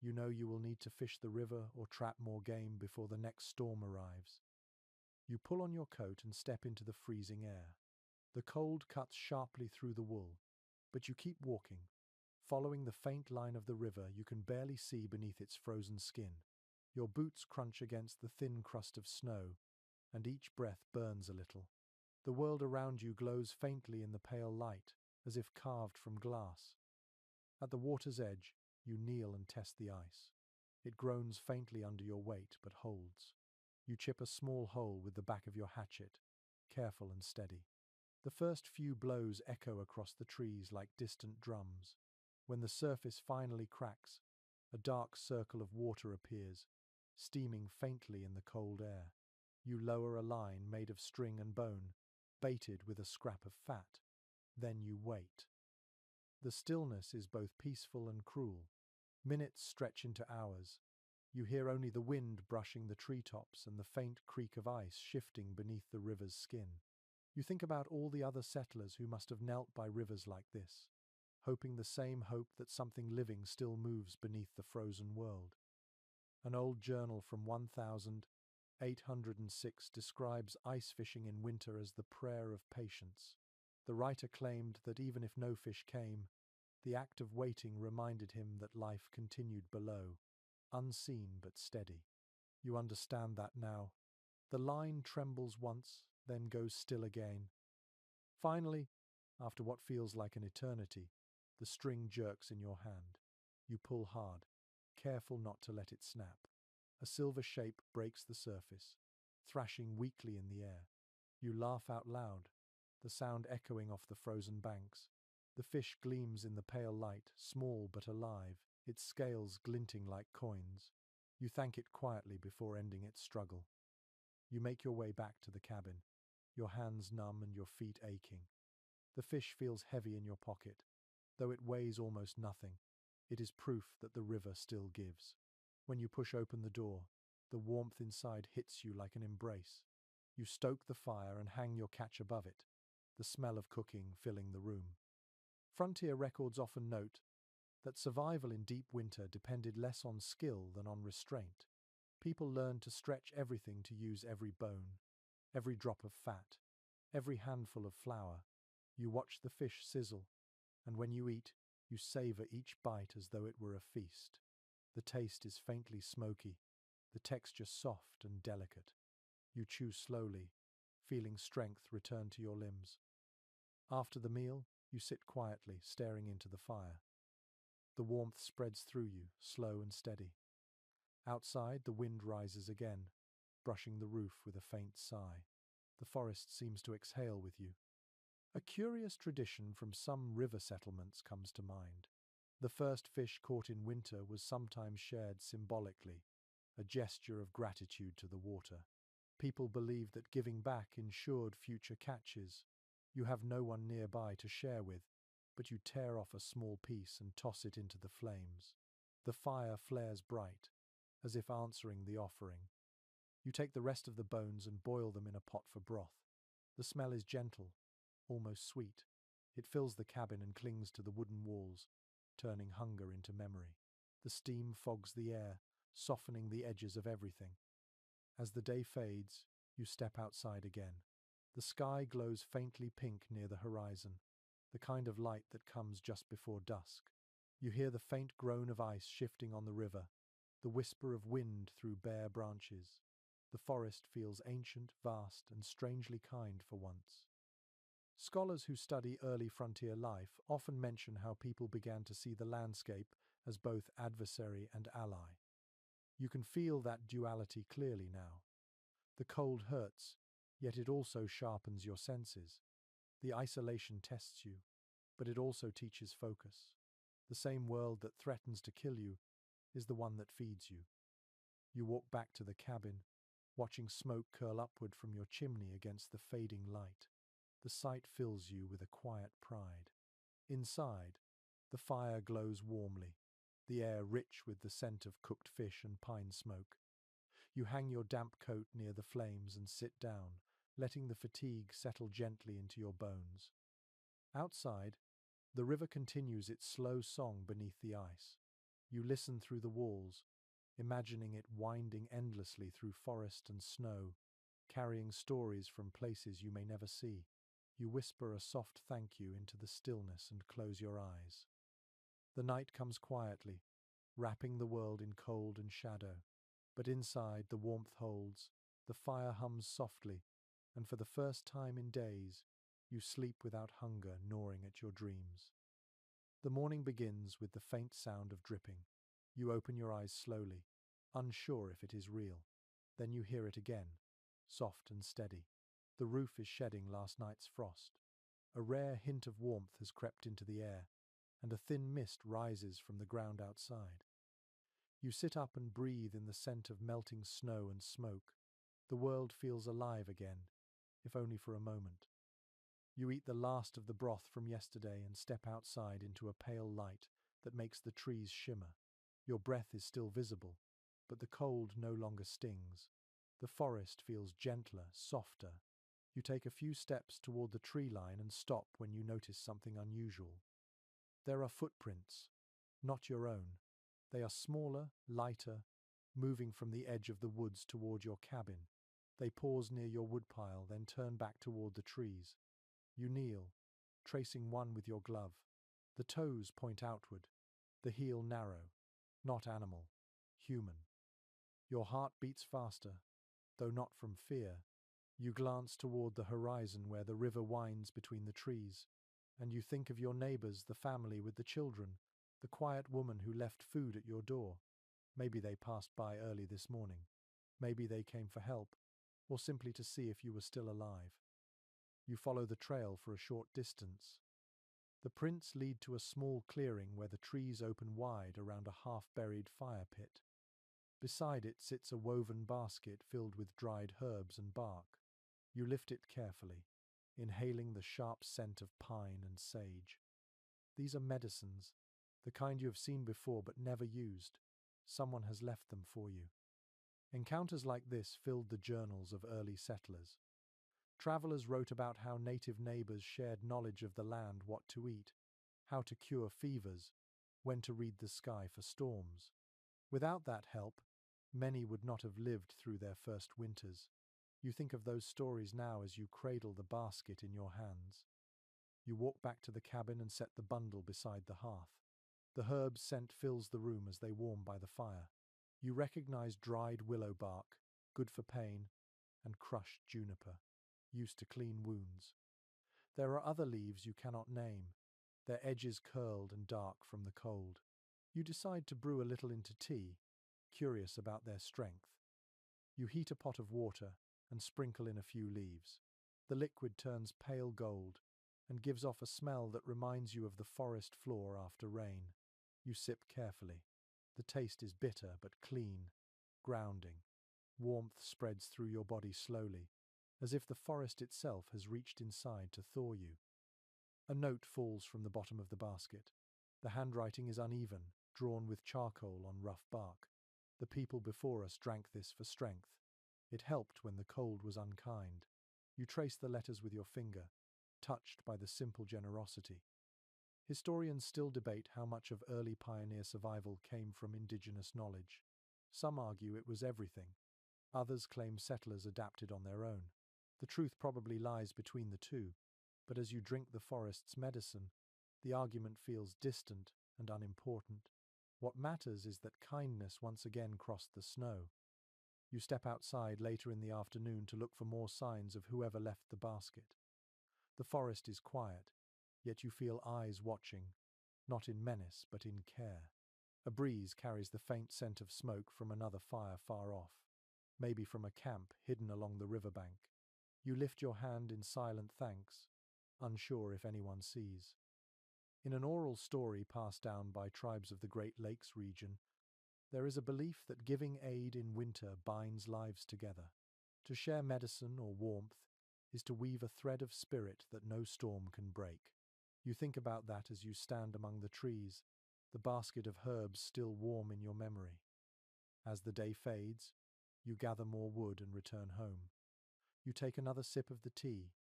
You know you will need to fish the river or trap more game before the next storm arrives. You pull on your coat and step into the freezing air. The cold cuts sharply through the wool, but you keep walking. Following the faint line of the river, you can barely see beneath its frozen skin. Your boots crunch against the thin crust of snow, and each breath burns a little. The world around you glows faintly in the pale light, as if carved from glass. At the water's edge, you kneel and test the ice. It groans faintly under your weight, but holds. You chip a small hole with the back of your hatchet, careful and steady. The first few blows echo across the trees like distant drums. When the surface finally cracks, a dark circle of water appears, steaming faintly in the cold air. You lower a line made of string and bone, baited with a scrap of fat. Then you wait. The stillness is both peaceful and cruel. Minutes stretch into hours. You hear only the wind brushing the treetops and the faint creak of ice shifting beneath the river's skin. You think about all the other settlers who must have knelt by rivers like this, hoping the same hope that something living still moves beneath the frozen world. An old journal from 1806 describes ice fishing in winter as the prayer of patience. The writer claimed that even if no fish came, the act of waiting reminded him that life continued below, unseen but steady. You understand that now. The line trembles once, then goes still again. Finally, after what feels like an eternity, the string jerks in your hand. You pull hard, careful not to let it snap. A silver shape breaks the surface, thrashing weakly in the air. You laugh out loud, the sound echoing off the frozen banks. The fish gleams in the pale light, small but alive, its scales glinting like coins. You thank it quietly before ending its struggle. You make your way back to the cabin, your hands numb and your feet aching. The fish feels heavy in your pocket. Though it weighs almost nothing, it is proof that the river still gives. When you push open the door, the warmth inside hits you like an embrace. You stoke the fire and hang your catch above it, the smell of cooking filling the room. Frontier records often note that survival in deep winter depended less on skill than on restraint. People learned to stretch everything to use every bone, every drop of fat, every handful of flour. You watch the fish sizzle, and when you eat, you savor each bite as though it were a feast. The taste is faintly smoky, the texture soft and delicate. You chew slowly, feeling strength return to your limbs. After the meal, you sit quietly, staring into the fire. The warmth spreads through you, slow and steady. Outside, the wind rises again, brushing the roof with a faint sigh. The forest seems to exhale with you. A curious tradition from some river settlements comes to mind. The first fish caught in winter was sometimes shared symbolically, a gesture of gratitude to the water. People believed that giving back ensured future catches. You have no one nearby to share with, but you tear off a small piece and toss it into the flames. The fire flares bright, as if answering the offering. You take the rest of the bones and boil them in a pot for broth. The smell is gentle, almost sweet. It fills the cabin and clings to the wooden walls, turning hunger into memory. The steam fogs the air, softening the edges of everything. As the day fades, you step outside again. The sky glows faintly pink near the horizon, the kind of light that comes just before dusk. You hear the faint groan of ice shifting on the river, the whisper of wind through bare branches. The forest feels ancient, vast, and strangely kind for once. Scholars who study early frontier life often mention how people began to see the landscape as both adversary and ally. You can feel that duality clearly now. The cold hurts, yet it also sharpens your senses. The isolation tests you, but it also teaches focus. The same world that threatens to kill you is the one that feeds you. You walk back to the cabin, watching smoke curl upward from your chimney against the fading light. The sight fills you with a quiet pride. Inside, the fire glows warmly, the air rich with the scent of cooked fish and pine smoke. You hang your damp coat near the flames and sit down, letting the fatigue settle gently into your bones. Outside, the river continues its slow song beneath the ice. You listen through the walls, imagining it winding endlessly through forest and snow, carrying stories from places you may never see. You whisper a soft thank you into the stillness and close your eyes. The night comes quietly, wrapping the world in cold and shadow. But inside, the warmth holds, the fire hums softly, and for the first time in days, you sleep without hunger gnawing at your dreams. The morning begins with the faint sound of dripping. You open your eyes slowly, unsure if it is real. Then you hear it again, soft and steady. The roof is shedding last night's frost. A rare hint of warmth has crept into the air, and a thin mist rises from the ground outside. You sit up and breathe in the scent of melting snow and smoke. The world feels alive again, if only for a moment. You eat the last of the broth from yesterday and step outside into a pale light that makes the trees shimmer. Your breath is still visible, but the cold no longer stings. The forest feels gentler, softer. You take a few steps toward the tree line and stop when you notice something unusual. There are footprints, not your own. They are smaller, lighter, moving from the edge of the woods toward your cabin. They pause near your woodpile, then turn back toward the trees. You kneel, tracing one with your glove. The toes point outward, the heel narrow, not animal, human. Your heart beats faster, though not from fear. You glance toward the horizon where the river winds between the trees, and you think of your neighbors, the family with the children, the quiet woman who left food at your door. Maybe they passed by early this morning. Maybe they came for help, or simply to see if you were still alive. You follow the trail for a short distance. The prints lead to a small clearing where the trees open wide around a half-buried fire pit. Beside it sits a woven basket filled with dried herbs and bark. You lift it carefully, inhaling the sharp scent of pine and sage. These are medicines, the kind you have seen before but never used. Someone has left them for you. Encounters like this filled the journals of early settlers. Travelers wrote about how native neighbors shared knowledge of the land, what to eat, how to cure fevers, when to read the sky for storms. Without that help, many would not have lived through their first winters. You think of those stories now as you cradle the basket in your hands. You walk back to the cabin and set the bundle beside the hearth. The herb scent fills the room as they warm by the fire. You recognize dried willow bark, good for pain, and crushed juniper, used to clean wounds. There are other leaves you cannot name, their edges curled and dark from the cold. You decide to brew a little into tea, curious about their strength. You heat a pot of water and sprinkle in a few leaves. The liquid turns pale gold and gives off a smell that reminds you of the forest floor after rain. You sip carefully. The taste is bitter but clean, grounding. Warmth spreads through your body slowly, as if the forest itself has reached inside to thaw you. A note falls from the bottom of the basket. The handwriting is uneven, drawn with charcoal on rough bark. The people before us drank this for strength. It helped when the cold was unkind. You trace the letters with your finger, touched by the simple generosity. Historians still debate how much of early pioneer survival came from indigenous knowledge. Some argue it was everything. Others claim settlers adapted on their own. The truth probably lies between the two, but as you drink the forest's medicine, the argument feels distant and unimportant. What matters is that kindness once again crossed the snow. You step outside later in the afternoon to look for more signs of whoever left the basket. The forest is quiet, yet you feel eyes watching, not in menace but in care. A breeze carries the faint scent of smoke from another fire far off, maybe from a camp hidden along the riverbank. You lift your hand in silent thanks, unsure if anyone sees. In an oral story passed down by tribes of the Great Lakes region, there is a belief that giving aid in winter binds lives together. To share medicine or warmth is to weave a thread of spirit that no storm can break. You think about that as you stand among the trees, the basket of herbs still warm in your memory. As the day fades, you gather more wood and return home. You take another sip of the tea,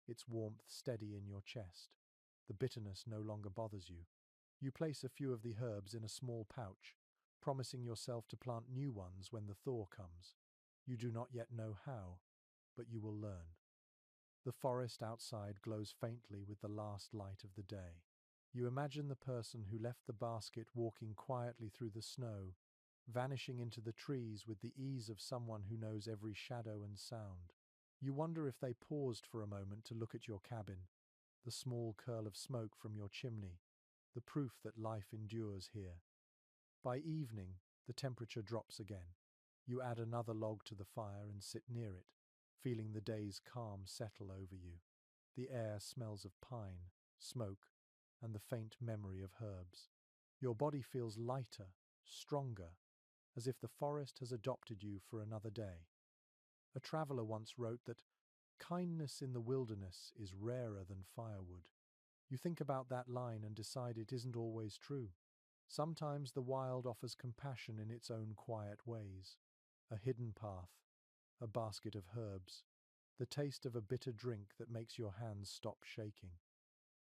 its warmth steady in your chest. The bitterness no longer bothers you. You place a few of the herbs in a small pouch, promising yourself to plant new ones when the thaw comes. You do not yet know how. but you will learn. The forest outside glows faintly with the last light of the day. You imagine the person who left the basket walking quietly through the snow, vanishing into the trees with the ease of someone who knows every shadow and sound. You wonder if they paused for a moment to look at your cabin, the small curl of smoke from your chimney, the proof that life endures here. By evening, the temperature drops again. You add another log to the fire and sit near it, feeling the day's calm settle over you. The air smells of pine, smoke, and the faint memory of herbs. Your body feels lighter, stronger, as if the forest has adopted you for another day. A traveler once wrote that kindness in the wilderness is rarer than firewood. You think about that line and decide it isn't always true. Sometimes the wild offers compassion in its own quiet ways. A hidden path, a basket of herbs, the taste of a bitter drink that makes your hands stop shaking.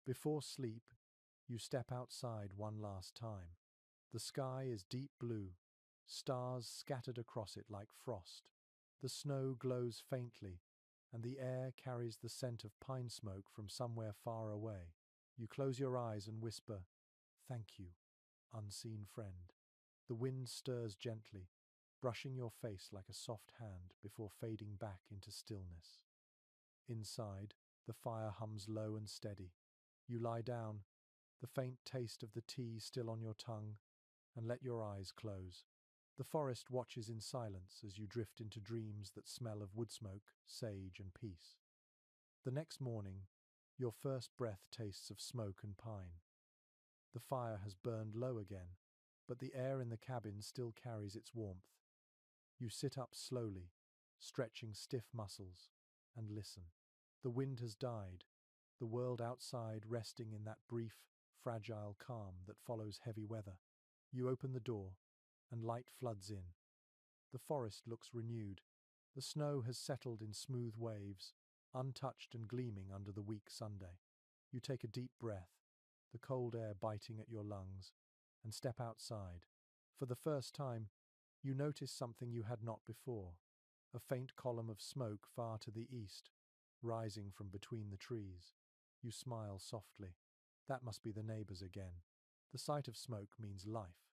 Before sleep, you step outside one last time. The sky is deep blue, stars scattered across it like frost. The snow glows faintly, and the air carries the scent of pine smoke from somewhere far away. You close your eyes and whisper, "Thank you, unseen friend." The wind stirs gently, brushing your face like a soft hand before fading back into stillness. Inside, the fire hums low and steady. You lie down, the faint taste of the tea still on your tongue, and let your eyes close. The forest watches in silence as you drift into dreams that smell of wood smoke, sage, and peace. The next morning, your first breath tastes of smoke and pine. The fire has burned low again, but the air in the cabin still carries its warmth. You sit up slowly, stretching stiff muscles, and listen. The wind has died, the world outside resting in that brief, fragile calm that follows heavy weather. You open the door, and light floods in. The forest looks renewed. The snow has settled in smooth waves, untouched and gleaming under the weak Sunday. You take a deep breath, the cold air biting at your lungs, and step outside. For the first time, you notice something you had not before, a faint column of smoke far to the east, rising from between the trees. You smile softly. That must be the neighbors again. The sight of smoke means life.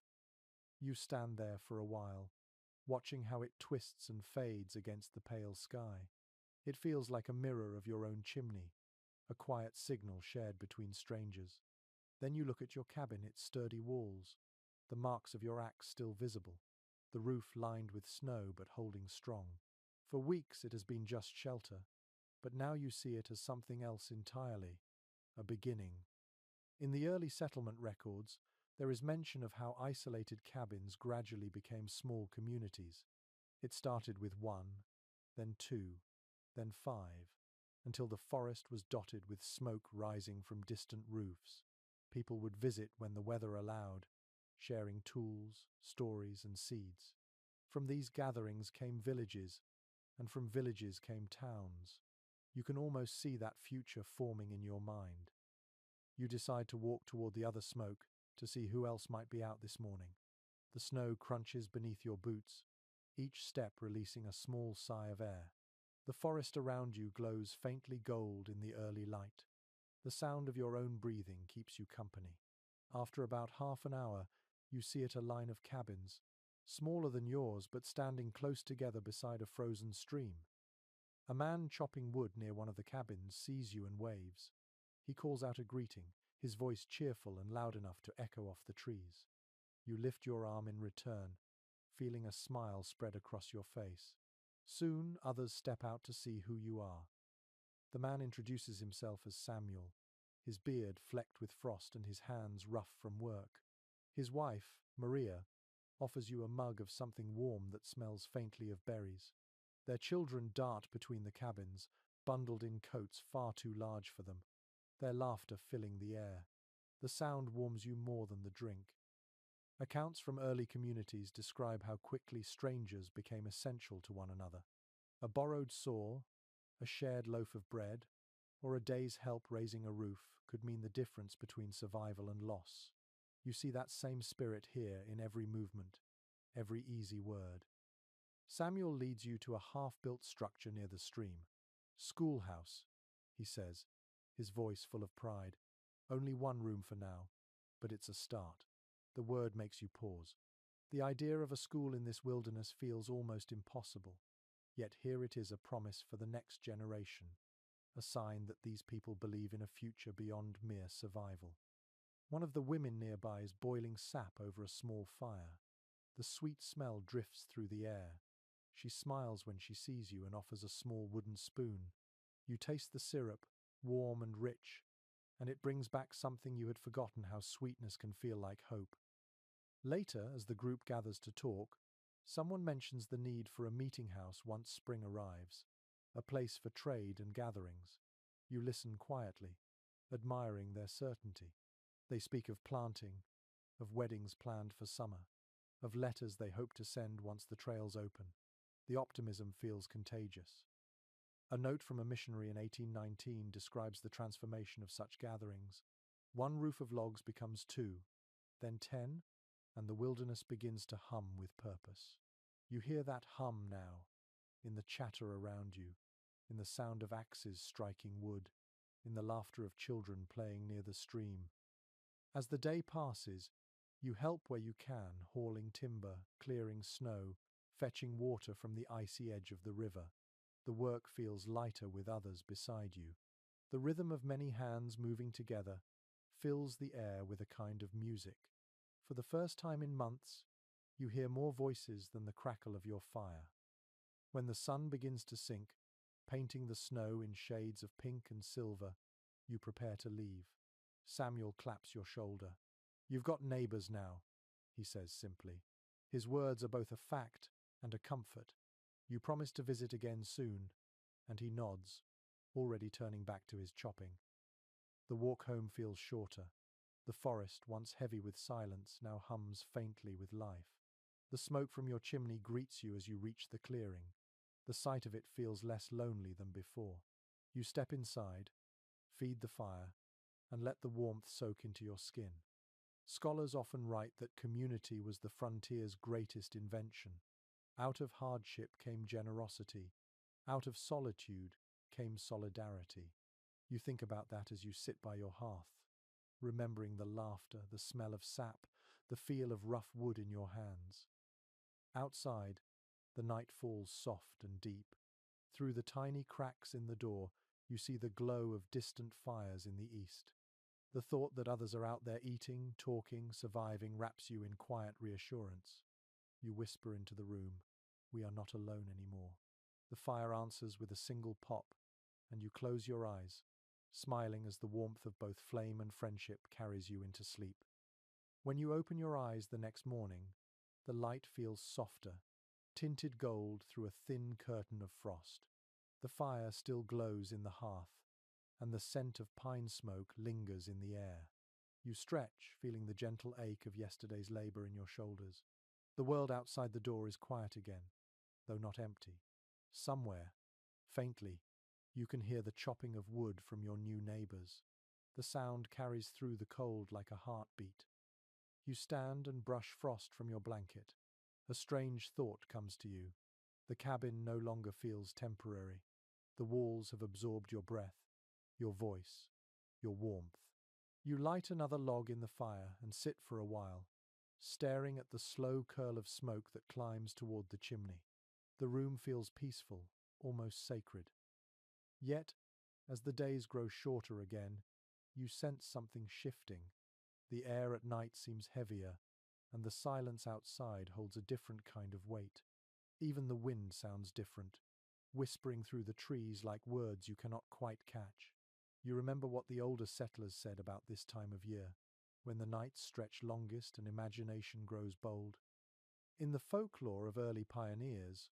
You stand there for a while, watching how it twists and fades against the pale sky. It feels like a mirror of your own chimney, a quiet signal shared between strangers. Then you look at your cabin, its sturdy walls, the marks of your axe still visible, the roof lined with snow but holding strong. For weeks it has been just shelter, but now you see it as something else entirely, a beginning. In the early settlement records, there is mention of how isolated cabins gradually became small communities. It started with one, then two, then five, until the forest was dotted with smoke rising from distant roofs. People would visit when the weather allowed, sharing tools, stories, and seeds. From these gatherings came villages, and from villages came towns. You can almost see that future forming in your mind. You decide to walk toward the other smoke to see who else might be out this morning. The snow crunches beneath your boots, each step releasing a small sigh of air. The forest around you glows faintly gold in the early light. The sound of your own breathing keeps you company. After about half an hour, you see it a line of cabins, smaller than yours but standing close together beside a frozen stream. A man chopping wood near one of the cabins sees you and waves. He calls out a greeting, his voice cheerful and loud enough to echo off the trees. You lift your arm in return, feeling a smile spread across your face. Soon others step out to see who you are. The man introduces himself as Samuel, his beard flecked with frost and his hands rough from work. His wife, Maria, offers you a mug of something warm that smells faintly of berries. Their children dart between the cabins, bundled in coats far too large for them, their laughter filling the air. The sound warms you more than the drink. Accounts from early communities describe how quickly strangers became essential to one another. A borrowed saw, a shared loaf of bread, or a day's help raising a roof could mean the difference between survival and loss. You see that same spirit here in every movement, every easy word. Samuel leads you to a half-built structure near the stream. Schoolhouse, he says, his voice full of pride. Only one room for now, but it's a start. The word makes you pause. The idea of a school in this wilderness feels almost impossible. Yet here it is, a promise for the next generation, a sign that these people believe in a future beyond mere survival. One of the women nearby is boiling sap over a small fire. The sweet smell drifts through the air. She smiles when she sees you and offers a small wooden spoon. You taste the syrup, warm and rich, and it brings back something you had forgotten: how sweetness can feel like hope. Later, as the group gathers to talk, someone mentions the need for a meeting house once spring arrives, a place for trade and gatherings. You listen quietly, admiring their certainty. They speak of planting, of weddings planned for summer, of letters they hope to send once the trails open. The optimism feels contagious. A note from a missionary in 1819 describes the transformation of such gatherings. One roof of logs becomes two, then 10, and the wilderness begins to hum with purpose. You hear that hum now, in the chatter around you, in the sound of axes striking wood, in the laughter of children playing near the stream. As the day passes, you help where you can, hauling timber, clearing snow, fetching water from the icy edge of the river. The work feels lighter with others beside you. The rhythm of many hands moving together fills the air with a kind of music. For the first time in months, you hear more voices than the crackle of your fire. When the sun begins to sink, painting the snow in shades of pink and silver, you prepare to leave. Samuel claps your shoulder. "You've got neighbors now," he says simply. His words are both a fact and a comfort. You promise to visit again soon, and he nods, already turning back to his chopping. The walk home feels shorter. The forest, once heavy with silence, now hums faintly with life. The smoke from your chimney greets you as you reach the clearing. The sight of it feels less lonely than before. You step inside, feed the fire, and let the warmth soak into your skin. Scholars often write that community was the frontier's greatest invention. Out of hardship came generosity. Out of solitude came solidarity. You think about that as you sit by your hearth, remembering the laughter, the smell of sap, the feel of rough wood in your hands. Outside, the night falls soft and deep. Through the tiny cracks in the door, you see the glow of distant fires in the east. The thought that others are out there eating, talking, surviving wraps you in quiet reassurance. You whisper into the room, "We are not alone anymore." The fire answers with a single pop, and you close your eyes, smiling as the warmth of both flame and friendship carries you into sleep. When you open your eyes the next morning, the light feels softer, tinted gold through a thin curtain of frost. The fire still glows in the hearth, and the scent of pine smoke lingers in the air. You stretch, feeling the gentle ache of yesterday's labor in your shoulders. The world outside the door is quiet again, though not empty. Somewhere, faintly, you can hear the chopping of wood from your new neighbors. The sound carries through the cold like a heartbeat. You stand and brush frost from your blanket. A strange thought comes to you. The cabin no longer feels temporary. The walls have absorbed your breath, your voice, your warmth. You light another log in the fire and sit for a while, staring at the slow curl of smoke that climbs toward the chimney. The room feels peaceful, almost sacred. Yet, as the days grow shorter again, you sense something shifting. The air at night seems heavier, and the silence outside holds a different kind of weight. Even the wind sounds different, whispering through the trees like words you cannot quite catch. You remember what the older settlers said about this time of year, when the nights stretch longest and imagination grows bold. In the folklore of early pioneers,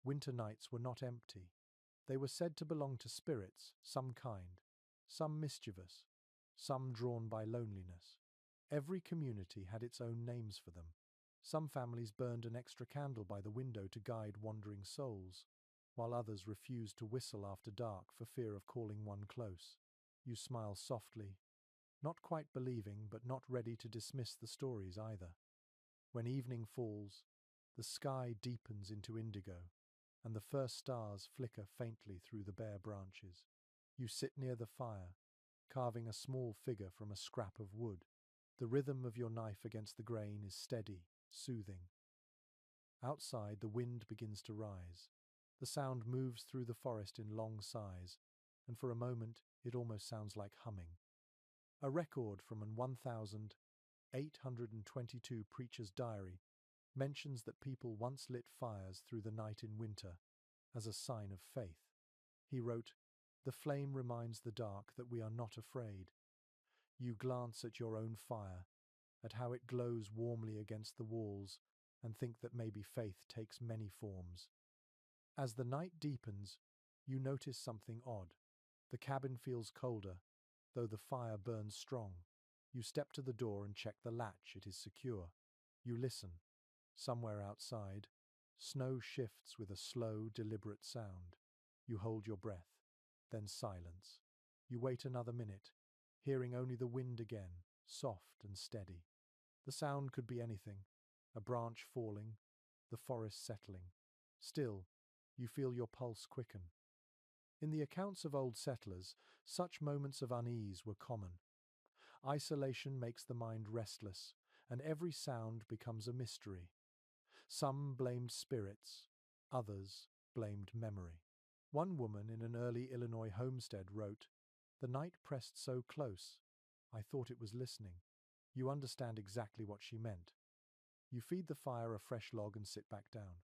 winter nights were not empty. They were said to belong to spirits, some kind, some mischievous, some drawn by loneliness. Every community had its own names for them. Some families burned an extra candle by the window to guide wandering souls, while others refused to whistle after dark for fear of calling one close. You smile softly, not quite believing but not ready to dismiss the stories either. When evening falls, The sky deepens into indigo, and the first stars flicker faintly through the bare branches. You sit near the fire, carving a small figure from a scrap of wood. The rhythm of your knife against the grain is steady, soothing. Outside, the wind begins to rise. The sound moves through the forest in long sighs, and for a moment it almost sounds like humming. A record from an 1822 preacher's diary mentions that people once lit fires through the night in winter as a sign of faith. He wrote, "The flame reminds the dark that we are not afraid." You glance at your own fire, at how it glows warmly against the walls, and think that maybe faith takes many forms. As the night deepens, you notice something odd. The cabin feels colder, though the fire burns strong. You step to the door and check the latch. It is secure. You listen. Somewhere outside, snow shifts with a slow, deliberate sound. You hold your breath, then silence. You wait another minute, hearing only the wind again, soft and steady. The sound could be anything: a branch falling, the forest settling. Still, you feel your pulse quicken. In the accounts of old settlers, such moments of unease were common. Isolation makes the mind restless, and every sound becomes a mystery. Some blamed spirits, others blamed memory. One woman in an early Illinois homestead wrote, "The night pressed so close, I thought it was listening." You understand exactly what she meant. You feed the fire a fresh log and sit back down.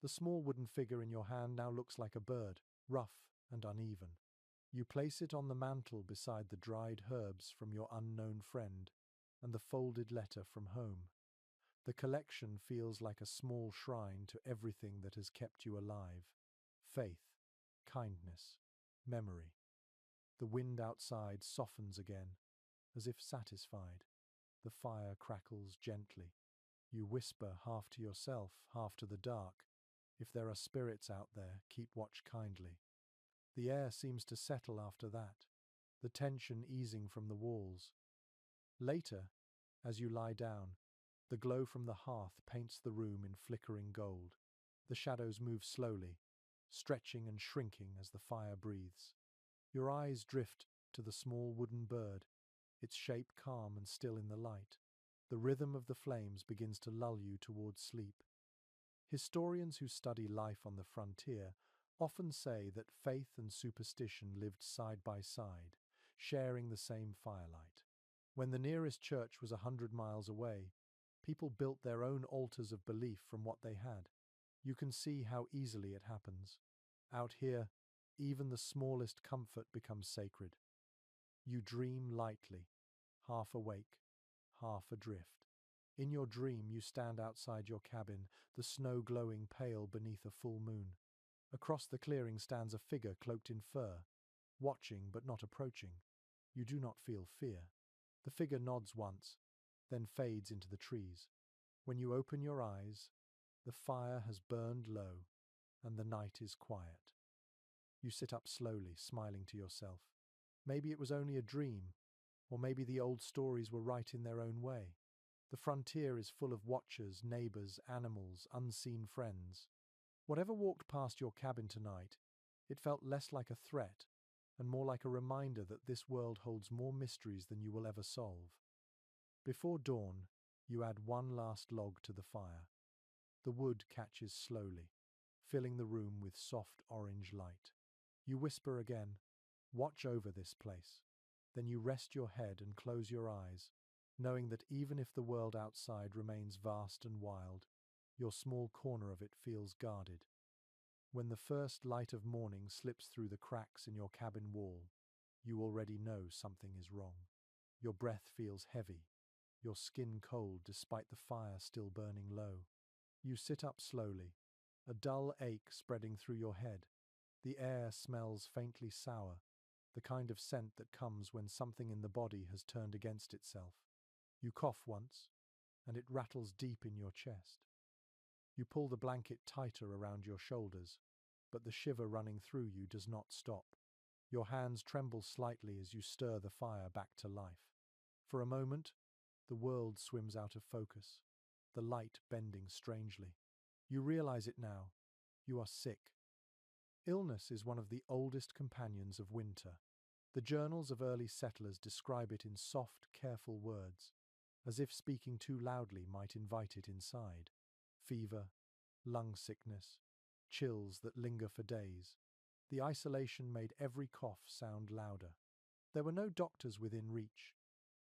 The small wooden figure in your hand now looks like a bird, rough and uneven. You place it on the mantel beside the dried herbs from your unknown friend and the folded letter from home. The collection feels like a small shrine to everything that has kept you alive: faith, kindness, memory. The wind outside softens again, as if satisfied. The fire crackles gently. You whisper, half to yourself, half to the dark, "If there are spirits out there, keep watch kindly." The air seems to settle after that, the tension easing from the walls. Later, as you lie down, the glow from the hearth paints the room in flickering gold. The shadows move slowly, stretching and shrinking as the fire breathes. Your eyes drift to the small wooden bird, its shape calm and still in the light. The rhythm of the flames begins to lull you towards sleep. Historians who study life on the frontier often say that faith and superstition lived side by side, sharing the same firelight. When the nearest church was 100 miles away, people built their own altars of belief from what they had. You can see how easily it happens. Out here, even the smallest comfort becomes sacred. You dream lightly, half awake, half adrift. In your dream, you stand outside your cabin, the snow glowing pale beneath a full moon. Across the clearing stands a figure cloaked in fur, watching but not approaching. You do not feel fear. The figure nods once, then fades into the trees. When you open your eyes, the fire has burned low, and the night is quiet. You sit up slowly, smiling to yourself. Maybe it was only a dream, or maybe the old stories were right in their own way. The frontier is full of watchers, neighbors, animals, unseen friends. Whatever walked past your cabin tonight, it felt less like a threat and more like a reminder that this world holds more mysteries than you will ever solve. Before dawn, you add one last log to the fire. The wood catches slowly, filling the room with soft orange light. You whisper again, "Watch over this place." Then you rest your head and close your eyes, knowing that even if the world outside remains vast and wild, your small corner of it feels guarded. When the first light of morning slips through the cracks in your cabin wall, you already know something is wrong. Your breath feels heavy, your skin cold despite the fire still burning low. You sit up slowly, a dull ache spreading through your head. The air smells faintly sour, the kind of scent that comes when something in the body has turned against itself. You cough once, and it rattles deep in your chest. You pull the blanket tighter around your shoulders, but the shiver running through you does not stop. Your hands tremble slightly as you stir the fire back to life. For a moment, the world swims out of focus, the light bending strangely. You realize it now. You are sick. Illness is one of the oldest companions of winter. The journals of early settlers describe it in soft, careful words, as if speaking too loudly might invite it inside. Fever, lung sickness, chills that linger for days. The isolation made every cough sound louder. There were no doctors within reach,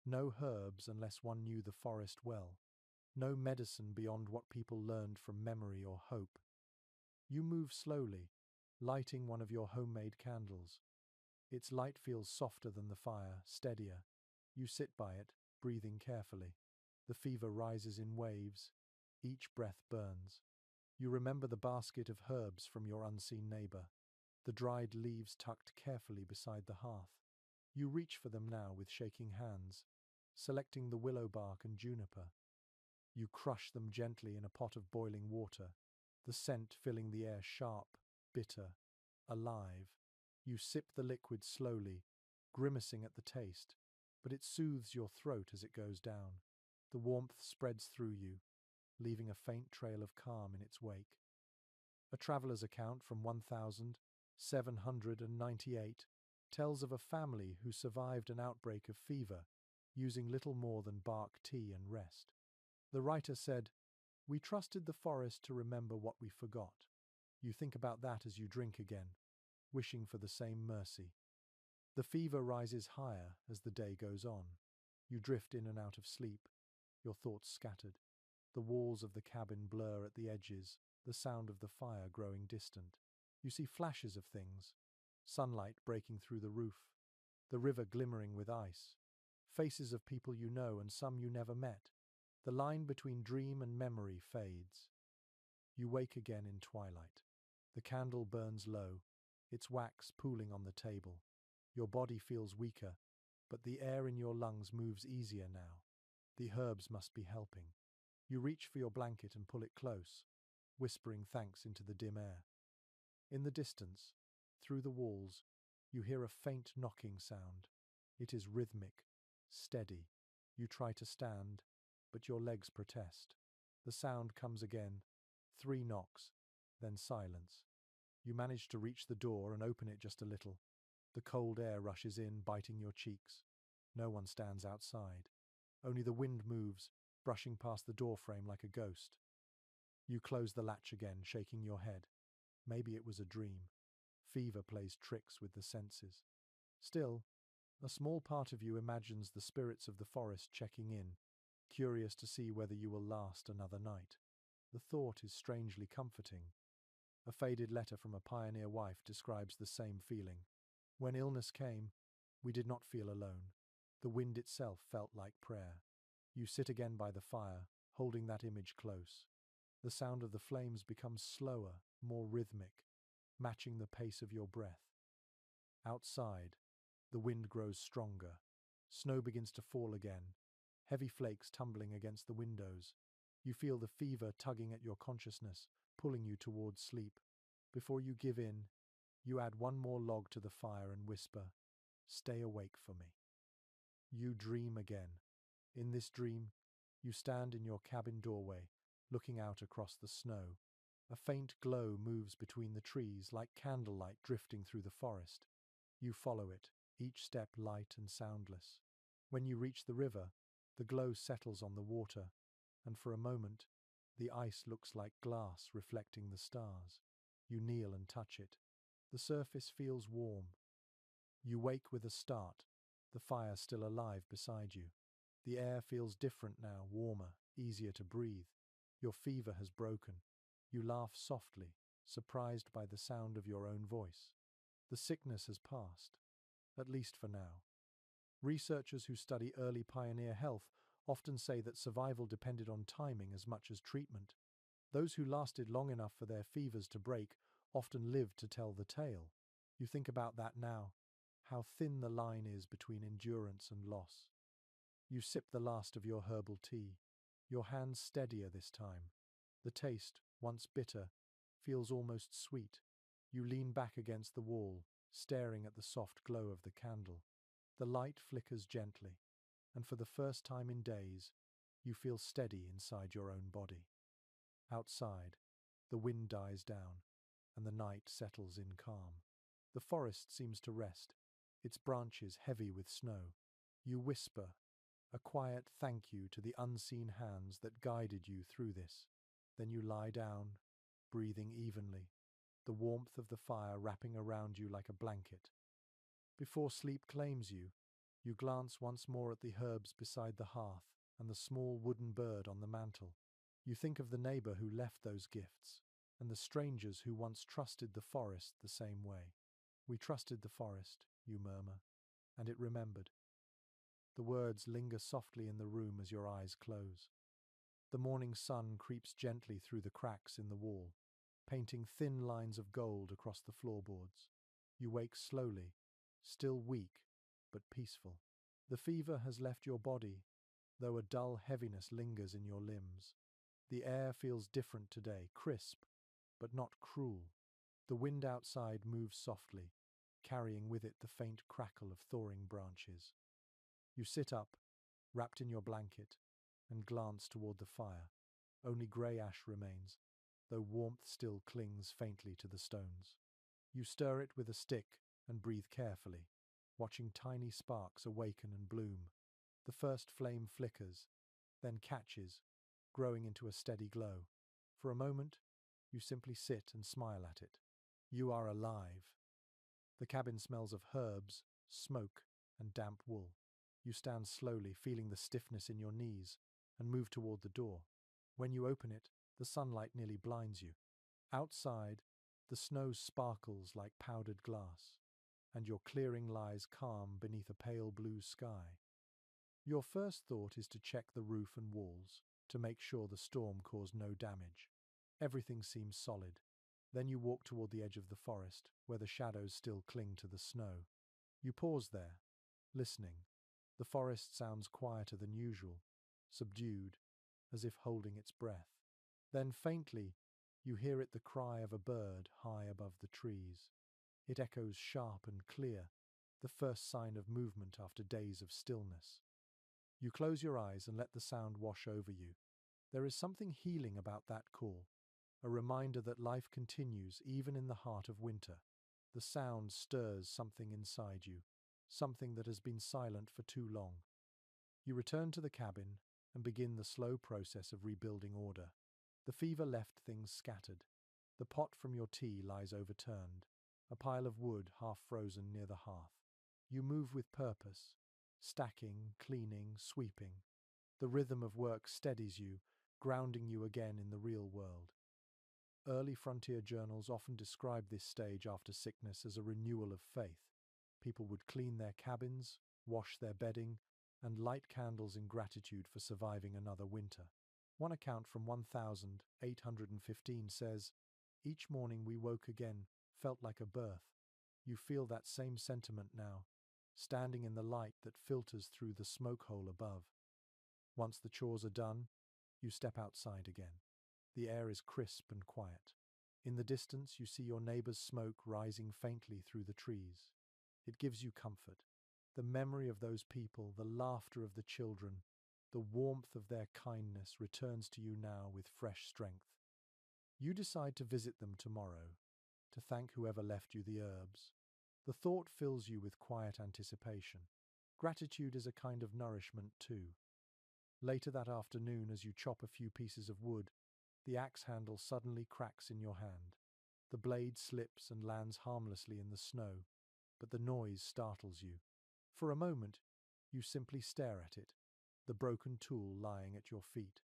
no herbs unless one knew the forest well, no medicine beyond what people learned from memory or hope. You move slowly, lighting one of your homemade candles. Its light feels softer than the fire, steadier. You sit by it, breathing carefully. The fever rises in waves. Each breath burns. You remember the basket of herbs from your unseen neighbor, the dried leaves tucked carefully beside the hearth. You reach for them now with shaking hands, selecting the willow bark and juniper. You crush them gently in a pot of boiling water, the scent filling the air sharp, bitter, alive. You sip the liquid slowly, grimacing at the taste, but it soothes your throat as it goes down. The warmth spreads through you, leaving a faint trail of calm in its wake. A traveller's account from 1798 tells of a family who survived an outbreak of fever using little more than bark tea and rest. The writer said, "We trusted the forest to remember what we forgot." You think about that as you drink again, wishing for the same mercy. The fever rises higher as the day goes on. You drift in and out of sleep, your thoughts scattered. The walls of the cabin blur at the edges, the sound of the fire growing distant. You see flashes of things, sunlight breaking through the roof, the river glimmering with ice, faces of people you know and some you never met. The line between dream and memory fades. You wake again in twilight. The candle burns low, its wax pooling on the table. Your body feels weaker, but the air in your lungs moves easier now. The herbs must be helping. You reach for your blanket and pull it close, whispering thanks into the dim air. In the distance, through the walls, you hear a faint knocking sound. It is rhythmic, steady. You try to stand, but your legs protest. The sound comes again, 3 knocks, then silence. You manage to reach the door and open it just a little. The cold air rushes in, biting your cheeks. No one stands outside. Only the wind moves, brushing past the doorframe like a ghost. You close the latch again, shaking your head. Maybe it was a dream. Fever plays tricks with the senses. Still, a small part of you imagines the spirits of the forest checking in, curious to see whether you will last another night. The thought is strangely comforting. A faded letter from a pioneer wife describes the same feeling. When illness came, we did not feel alone. The wind itself felt like prayer. You sit again by the fire, holding that image close. The sound of the flames becomes slower, more rhythmic, matching the pace of your breath. Outside, the wind grows stronger. Snow begins to fall again, heavy flakes tumbling against the windows. You feel the fever tugging at your consciousness, pulling you towards sleep. Before you give in, you add one more log to the fire and whisper, "Stay awake for me." You dream again. In this dream, you stand in your cabin doorway, looking out across the snow. A faint glow moves between the trees like candlelight drifting through the forest. You follow it, each step light and soundless. When you reach the river, the glow settles on the water, and for a moment, the ice looks like glass reflecting the stars. You kneel and touch it. The surface feels warm. You wake with a start, the fire still alive beside you. The air feels different now, warmer, easier to breathe. Your fever has broken. You laugh softly, surprised by the sound of your own voice. The sickness has passed, at least for now. Researchers who study early pioneer health often say that survival depended on timing as much as treatment. Those who lasted long enough for their fevers to break often lived to tell the tale. You think about that now, how thin the line is between endurance and loss. You sip the last of your herbal tea, your hands steadier this time. The taste, once bitter, feels almost sweet. You lean back against the wall, staring at the soft glow of the candle. The light flickers gently, and for the first time in days, you feel steady inside your own body. Outside, The wind dies down, and the night settles in calm. The forest seems to rest, its branches heavy with snow. You whisper, a quiet thank you to the unseen hands that guided you through this. Then you lie down, breathing evenly, the warmth of the fire wrapping around you like a blanket. Before sleep claims you, you glance once more at the herbs beside the hearth and the small wooden bird on the mantel. You think of the neighbor who left those gifts, and the strangers who once trusted the forest the same way. We trusted the forest, you murmur, and it remembered. The words linger softly in the room as your eyes close. The morning sun creeps gently through the cracks in the wall, painting thin lines of gold across the floorboards. You wake slowly, still weak, but peaceful. The fever has left your body, though a dull heaviness lingers in your limbs. The air feels different today, crisp, but not cruel. The wind outside moves softly, carrying with it the faint crackle of thawing branches. You sit up, wrapped in your blanket, and glance toward the fire. Only grey ash remains, though warmth still clings faintly to the stones. You stir it with a stick and breathe carefully, watching tiny sparks awaken and bloom. The first flame flickers, then catches, growing into a steady glow. For a moment, you simply sit and smile at it. You are alive. The cabin smells of herbs, smoke, and damp wool. You stand slowly, feeling the stiffness in your knees, and move toward the door. When you open it, the sunlight nearly blinds you. Outside, the snow sparkles like powdered glass, and your clearing lies calm beneath a pale blue sky. Your first thought is to check the roof and walls, to make sure the storm caused no damage. Everything seems solid. Then you walk toward the edge of the forest, where the shadows still cling to the snow. You pause there, listening. The forest sounds quieter than usual, subdued, as if holding its breath. Then faintly, you hear it the cry of a bird high above the trees. It echoes sharp and clear, the first sign of movement after days of stillness. You close your eyes and let the sound wash over you. There is something healing about that call, a reminder that life continues even in the heart of winter. The sound stirs something inside you, something that has been silent for too long. You return to the cabin and begin the slow process of rebuilding order. The fever left things scattered. The pot from your tea lies overturned, a pile of wood half frozen near the hearth. You move with purpose, stacking, cleaning, sweeping. The rhythm of work steadies you, grounding you again in the real world. Early frontier journals often describe this stage after sickness as a renewal of faith. People would clean their cabins, wash their bedding, and light candles in gratitude for surviving another winter. One account from 1815 says, "Each morning we woke again, felt like a birth." You feel that same sentiment now, standing in the light that filters through the smoke hole above. Once the chores are done, you step outside again. The air is crisp and quiet. In the distance, you see your neighbor's smoke rising faintly through the trees. It gives you comfort. The memory of those people, the laughter of the children, the warmth of their kindness returns to you now with fresh strength. You decide to visit them tomorrow, to thank whoever left you the herbs. The thought fills you with quiet anticipation. Gratitude is a kind of nourishment too. Later that afternoon, as you chop a few pieces of wood, the axe handle suddenly cracks in your hand. The blade slips and lands harmlessly in the snow, but the noise startles you. For a moment, you simply stare at it, the broken tool lying at your feet.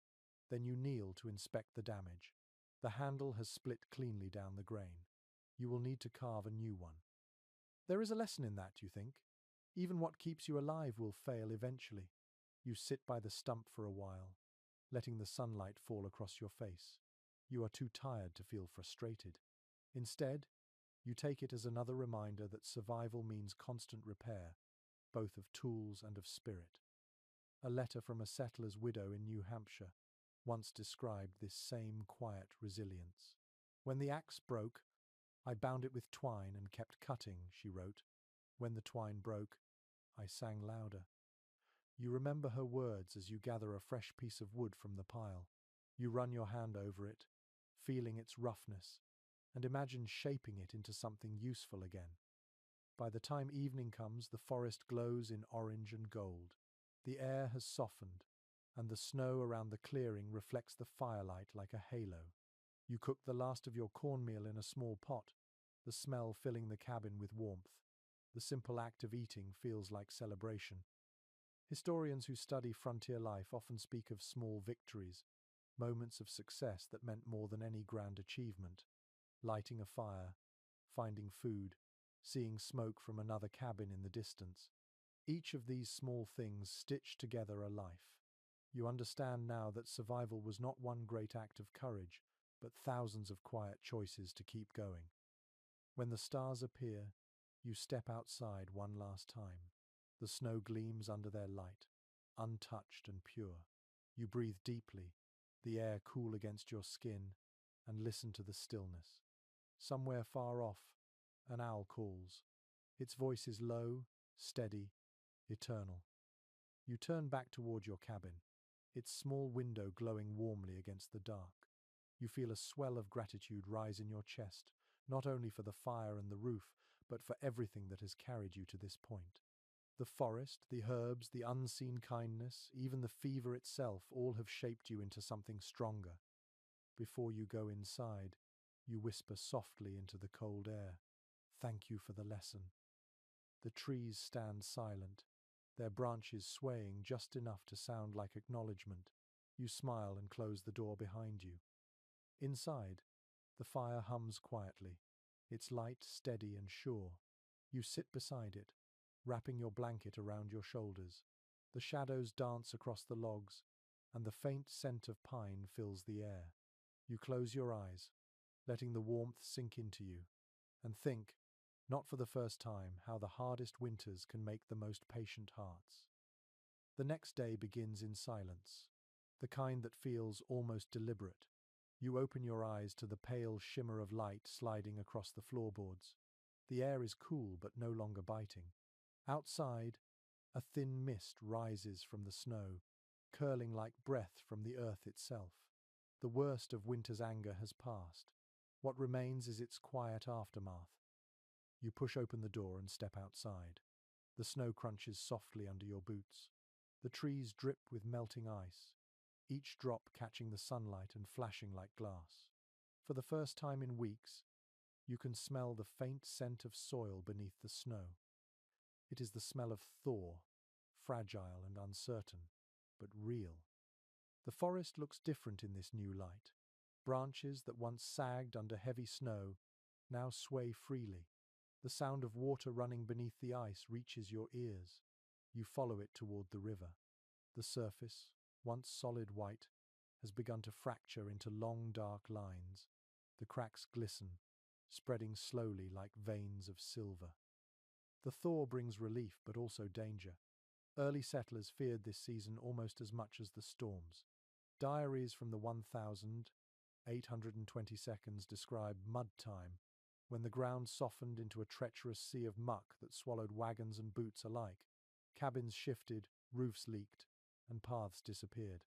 Then you kneel to inspect the damage. The handle has split cleanly down the grain. You will need to carve a new one. There is a lesson in that, you think. Even what keeps you alive will fail eventually. You sit by the stump for a while, letting the sunlight fall across your face. You are too tired to feel frustrated. Instead, you take it as another reminder that survival means constant repair, both of tools and of spirit. A letter from a settler's widow in New Hampshire once described this same quiet resilience. "When the axe broke, I bound it with twine and kept cutting," she wrote. "When the twine broke, I sang louder." You remember her words as you gather a fresh piece of wood from the pile. You run your hand over it, feeling its roughness, and imagine shaping it into something useful again. By the time evening comes, the forest glows in orange and gold. The air has softened, and the snow around the clearing reflects the firelight like a halo. You cook the last of your cornmeal in a small pot, the smell filling the cabin with warmth. The simple act of eating feels like celebration. Historians who study frontier life often speak of small victories, moments of success that meant more than any grand achievement. Lighting a fire, finding food, seeing smoke from another cabin in the distance. Each of these small things stitched together a life. You understand now that survival was not one great act of courage, but thousands of quiet choices to keep going. When the stars appear, you step outside one last time. The snow gleams under their light, untouched and pure. You breathe deeply, the air cool against your skin, and listen to the stillness. Somewhere far off, an owl calls. Its voice is low, steady, eternal. You turn back toward your cabin, its small window glowing warmly against the dark. You feel a swell of gratitude rise in your chest, not only for the fire and the roof, but for everything that has carried you to this point. The forest, the herbs, the unseen kindness, even the fever itself, all have shaped you into something stronger. Before you go inside, you whisper softly into the cold air, "Thank you for the lesson." The trees stand silent, their branches swaying just enough to sound like acknowledgement. You smile and close the door behind you. Inside, the fire hums quietly, its light steady and sure. You sit beside it, wrapping your blanket around your shoulders. The shadows dance across the logs, and the faint scent of pine fills the air. You close your eyes, letting the warmth sink into you, and think, not for the first time, how the hardest winters can make the most patient hearts. The next day begins in silence, the kind that feels almost deliberate. You open your eyes to the pale shimmer of light sliding across the floorboards. The air is cool but no longer biting. Outside, a thin mist rises from the snow, curling like breath from the earth itself. The worst of winter's anger has passed. What remains is its quiet aftermath. You push open the door and step outside. The snow crunches softly under your boots. The trees drip with melting ice, each drop catching the sunlight and flashing like glass. For the first time in weeks, you can smell the faint scent of soil beneath the snow. It is the smell of thaw, fragile and uncertain, but real. The forest looks different in this new light. Branches that once sagged under heavy snow now sway freely. The sound of water running beneath the ice reaches your ears. You follow it toward the river. The surface, once solid white, has begun to fracture into long dark lines. The cracks glisten, spreading slowly like veins of silver. The thaw brings relief but also danger. Early settlers feared this season almost as much as the storms. Diaries from the 1820s describe mud time, when the ground softened into a treacherous sea of muck that swallowed wagons and boots alike. Cabins shifted, roofs leaked, and paths disappeared.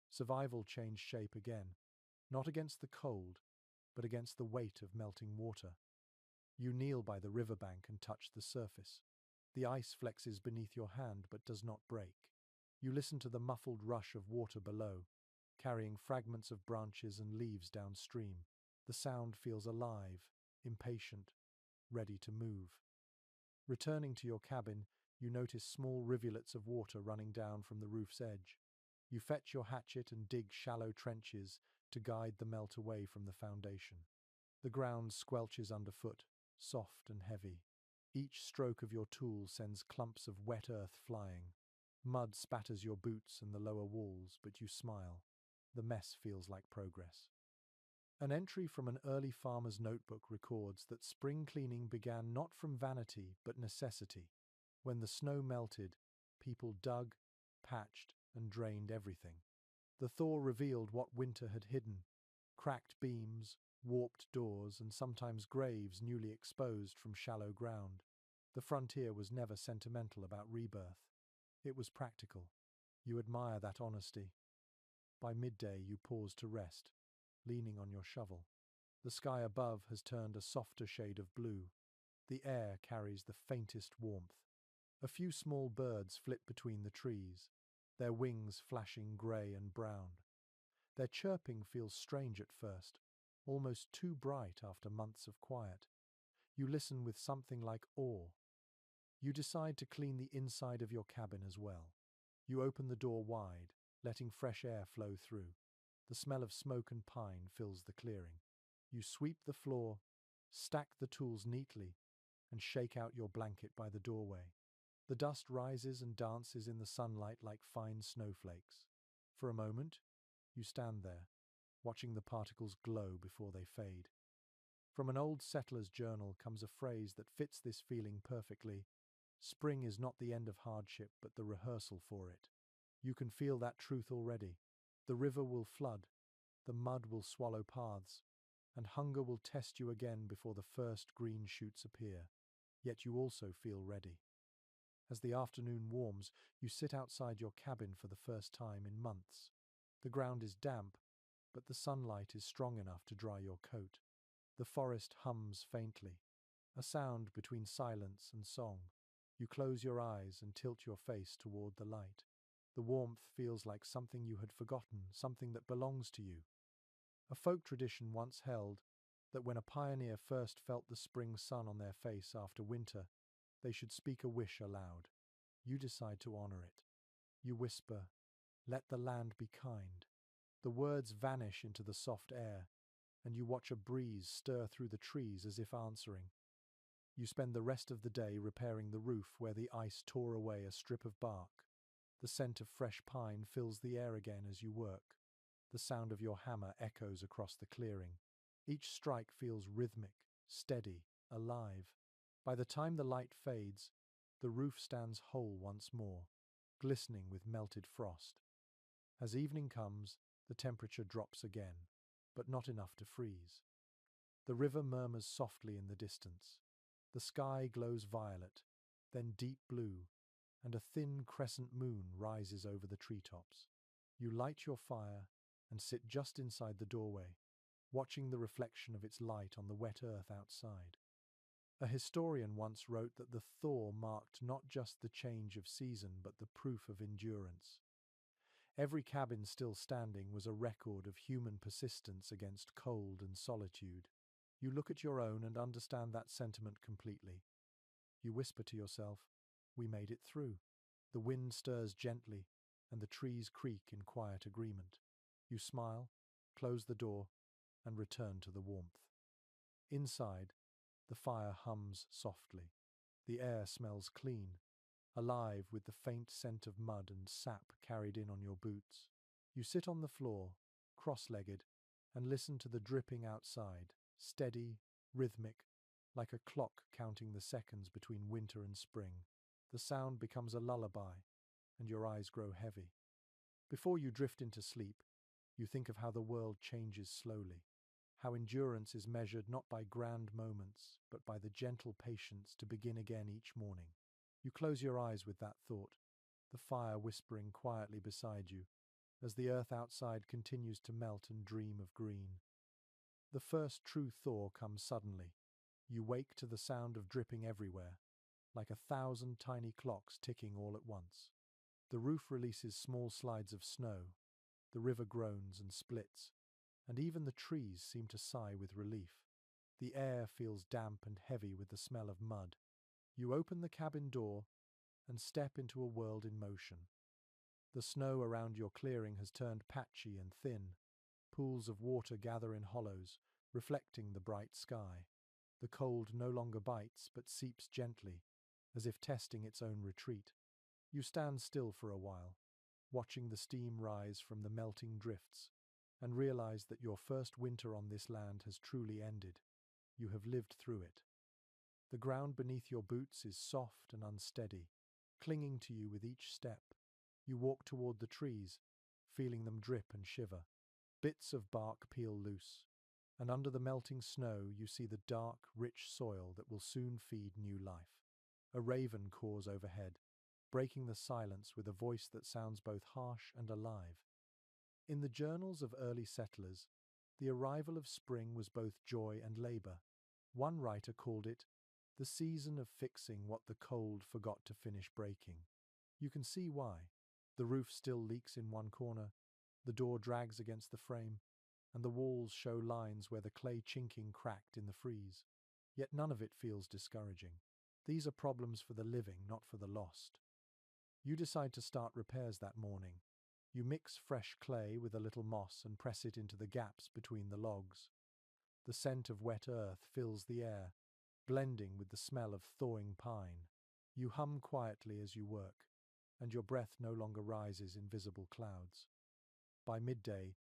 Survival changed shape again, not against the cold, but against the weight of melting water. You kneel by the riverbank and touch the surface. The ice flexes beneath your hand but does not break. You listen to the muffled rush of water below, carrying fragments of branches and leaves downstream. The sound feels alive, impatient, ready to move. Returning to your cabin, you notice small rivulets of water running down from the roof's edge. You fetch your hatchet and dig shallow trenches to guide the melt away from the foundation. The ground squelches underfoot, soft and heavy. Each stroke of your tool sends clumps of wet earth flying. Mud spatters your boots and the lower walls, but you smile. The mess feels like progress. An entry from an early farmer's notebook records that spring cleaning began not from vanity but necessity. When the snow melted, people dug, patched, and drained everything. The thaw revealed what winter had hidden: cracked beams, warped doors, and sometimes graves newly exposed from shallow ground. The frontier was never sentimental about rebirth. It was practical. You admire that honesty. By midday, you pause to rest. leaning on your shovel. The sky above has turned a softer shade of blue. The air carries the faintest warmth. A few small birds flit between the trees, their wings flashing grey and brown. Their chirping feels strange at first, almost too bright after months of quiet. You listen with something like awe. You decide to clean the inside of your cabin as well. You open the door wide, letting fresh air flow through. The smell of smoke and pine fills the clearing. You sweep the floor, stack the tools neatly, and shake out your blanket by the doorway. The dust rises and dances in the sunlight like fine snowflakes. For a moment, you stand there, watching the particles glow before they fade. From an old settler's journal comes a phrase that fits this feeling perfectly. Spring is not the end of hardship, but the rehearsal for it. You can feel that truth already. The river will flood, the mud will swallow paths, and hunger will test you again before the first green shoots appear. Yet you also feel ready. As the afternoon warms, you sit outside your cabin for the first time in months. The ground is damp, but the sunlight is strong enough to dry your coat. The forest hums faintly, a sound between silence and song. You close your eyes and tilt your face toward the light. The warmth feels like something you had forgotten, something that belongs to you. A folk tradition once held that when a pioneer first felt the spring sun on their face after winter, they should speak a wish aloud. You decide to honor it. You whisper, "Let the land be kind." The words vanish into the soft air, and you watch a breeze stir through the trees as if answering. You spend the rest of the day repairing the roof where the ice tore away a strip of bark. The scent of fresh pine fills the air again as you work. The sound of your hammer echoes across the clearing. Each strike feels rhythmic, steady, alive. By the time the light fades, the roof stands whole once more, glistening with melted frost. As evening comes, the temperature drops again, but not enough to freeze. The river murmurs softly in the distance. The sky glows violet, then deep blue, and a thin crescent moon rises over the treetops. You light your fire and sit just inside the doorway, watching the reflection of its light on the wet earth outside. A historian once wrote that the thaw marked not just the change of season but the proof of endurance. Every cabin still standing was a record of human persistence against cold and solitude. You look at your own and understand that sentiment completely. You whisper to yourself, "We made it through." The wind stirs gently, and the trees creak in quiet agreement. You smile, close the door, and return to the warmth. Inside, the fire hums softly. The air smells clean, alive with the faint scent of mud and sap carried in on your boots. You sit on the floor, cross-legged, and listen to the dripping outside, steady, rhythmic, like a clock counting the seconds between winter and spring. The sound becomes a lullaby, and your eyes grow heavy. Before you drift into sleep, you think of how the world changes slowly, how endurance is measured not by grand moments, but by the gentle patience to begin again each morning. You close your eyes with that thought, the fire whispering quietly beside you, as the earth outside continues to melt and dream of green. The first true thaw comes suddenly. You wake to the sound of dripping everywhere, like 1,000 tiny clocks ticking all at once. The roof releases small slides of snow, the river groans and splits, and even the trees seem to sigh with relief. The air feels damp and heavy with the smell of mud. You open the cabin door and step into a world in motion. The snow around your clearing has turned patchy and thin. Pools of water gather in hollows, reflecting the bright sky. The cold no longer bites but seeps gently, as if testing its own retreat. You stand still for a while, watching the steam rise from the melting drifts, and realize that your first winter on this land has truly ended. You have lived through it. The ground beneath your boots is soft and unsteady, clinging to you with each step. You walk toward the trees, feeling them drip and shiver. Bits of bark peel loose, and under the melting snow you see the dark, rich soil that will soon feed new life. A raven caws overhead, breaking the silence with a voice that sounds both harsh and alive. In the journals of early settlers, The arrival of spring was both joy and labor. One writer called it the season of fixing what the cold forgot to finish breaking. You can see why. The roof still leaks in one corner, the door drags against the frame, and the walls show lines where the clay chinking cracked in the freeze. Yet none of it feels discouraging. These are problems for the living, not for the lost. You decide to start repairs that morning. You mix fresh clay with a little moss and press it into the gaps between the logs. The scent of wet earth fills the air, blending with the smell of thawing pine. You hum quietly as you work, and your breath no longer rises in visible clouds. By midday,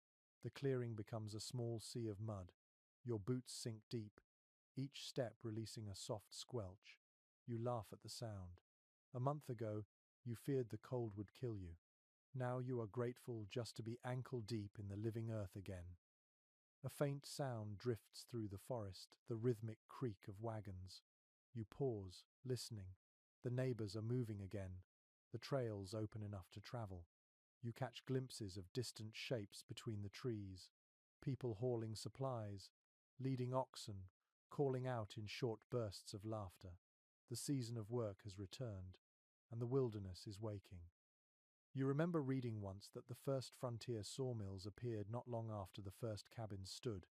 the clearing becomes a small sea of mud. Your boots sink deep, each step releasing a soft squelch. You laugh at the sound. A month ago, you feared the cold would kill you. Now you are grateful just to be ankle deep in the living earth again. A faint sound drifts through the forest, the rhythmic creak of wagons. You pause, listening. The neighbors are moving again, the trails open enough to travel. You catch glimpses of distant shapes between the trees, people hauling supplies, leading oxen, calling out in short bursts of laughter. The season of work has returned, and the wilderness is waking. You remember reading once that the first frontier sawmills appeared not long after the first cabins stood.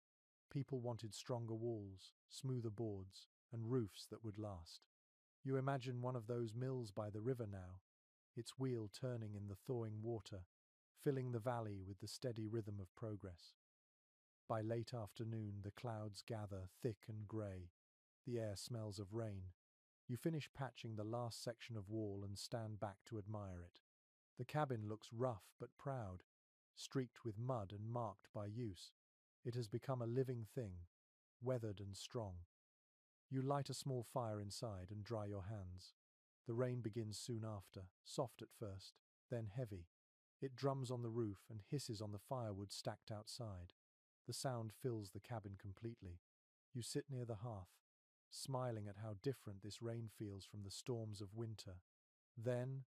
People wanted stronger walls, smoother boards, and roofs that would last. You imagine one of those mills by the river now, its wheel turning in the thawing water, filling the valley with the steady rhythm of progress. By late afternoon, the clouds gather thick and grey. The air smells of rain. You finish patching the last section of wall and stand back to admire it. The cabin looks rough but proud, streaked with mud and marked by use. It has become a living thing, weathered and strong. You light a small fire inside and dry your hands. The rain begins soon after, soft at first, then heavy. It drums on the roof and hisses on the firewood stacked outside. The sound fills the cabin completely. You sit near the hearth, smiling at how different this rain feels from the storms of winter. Then,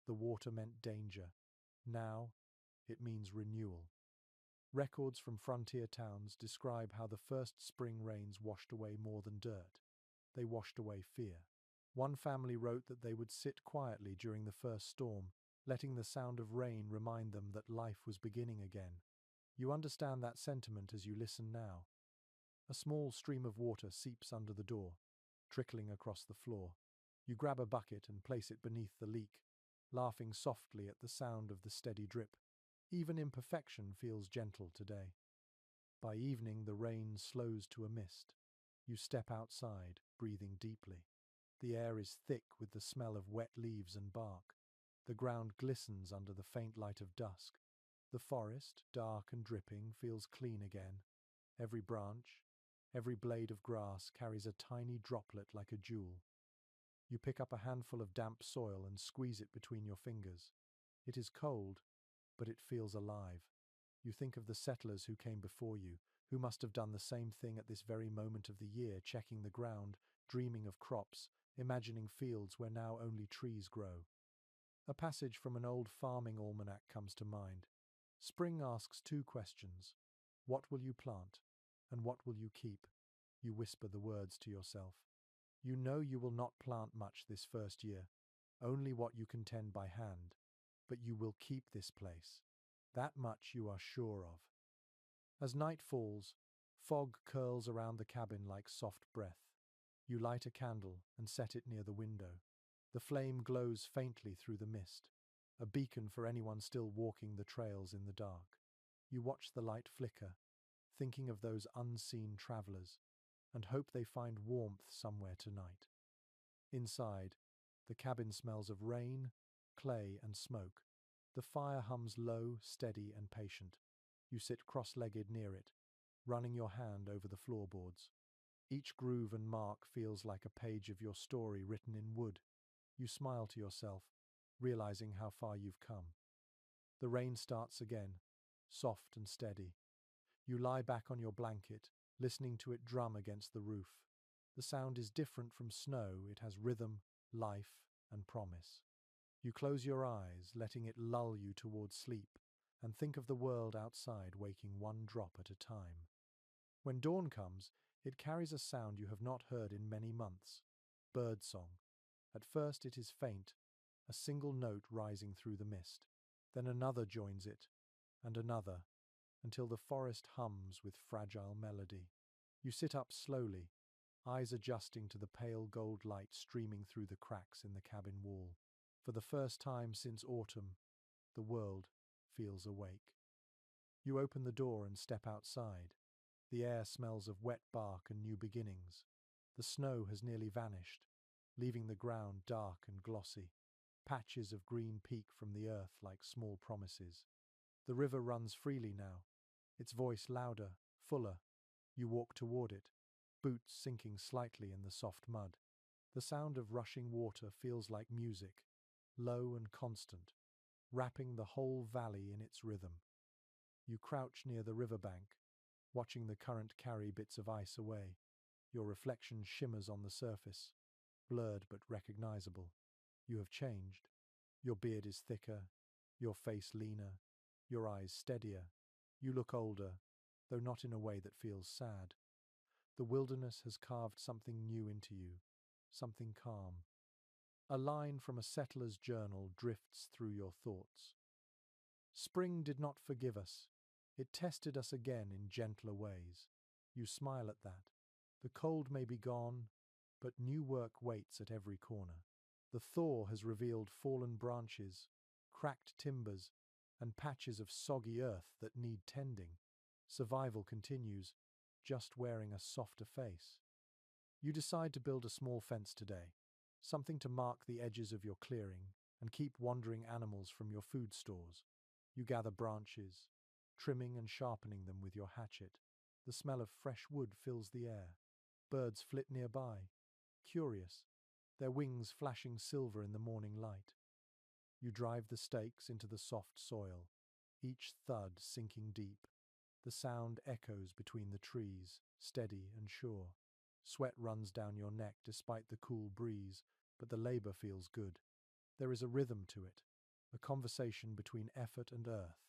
the water meant danger. Now, it means renewal. Records from frontier towns describe how the first spring rains washed away more than dirt. They washed away fear. One family wrote that they would sit quietly during the first storm, letting the sound of rain remind them that life was beginning again. You understand that sentiment as you listen now. A small stream of water seeps under the door, trickling across the floor. You grab a bucket and place it beneath the leak, laughing softly at the sound of the steady drip. Even imperfection feels gentle today. By evening, the rain slows to a mist. You step outside, breathing deeply. The air is thick with the smell of wet leaves and bark. The ground glistens under the faint light of dusk. The forest, dark and dripping, feels clean again. Every branch, every blade of grass carries a tiny droplet like a jewel. You pick up a handful of damp soil and squeeze it between your fingers. It is cold, but it feels alive. You think of the settlers who came before you, who must have done the same thing at this very moment of the year, checking the ground, dreaming of crops, imagining fields where now only trees grow. A passage from an old farming almanac comes to mind. Spring asks two questions. What will you plant? And what will you keep? You whisper the words to yourself. You know you will not plant much this first year, only what you can tend by hand, but you will keep this place. That much you are sure of. As night falls, fog curls around the cabin like soft breath. You light a candle and set it near the window. The flame glows faintly through the mist, a beacon for anyone still walking the trails in the dark. You watch the light flicker, thinking of those unseen travelers, and hope they find warmth somewhere tonight. Inside, the cabin smells of rain, clay, and smoke. The fire hums low, steady, and patient. You sit cross-legged near it, running your hand over the floorboards. Each groove and mark feels like a page of your story written in wood. You smile to yourself, realizing how far you've come. The rain starts again, soft and steady. You lie back on your blanket, listening to it drum against the roof. The sound is different from snow. It has rhythm, life, and promise. You close your eyes, letting it lull you towards sleep, and think of the world outside waking one drop at a time. When dawn comes, it carries a sound you have not heard in many months. Bird song. At first it is faint, a single note rising through the mist. Then another joins it, and another, until the forest hums with fragile melody. You sit up slowly, eyes adjusting to the pale gold light streaming through the cracks in the cabin wall. For the first time since autumn, the world feels awake. You open the door and step outside. The air smells of wet bark and new beginnings. The snow has nearly vanished, leaving the ground dark and glossy. Patches of green peek from the earth like small promises. The river runs freely now, its voice louder, fuller. You walk toward it, boots sinking slightly in the soft mud. The sound of rushing water feels like music, low and constant, wrapping the whole valley in its rhythm. You crouch near the riverbank, watching the current carry bits of ice away. Your reflection shimmers on the surface, blurred but recognizable. You have changed. Your beard is thicker, your face leaner, your eyes steadier. You look older, though not in a way that feels sad. The wilderness has carved something new into you, something calm. A line from a settler's journal drifts through your thoughts. Spring did not forgive us. It tested us again in gentler ways. You smile at that. The cold may be gone, but new work waits at every corner. The thaw has revealed fallen branches, cracked timbers, and patches of soggy earth that need tending. Survival continues, just wearing a softer face. You decide to build a small fence today, something to mark the edges of your clearing and keep wandering animals from your food stores. You gather branches, trimming and sharpening them with your hatchet. The smell of fresh wood fills the air. Birds flit nearby, curious, their wings flashing silver in the morning light. You drive the stakes into the soft soil, each thud sinking deep. The sound echoes between the trees, steady and sure. Sweat runs down your neck despite the cool breeze, but the labor feels good. There is a rhythm to it, a conversation between effort and earth.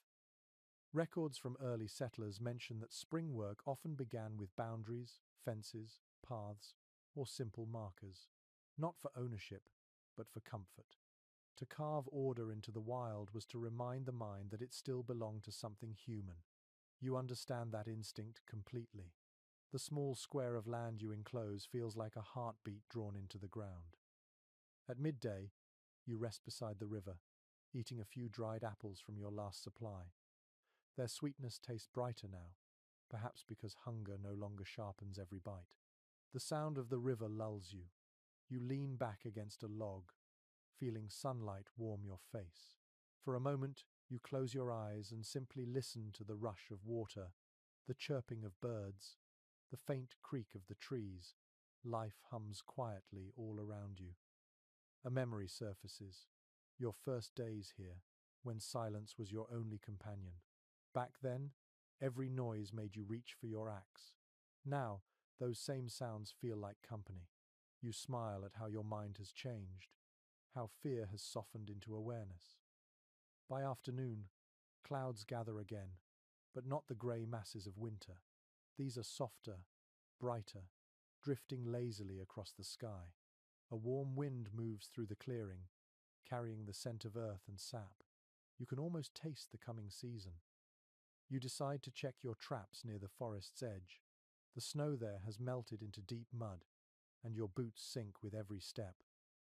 Records from early settlers mention that spring work often began with boundaries, fences, paths, or simple markers, not for ownership, but for comfort. To carve order into the wild was to remind the mind that it still belonged to something human. You understand that instinct completely. The small square of land you enclose feels like a heartbeat drawn into the ground. At midday, you rest beside the river, eating a few dried apples from your last supply. Their sweetness tastes brighter now, perhaps because hunger no longer sharpens every bite. The sound of the river lulls you. You lean back against a log, feeling sunlight warm your face. For a moment, you close your eyes and simply listen to the rush of water, the chirping of birds, the faint creak of the trees. Life hums quietly all around you. A memory surfaces. Your first days here, when silence was your only companion. Back then, every noise made you reach for your axe. Now, those same sounds feel like company. You smile at how your mind has changed, how fear has softened into awareness. By afternoon, clouds gather again, but not the grey masses of winter. These are softer, brighter, drifting lazily across the sky. A warm wind moves through the clearing, carrying the scent of earth and sap. You can almost taste the coming season. You decide to check your traps near the forest's edge. The snow there has melted into deep mud, and your boots sink with every step.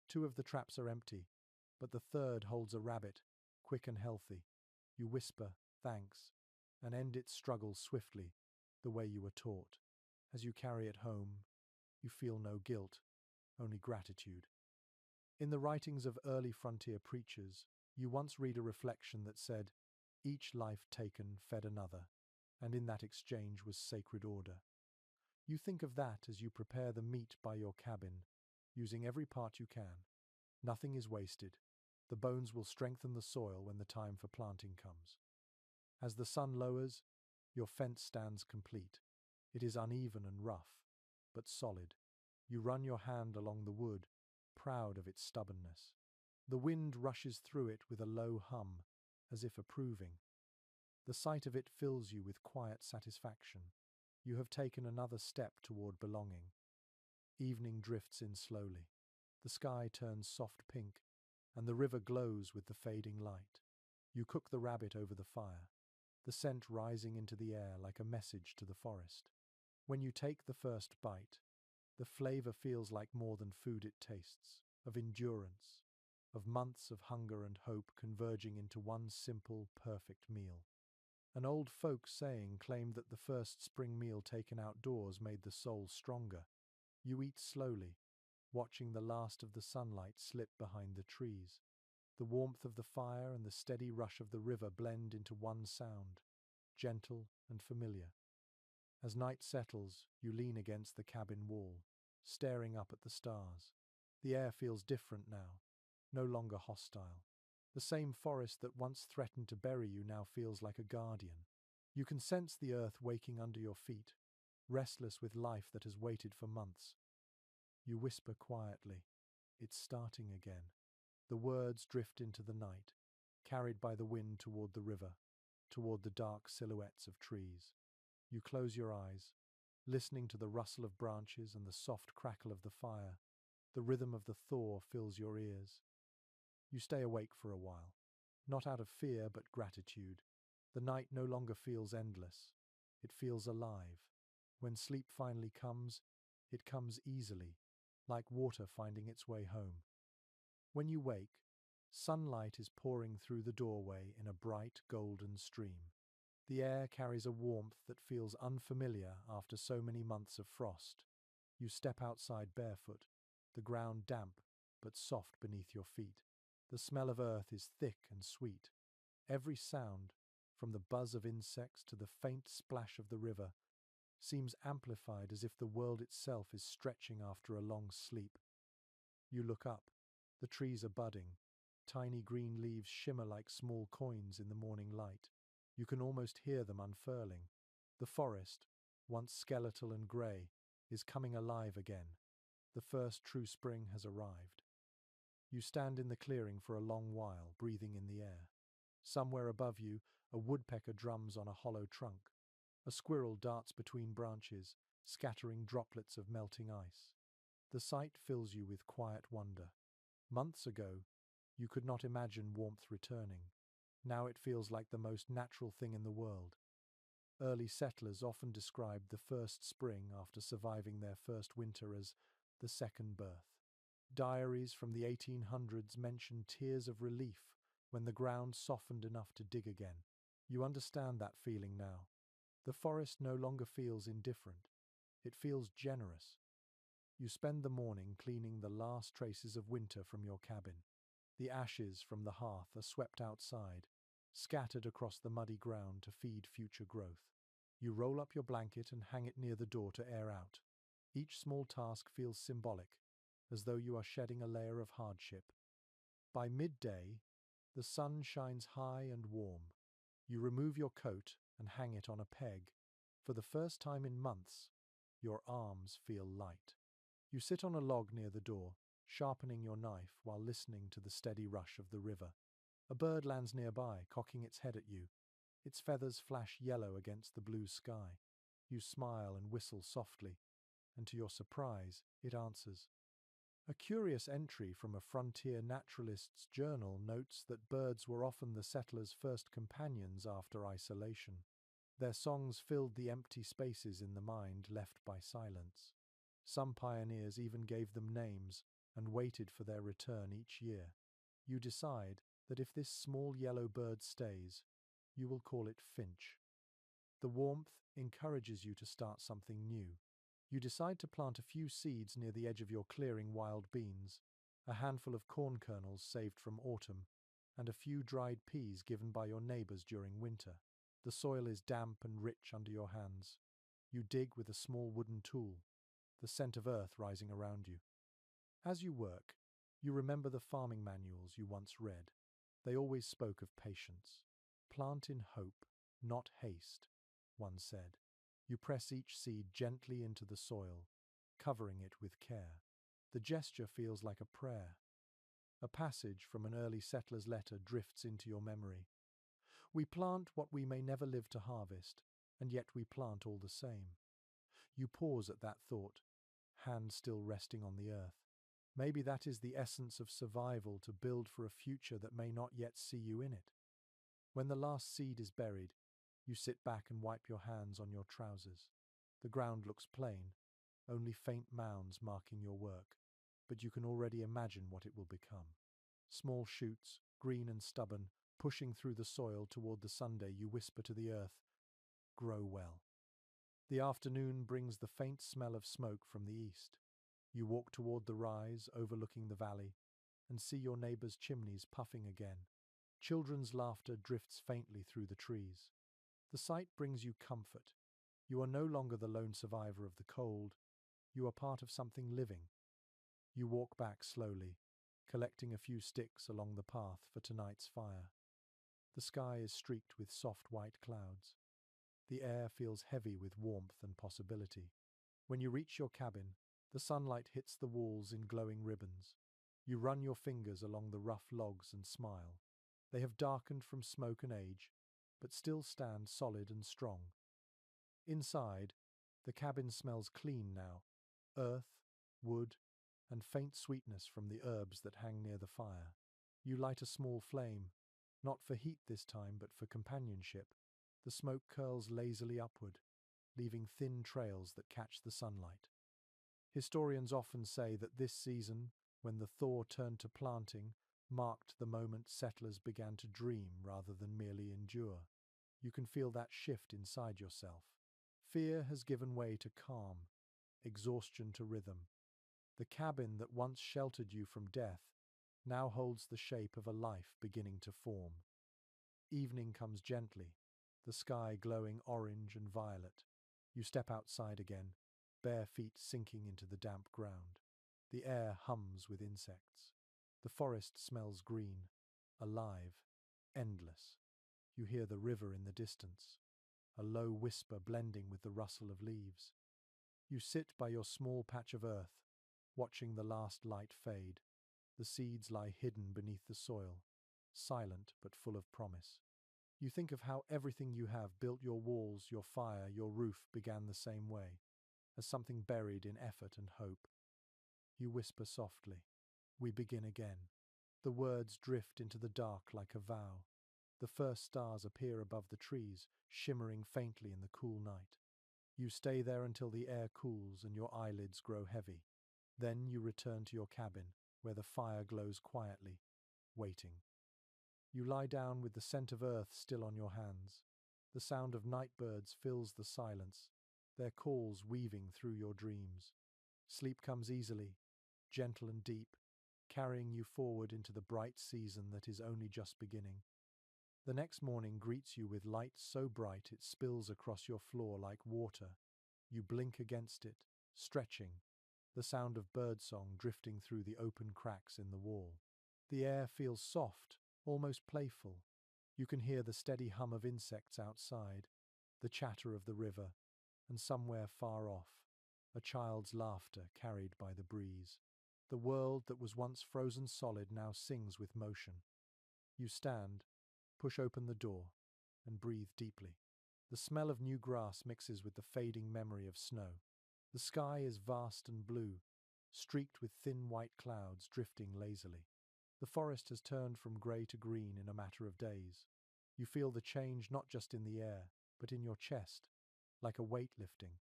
Two of the traps are empty, but the third holds a rabbit, quick and healthy. You whisper, thanks, and end its struggle swiftly, the way you were taught. As you carry it home, you feel no guilt, only gratitude. In the writings of early frontier preachers, you once read a reflection that said, each life taken fed another, and in that exchange was sacred order. You think of that as you prepare the meat by your cabin, using every part you can. Nothing is wasted. The bones will strengthen the soil when the time for planting comes. As the sun lowers, your fence stands complete. It is uneven and rough, but solid. You run your hand along the wood, proud of its stubbornness. The wind rushes through it with a low hum, as if approving. The sight of it fills you with quiet satisfaction. You have taken another step toward belonging. Evening drifts in slowly. The sky turns soft pink, and the river glows with the fading light. You cook the rabbit over the fire, the scent rising into the air like a message to the forest. When you take the first bite, the flavor feels like more than food it tastes, of endurance, of months of hunger and hope converging into one simple, perfect meal. An old folk saying claimed that the first spring meal taken outdoors made the soul stronger. You eat slowly, watching the last of the sunlight slip behind the trees. The warmth of the fire and the steady rush of the river blend into one sound, gentle and familiar. As night settles, you lean against the cabin wall, staring up at the stars. The air feels different now, no longer hostile. The same forest that once threatened to bury you now feels like a guardian. You can sense the earth waking under your feet, restless with life that has waited for months. You whisper quietly, "It's starting again." The words drift into the night, carried by the wind toward the river, toward the dark silhouettes of trees. You close your eyes, listening to the rustle of branches and the soft crackle of the fire. The rhythm of the thaw fills your ears. You stay awake for a while, not out of fear but gratitude. The night no longer feels endless. It feels alive. When sleep finally comes, it comes easily, like water finding its way home. When you wake, sunlight is pouring through the doorway in a bright golden stream. The air carries a warmth that feels unfamiliar after so many months of frost. You step outside barefoot, the ground damp but soft beneath your feet. The smell of earth is thick and sweet. Every sound, from the buzz of insects to the faint splash of the river, seems amplified as if the world itself is stretching after a long sleep. You look up. The trees are budding. Tiny green leaves shimmer like small coins in the morning light. You can almost hear them unfurling. The forest, once skeletal and grey, is coming alive again. The first true spring has arrived. You stand in the clearing for a long while, breathing in the air. Somewhere above you, a woodpecker drums on a hollow trunk. A squirrel darts between branches, scattering droplets of melting ice. The sight fills you with quiet wonder. Months ago, you could not imagine warmth returning. Now it feels like the most natural thing in the world. Early settlers often described the first spring after surviving their first winter as the second birth. Diaries from the 1800s mention tears of relief when the ground softened enough to dig again. You understand that feeling now. The forest no longer feels indifferent. It feels generous. You spend the morning cleaning the last traces of winter from your cabin. The ashes from the hearth are swept outside, scattered across the muddy ground to feed future growth. You roll up your blanket and hang it near the door to air out. Each small task feels symbolic, as though you are shedding a layer of hardship. By midday, the sun shines high and warm. You remove your coat and hang it on a peg. For the first time in months, your arms feel light. You sit on a log near the door, sharpening your knife while listening to the steady rush of the river. A bird lands nearby, cocking its head at you. Its feathers flash yellow against the blue sky. You smile and whistle softly, and to your surprise, it answers. A curious entry from a frontier naturalist's journal notes that birds were often the settlers' first companions after isolation. Their songs filled the empty spaces in the mind left by silence. Some pioneers even gave them names and waited for their return each year. You decide that if this small yellow bird stays, you will call it Finch. The warmth encourages you to start something new. You decide to plant a few seeds near the edge of your clearing: wild beans, a handful of corn kernels saved from autumn, and a few dried peas given by your neighbors during winter. The soil is damp and rich under your hands. You dig with a small wooden tool, the scent of earth rising around you. As you work, you remember the farming manuals you once read. They always spoke of patience. Plant in hope, not haste, one said. You press each seed gently into the soil, covering it with care. The gesture feels like a prayer. A passage from an early settler's letter drifts into your memory. We plant what we may never live to harvest, and yet we plant all the same. You pause at that thought, hand still resting on the earth. Maybe that is the essence of survival, to build for a future that may not yet see you in it. When the last seed is buried, you sit back and wipe your hands on your trousers. The ground looks plain, only faint mounds marking your work, but you can already imagine what it will become. Small shoots, green and stubborn, pushing through the soil toward the Sunday. You whisper to the earth, "Grow well." The afternoon brings the faint smell of smoke from the east. You walk toward the rise, overlooking the valley, and see your neighbor's chimneys puffing again. Children's laughter drifts faintly through the trees. The sight brings you comfort. You are no longer the lone survivor of the cold. You are part of something living. You walk back slowly, collecting a few sticks along the path for tonight's fire. The sky is streaked with soft white clouds. The air feels heavy with warmth and possibility. When you reach your cabin, the sunlight hits the walls in glowing ribbons. You run your fingers along the rough logs and smile. They have darkened from smoke and age, but still stand solid and strong. Inside, the cabin smells clean now: earth, wood, and faint sweetness from the herbs that hang near the fire. You light a small flame, not for heat this time, but for companionship. The smoke curls lazily upward, leaving thin trails that catch the sunlight. Historians often say that this season, when the thaw turned to planting, marked the moment settlers began to dream rather than merely endure. You can feel that shift inside yourself. Fear has given way to calm, exhaustion to rhythm. The cabin that once sheltered you from death now holds the shape of a life beginning to form. Evening comes gently, the sky glowing orange and violet. You step outside again, bare feet sinking into the damp ground. The air hums with insects. The forest smells green, alive, endless. You hear the river in the distance, a low whisper blending with the rustle of leaves. You sit by your small patch of earth, watching the last light fade. The seeds lie hidden beneath the soil, silent but full of promise. You think of how everything you have built, your walls, your fire, your roof, began the same way, as something buried in effort and hope. You whisper softly, "We begin again." The words drift into the dark like a vow. The first stars appear above the trees, shimmering faintly in the cool night. You stay there until the air cools and your eyelids grow heavy. Then you return to your cabin, where the fire glows quietly, waiting. You lie down with the scent of earth still on your hands. The sound of night birds fills the silence, their calls weaving through your dreams. Sleep comes easily, gentle and deep, carrying you forward into the bright season that is only just beginning. The next morning greets you with light so bright it spills across your floor like water. You blink against it, stretching, the sound of birdsong drifting through the open cracks in the wall. The air feels soft, almost playful. You can hear the steady hum of insects outside, the chatter of the river, and somewhere far off, a child's laughter carried by the breeze. The world that was once frozen solid now sings with motion. You stand, push open the door, and breathe deeply. The smell of new grass mixes with the fading memory of snow. The sky is vast and blue, streaked with thin white clouds drifting lazily. The forest has turned from grey to green in a matter of days. You feel the change not just in the air, but in your chest, like a weight lifting.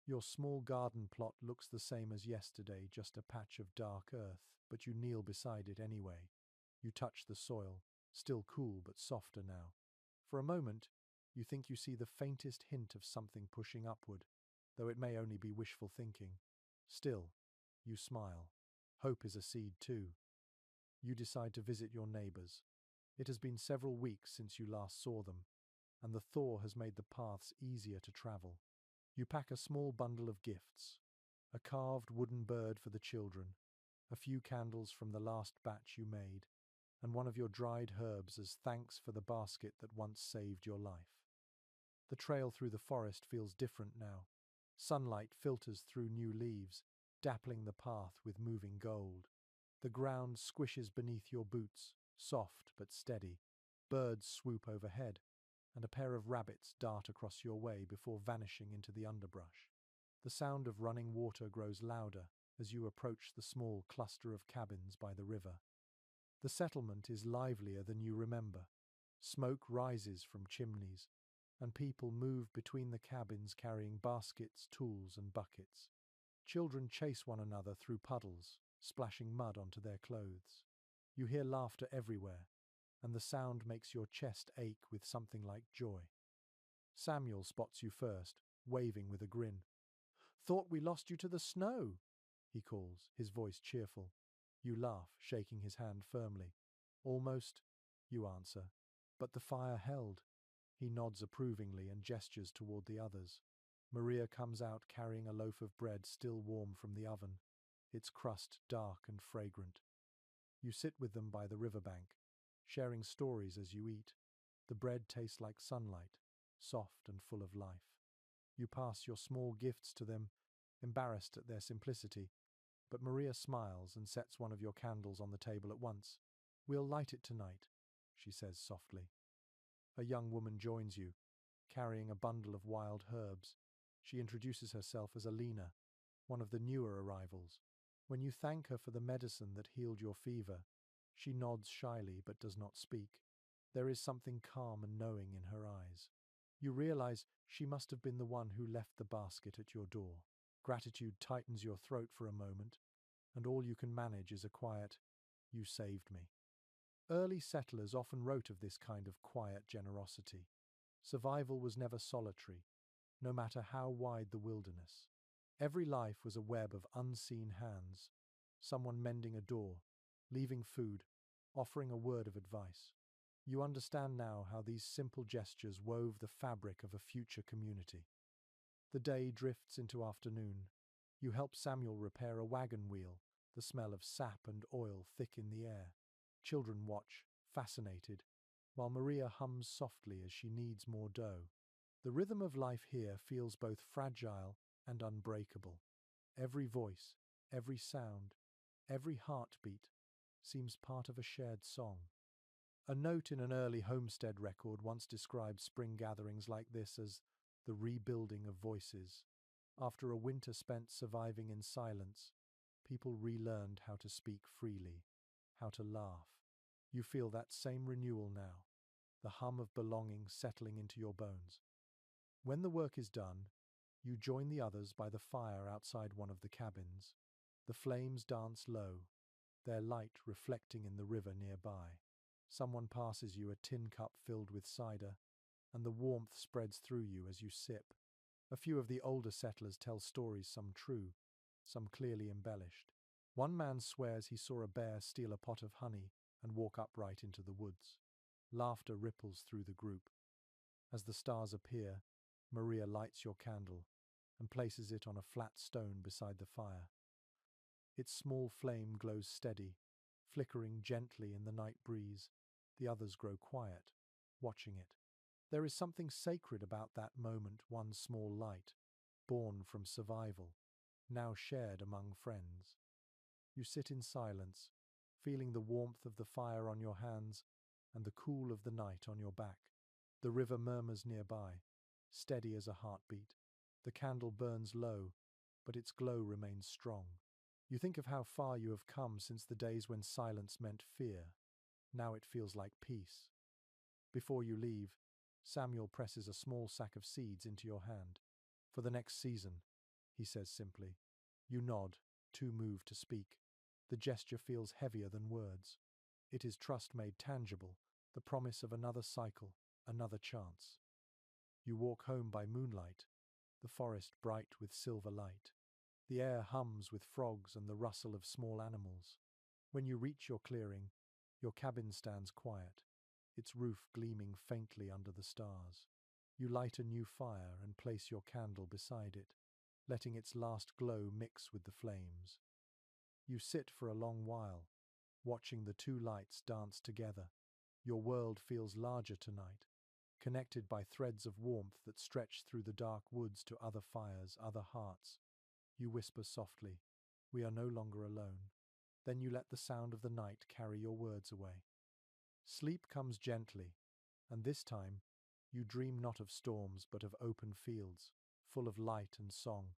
Your small garden plot looks the same as yesterday, just a patch of dark earth, but you kneel beside it anyway. You touch the soil, still cool but softer now. For a moment, you think you see the faintest hint of something pushing upward, though it may only be wishful thinking. Still, you smile. Hope is a seed too. You decide to visit your neighbors. It has been several weeks since you last saw them, and the thaw has made the paths easier to travel. You pack a small bundle of gifts: a carved wooden bird for the children, a few candles from the last batch you made, and one of your dried herbs as thanks for the basket that once saved your life. The trail through the forest feels different now. Sunlight filters through new leaves, dappling the path with moving gold. The ground squishes beneath your boots, soft but steady. Birds swoop overhead, and a pair of rabbits dart across your way before vanishing into the underbrush. The sound of running water grows louder as you approach the small cluster of cabins by the river. The settlement is livelier than you remember. Smoke rises from chimneys, and people move between the cabins carrying baskets, tools, and buckets. Children chase one another through puddles, splashing mud onto their clothes. You hear laughter everywhere, and the sound makes your chest ache with something like joy. Samuel spots you first, waving with a grin. "Thought we lost you to the snow," he calls, his voice cheerful. You laugh, shaking his hand firmly. "Almost," you answer. "But the fire held." He nods approvingly and gestures toward the others. Maria comes out carrying a loaf of bread still warm from the oven, its crust dark and fragrant. You sit with them by the riverbank, sharing stories as you eat. The bread tastes like sunlight, soft and full of life. You pass your small gifts to them, embarrassed at their simplicity, but Maria smiles and sets one of your candles on the table at once. "We'll light it tonight," she says softly. A young woman joins you, carrying a bundle of wild herbs. She introduces herself as Alina, one of the newer arrivals. When you thank her for the medicine that healed your fever, she nods shyly but does not speak. There is something calm and knowing in her eyes. You realize she must have been the one who left the basket at your door. Gratitude tightens your throat for a moment, and all you can manage is a quiet, "You saved me." Early settlers often wrote of this kind of quiet generosity. Survival was never solitary, no matter how wide the wilderness. Every life was a web of unseen hands, someone mending a door, leaving food, offering a word of advice. You understand now how these simple gestures wove the fabric of a future community. The day drifts into afternoon. You help Samuel repair a wagon wheel, the smell of sap and oil thick in the air. Children watch, fascinated, while Maria hums softly as she kneads more dough. The rhythm of life here feels both fragile and unbreakable. Every voice, every sound, every heartbeat seems part of a shared song. A note in an early homestead record once described spring gatherings like this as the rebuilding of voices. After a winter spent surviving in silence, people relearned how to speak freely, how to laugh. You feel that same renewal now, the hum of belonging settling into your bones. When the work is done, you join the others by the fire outside one of the cabins. The flames dance low, their light reflecting in the river nearby. Someone passes you a tin cup filled with cider, and the warmth spreads through you as you sip. A few of the older settlers tell stories, some true, some clearly embellished. One man swears he saw a bear steal a pot of honey and walk upright into the woods. Laughter ripples through the group. As the stars appear, Maria lights your candle and places it on a flat stone beside the fire. Its small flame glows steady, flickering gently in the night breeze. The others grow quiet, watching it. There is something sacred about that moment, one small light, born from survival, now shared among friends. You sit in silence, feeling the warmth of the fire on your hands and the cool of the night on your back. The river murmurs nearby, steady as a heartbeat. The candle burns low, but its glow remains strong. You think of how far you have come since the days when silence meant fear. Now it feels like peace. Before you leave, Samuel presses a small sack of seeds into your hand. "For the next season," he says simply. You nod, too moved to speak. The gesture feels heavier than words. It is trust made tangible, the promise of another cycle, another chance. You walk home by moonlight, the forest bright with silver light. The air hums with frogs and the rustle of small animals. When you reach your clearing, your cabin stands quiet, its roof gleaming faintly under the stars. You light a new fire and place your candle beside it, letting its last glow mix with the flames. You sit for a long while, watching the two lights dance together. Your world feels larger tonight, connected by threads of warmth that stretch through the dark woods to other fires, other hearts. You whisper softly, "We are no longer alone." Then you let the sound of the night carry your words away. Sleep comes gently, and this time you dream not of storms but of open fields, full of light and song.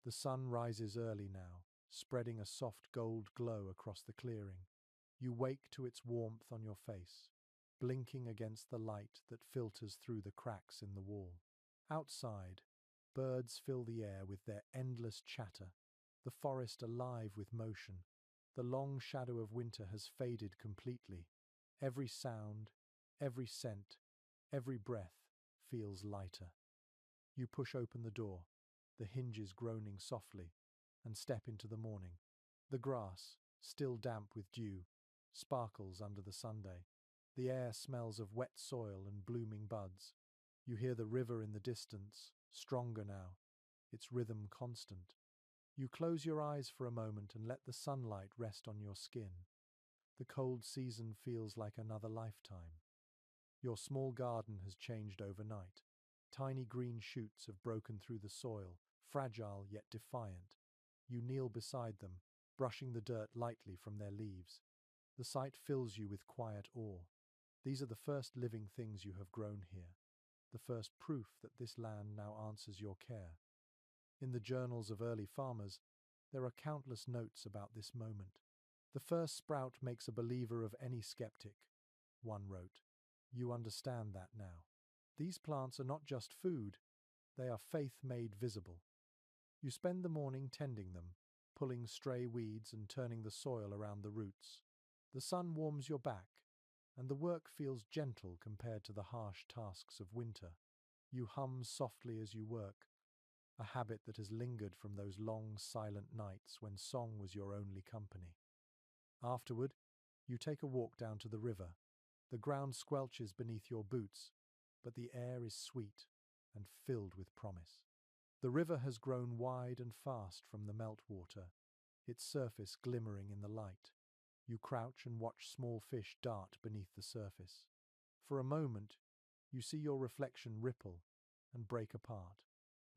The sun rises early now, spreading a soft gold glow across the clearing. You wake to its warmth on your face, blinking against the light that filters through the cracks in the wall. Outside, birds fill the air with their endless chatter, the forest alive with motion. The long shadow of winter has faded completely. Every sound, every scent, every breath feels lighter. You push open the door, the hinges groaning softly, and step into the morning. The grass, still damp with dew, sparkles under the sunday. The air smells of wet soil and blooming buds. You hear the river in the distance, stronger now, its rhythm constant. You close your eyes for a moment and let the sunlight rest on your skin. The cold season feels like another lifetime. Your small garden has changed overnight. Tiny green shoots have broken through the soil, fragile yet defiant. You kneel beside them, brushing the dirt lightly from their leaves. The sight fills you with quiet awe. These are the first living things you have grown here, the first proof that this land now answers your care. In the journals of early farmers, there are countless notes about this moment. The first sprout makes a believer of any skeptic, one wrote. You understand that now. These plants are not just food, they are faith made visible. You spend the morning tending them, pulling stray weeds and turning the soil around the roots. The sun warms your back, and the work feels gentle compared to the harsh tasks of winter. You hum softly as you work, a habit that has lingered from those long, silent nights when song was your only company. Afterward, you take a walk down to the river. The ground squelches beneath your boots, but the air is sweet and filled with promise. The river has grown wide and fast from the meltwater, its surface glimmering in the light. You crouch and watch small fish dart beneath the surface. For a moment, you see your reflection ripple and break apart,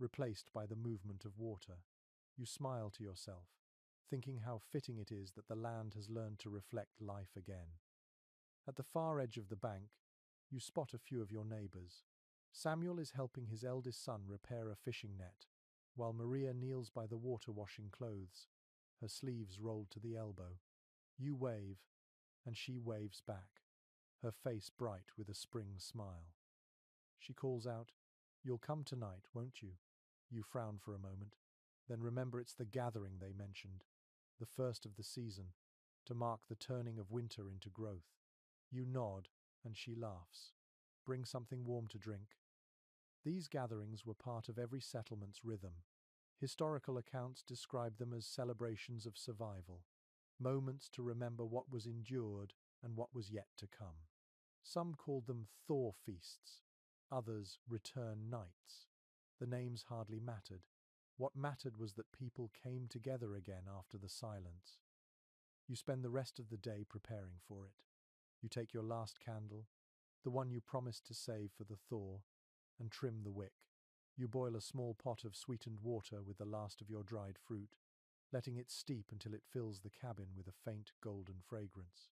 replaced by the movement of water. You smile to yourself, thinking how fitting it is that the land has learned to reflect life again. At the far edge of the bank, you spot a few of your neighbors. Samuel is helping his eldest son repair a fishing net, while Maria kneels by the water washing clothes, her sleeves rolled to the elbow. You wave, and she waves back, her face bright with a spring smile. She calls out, "You'll come tonight, won't you?" You frown for a moment, then remember it's the gathering they mentioned, the first of the season, to mark the turning of winter into growth. You nod, and she laughs. "Bring something warm to drink." These gatherings were part of every settlement's rhythm. Historical accounts describe them as celebrations of survival, moments to remember what was endured and what was yet to come. Some called them thaw feasts, others return nights. The names hardly mattered. What mattered was that people came together again after the silence. You spend the rest of the day preparing for it. You take your last candle, the one you promised to save for the thaw, and trim the wick. You boil a small pot of sweetened water with the last of your dried fruit, letting it steep until it fills the cabin with a faint golden fragrance.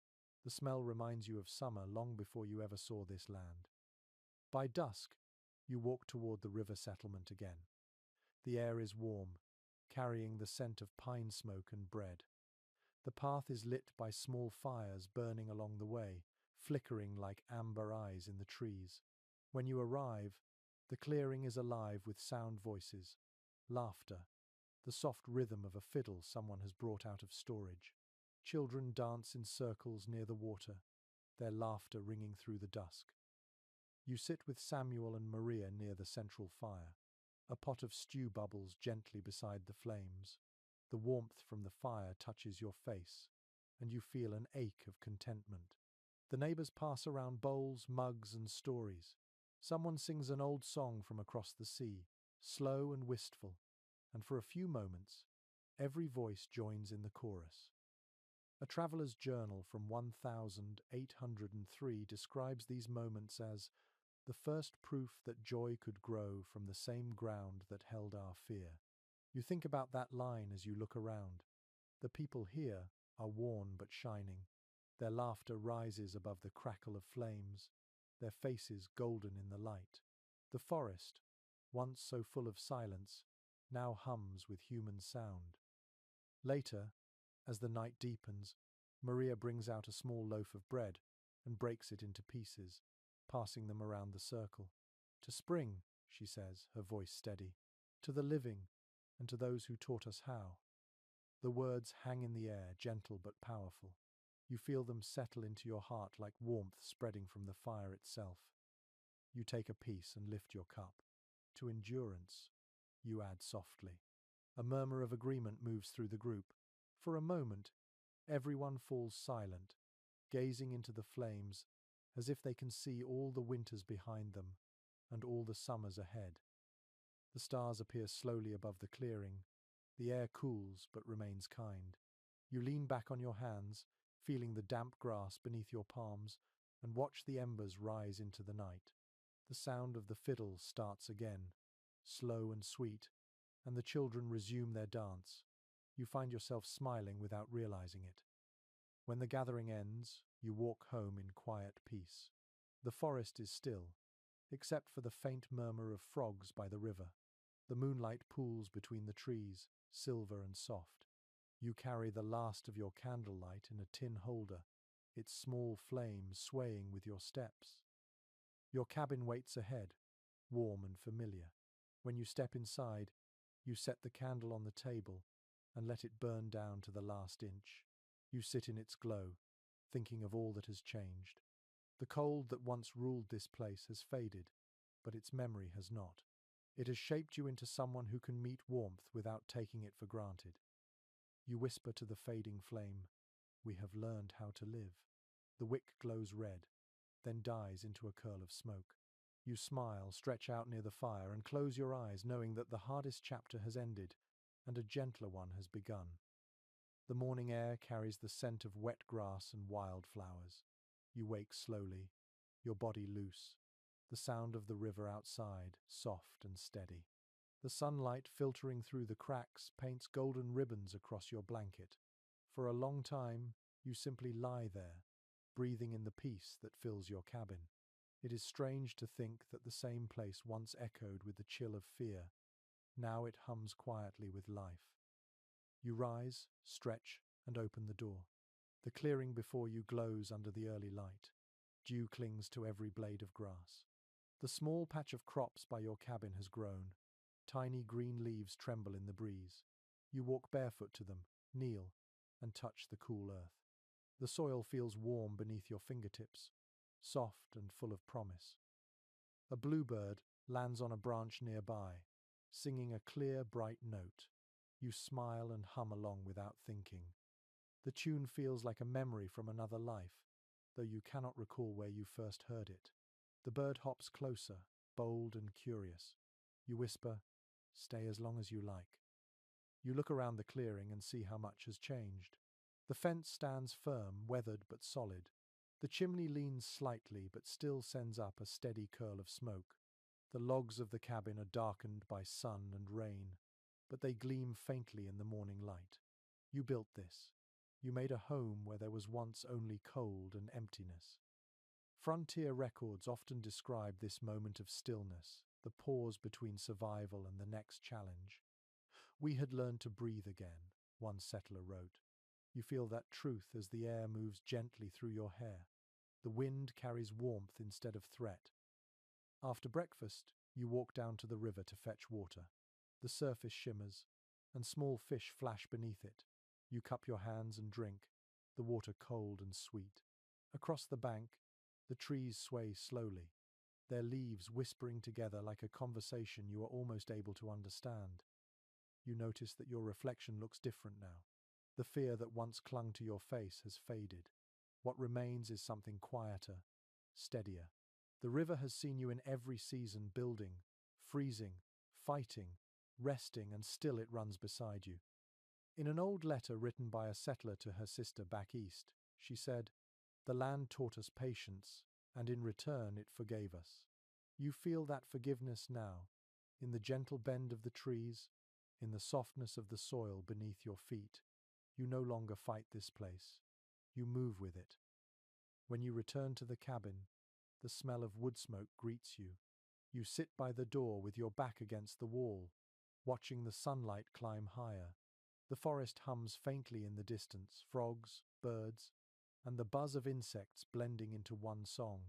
The smell reminds you of summer long before you ever saw this land. By dusk, you walk toward the river settlement again. The air is warm, carrying the scent of pine smoke and bread. The path is lit by small fires burning along the way, flickering like amber eyes in the trees. When you arrive, the clearing is alive with sound voices, laughter, the soft rhythm of a fiddle someone has brought out of storage. Children dance in circles near the water, their laughter ringing through the dusk. You sit with Samuel and Maria near the central fire. A pot of stew bubbles gently beside the flames. The warmth from the fire touches your face, and you feel an ache of contentment. The neighbors pass around bowls, mugs, and stories. Someone sings an old song from across the sea, slow and wistful, and for a few moments, every voice joins in the chorus. A traveler's journal from 1803 describes these moments as the first proof that joy could grow from the same ground that held our fear. You think about that line as you look around. The people here are worn but shining. Their laughter rises above the crackle of flames, their faces golden in the light. The forest, once so full of silence, now hums with human sound. Later, as the night deepens, Maria brings out a small loaf of bread and breaks it into pieces, passing them around the circle. To spring, she says, her voice steady, to the living, and to those who taught us how. The words hang in the air, gentle but powerful. You feel them settle into your heart like warmth spreading from the fire itself. You take a piece and lift your cup. To endurance, you add softly. A murmur of agreement moves through the group. For a moment, everyone falls silent, gazing into the flames as if they can see all the winters behind them and all the summers ahead. The stars appear slowly above the clearing. The air cools but remains kind. You lean back on your hands, feeling the damp grass beneath your palms, and watch the embers rise into the night. The sound of the fiddle starts again, slow and sweet, and the children resume their dance. You find yourself smiling without realizing it. When the gathering ends, you walk home in quiet peace. The forest is still, except for the faint murmur of frogs by the river. The moonlight pools between the trees, silver and soft. You carry the last of your candlelight in a tin holder, its small flame swaying with your steps. Your cabin waits ahead, warm and familiar. When you step inside, you set the candle on the table and let it burn down to the last inch. You sit in its glow, thinking of all that has changed. The cold that once ruled this place has faded, but its memory has not. It has shaped you into someone who can meet warmth without taking it for granted. You whisper to the fading flame, "We have learned how to live." The wick glows red, then dies into a curl of smoke. You smile, stretch out near the fire, and close your eyes, knowing that the hardest chapter has ended and a gentler one has begun. The morning air carries the scent of wet grass and wildflowers. You wake slowly, your body loose, the sound of the river outside, soft and steady. The sunlight filtering through the cracks paints golden ribbons across your blanket. For a long time, you simply lie there, breathing in the peace that fills your cabin. It is strange to think that the same place once echoed with the chill of fear. Now it hums quietly with life. You rise, stretch, and open the door. The clearing before you glows under the early light. Dew clings to every blade of grass. The small patch of crops by your cabin has grown. Tiny green leaves tremble in the breeze. You walk barefoot to them, kneel, and touch the cool earth. The soil feels warm beneath your fingertips, soft and full of promise. A bluebird lands on a branch nearby, singing a clear, bright note. You smile and hum along without thinking. The tune feels like a memory from another life, though you cannot recall where you first heard it. The bird hops closer, bold and curious. You whisper, "Stay as long as you like." You look around the clearing and see how much has changed. The fence stands firm, weathered but solid. The chimney leans slightly but still sends up a steady curl of smoke. The logs of the cabin are darkened by sun and rain, but they gleam faintly in the morning light. You built this. You made a home where there was once only cold and emptiness. Frontier records often describe this moment of stillness, the pause between survival and the next challenge. "We had learned to breathe again," one settler wrote. You feel that truth as the air moves gently through your hair. The wind carries warmth instead of threat. After breakfast, you walk down to the river to fetch water. The surface shimmers, and small fish flash beneath it. You cup your hands and drink, the water cold and sweet. Across the bank, the trees sway slowly, their leaves whispering together like a conversation you are almost able to understand. You notice that your reflection looks different now. The fear that once clung to your face has faded. What remains is something quieter, steadier. The river has seen you in every season, building, freezing, fighting, resting, and still it runs beside you. In an old letter written by a settler to her sister back east, she said, "The land taught us patience, and in return it forgave us." You feel that forgiveness now, in the gentle bend of the trees, in the softness of the soil beneath your feet. You no longer fight this place. You move with it. When you return to the cabin, the smell of wood smoke greets you. You sit by the door with your back against the wall, watching the sunlight climb higher. The forest hums faintly in the distance, frogs, birds, and the buzz of insects blending into one song.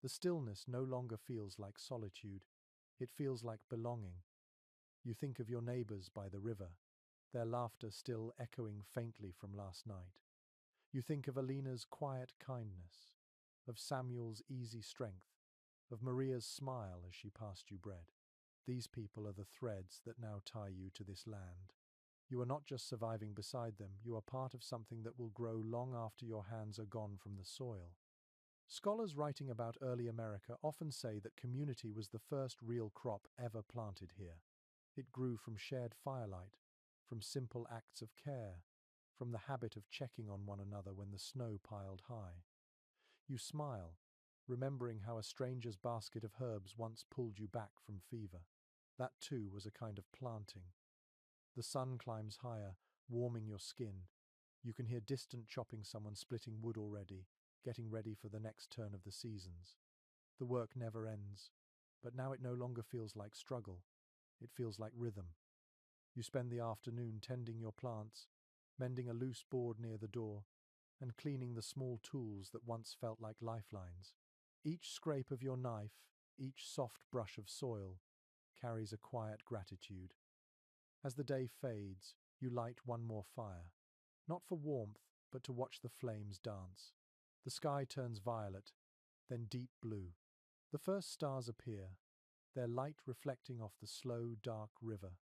The stillness no longer feels like solitude. It feels like belonging. You think of your neighbors by the river, their laughter still echoing faintly from last night. You think of Alina's quiet kindness, of Samuel's easy strength, of Maria's smile as she passed you bread. These people are the threads that now tie you to this land. You are not just surviving beside them, you are part of something that will grow long after your hands are gone from the soil. Scholars writing about early America often say that community was the first real crop ever planted here. It grew from shared firelight, from simple acts of care, from the habit of checking on one another when the snow piled high. You smile, remembering how a stranger's basket of herbs once pulled you back from fever. That too was a kind of planting. The sun climbs higher, warming your skin. You can hear distant chopping, someone splitting wood already, getting ready for the next turn of the seasons. The work never ends, but now it no longer feels like struggle. It feels like rhythm. You spend the afternoon tending your plants, mending a loose board near the door, and cleaning the small tools that once felt like lifelines. Each scrape of your knife, each soft brush of soil, carries a quiet gratitude. As the day fades, you light one more fire, not for warmth, but to watch the flames dance. The sky turns violet, then deep blue. The first stars appear, their light reflecting off the slow, dark river.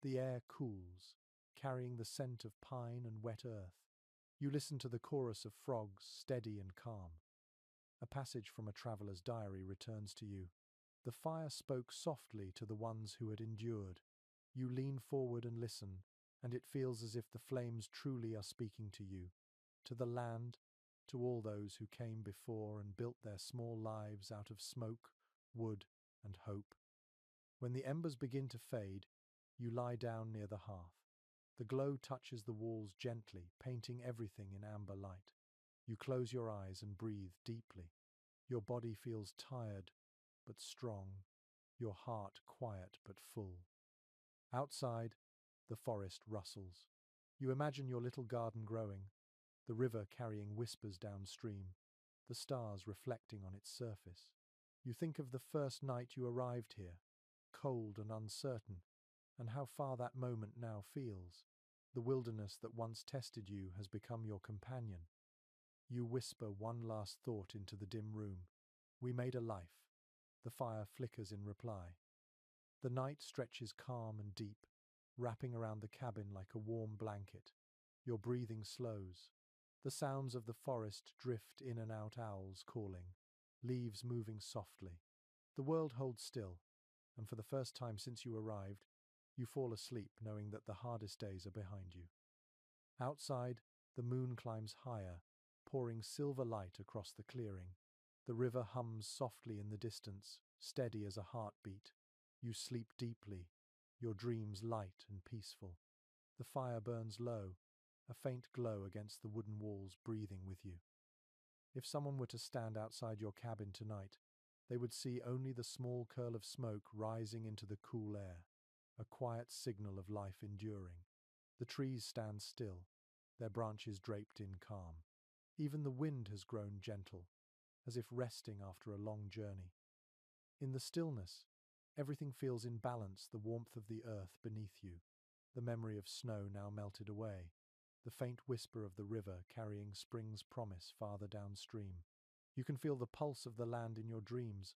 The air cools, carrying the scent of pine and wet earth. You listen to the chorus of frogs, steady and calm. A passage from a traveller's diary returns to you. The fire spoke softly to the ones who had endured. You lean forward and listen, and it feels as if the flames truly are speaking to you, to the land, to all those who came before and built their small lives out of smoke, wood, and hope. When the embers begin to fade, you lie down near the hearth. The glow touches the walls gently, painting everything in amber light. You close your eyes and breathe deeply. Your body feels tired but strong, your heart quiet but full. Outside, the forest rustles. You imagine your little garden growing, the river carrying whispers downstream, the stars reflecting on its surface. You think of the first night you arrived here, cold and uncertain, and how far that moment now feels. The wilderness that once tested you has become your companion. You whisper one last thought into the dim room. We made a life. The fire flickers in reply. The night stretches calm and deep, wrapping around the cabin like a warm blanket. Your breathing slows. The sounds of the forest drift in and out, owls calling, leaves moving softly. The world holds still, and for the first time since you arrived, you fall asleep knowing that the hardest days are behind you. Outside, the moon climbs higher, pouring silver light across the clearing. The river hums softly in the distance, steady as a heartbeat. You sleep deeply, your dreams light and peaceful. The fire burns low, a faint glow against the wooden walls breathing with you. If someone were to stand outside your cabin tonight, they would see only the small curl of smoke rising into the cool air, a quiet signal of life enduring. The trees stand still, their branches draped in calm. Even the wind has grown gentle, as if resting after a long journey. In the stillness, everything feels in balance, the warmth of the earth beneath you, the memory of snow now melted away, the faint whisper of the river carrying spring's promise farther downstream. You can feel the pulse of the land in your dreams,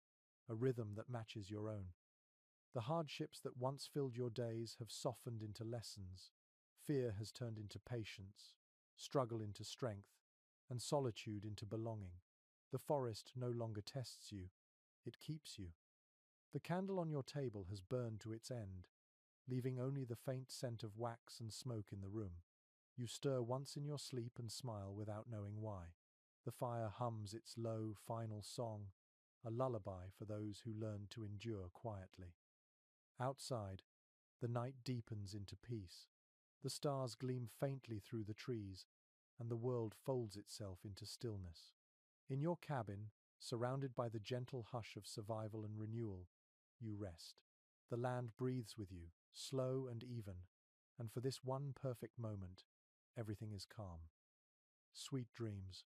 a rhythm that matches your own. The hardships that once filled your days have softened into lessons. Fear has turned into patience, struggle into strength, and solitude into belonging. The forest no longer tests you, it keeps you. The candle on your table has burned to its end, leaving only the faint scent of wax and smoke in the room. You stir once in your sleep and smile without knowing why. The fire hums its low, final song, a lullaby for those who learned to endure quietly. Outside, the night deepens into peace. The stars gleam faintly through the trees, and the world folds itself into stillness. In your cabin, surrounded by the gentle hush of survival and renewal, you rest. The land breathes with you, slow and even, and for this one perfect moment, everything is calm. Sweet dreams.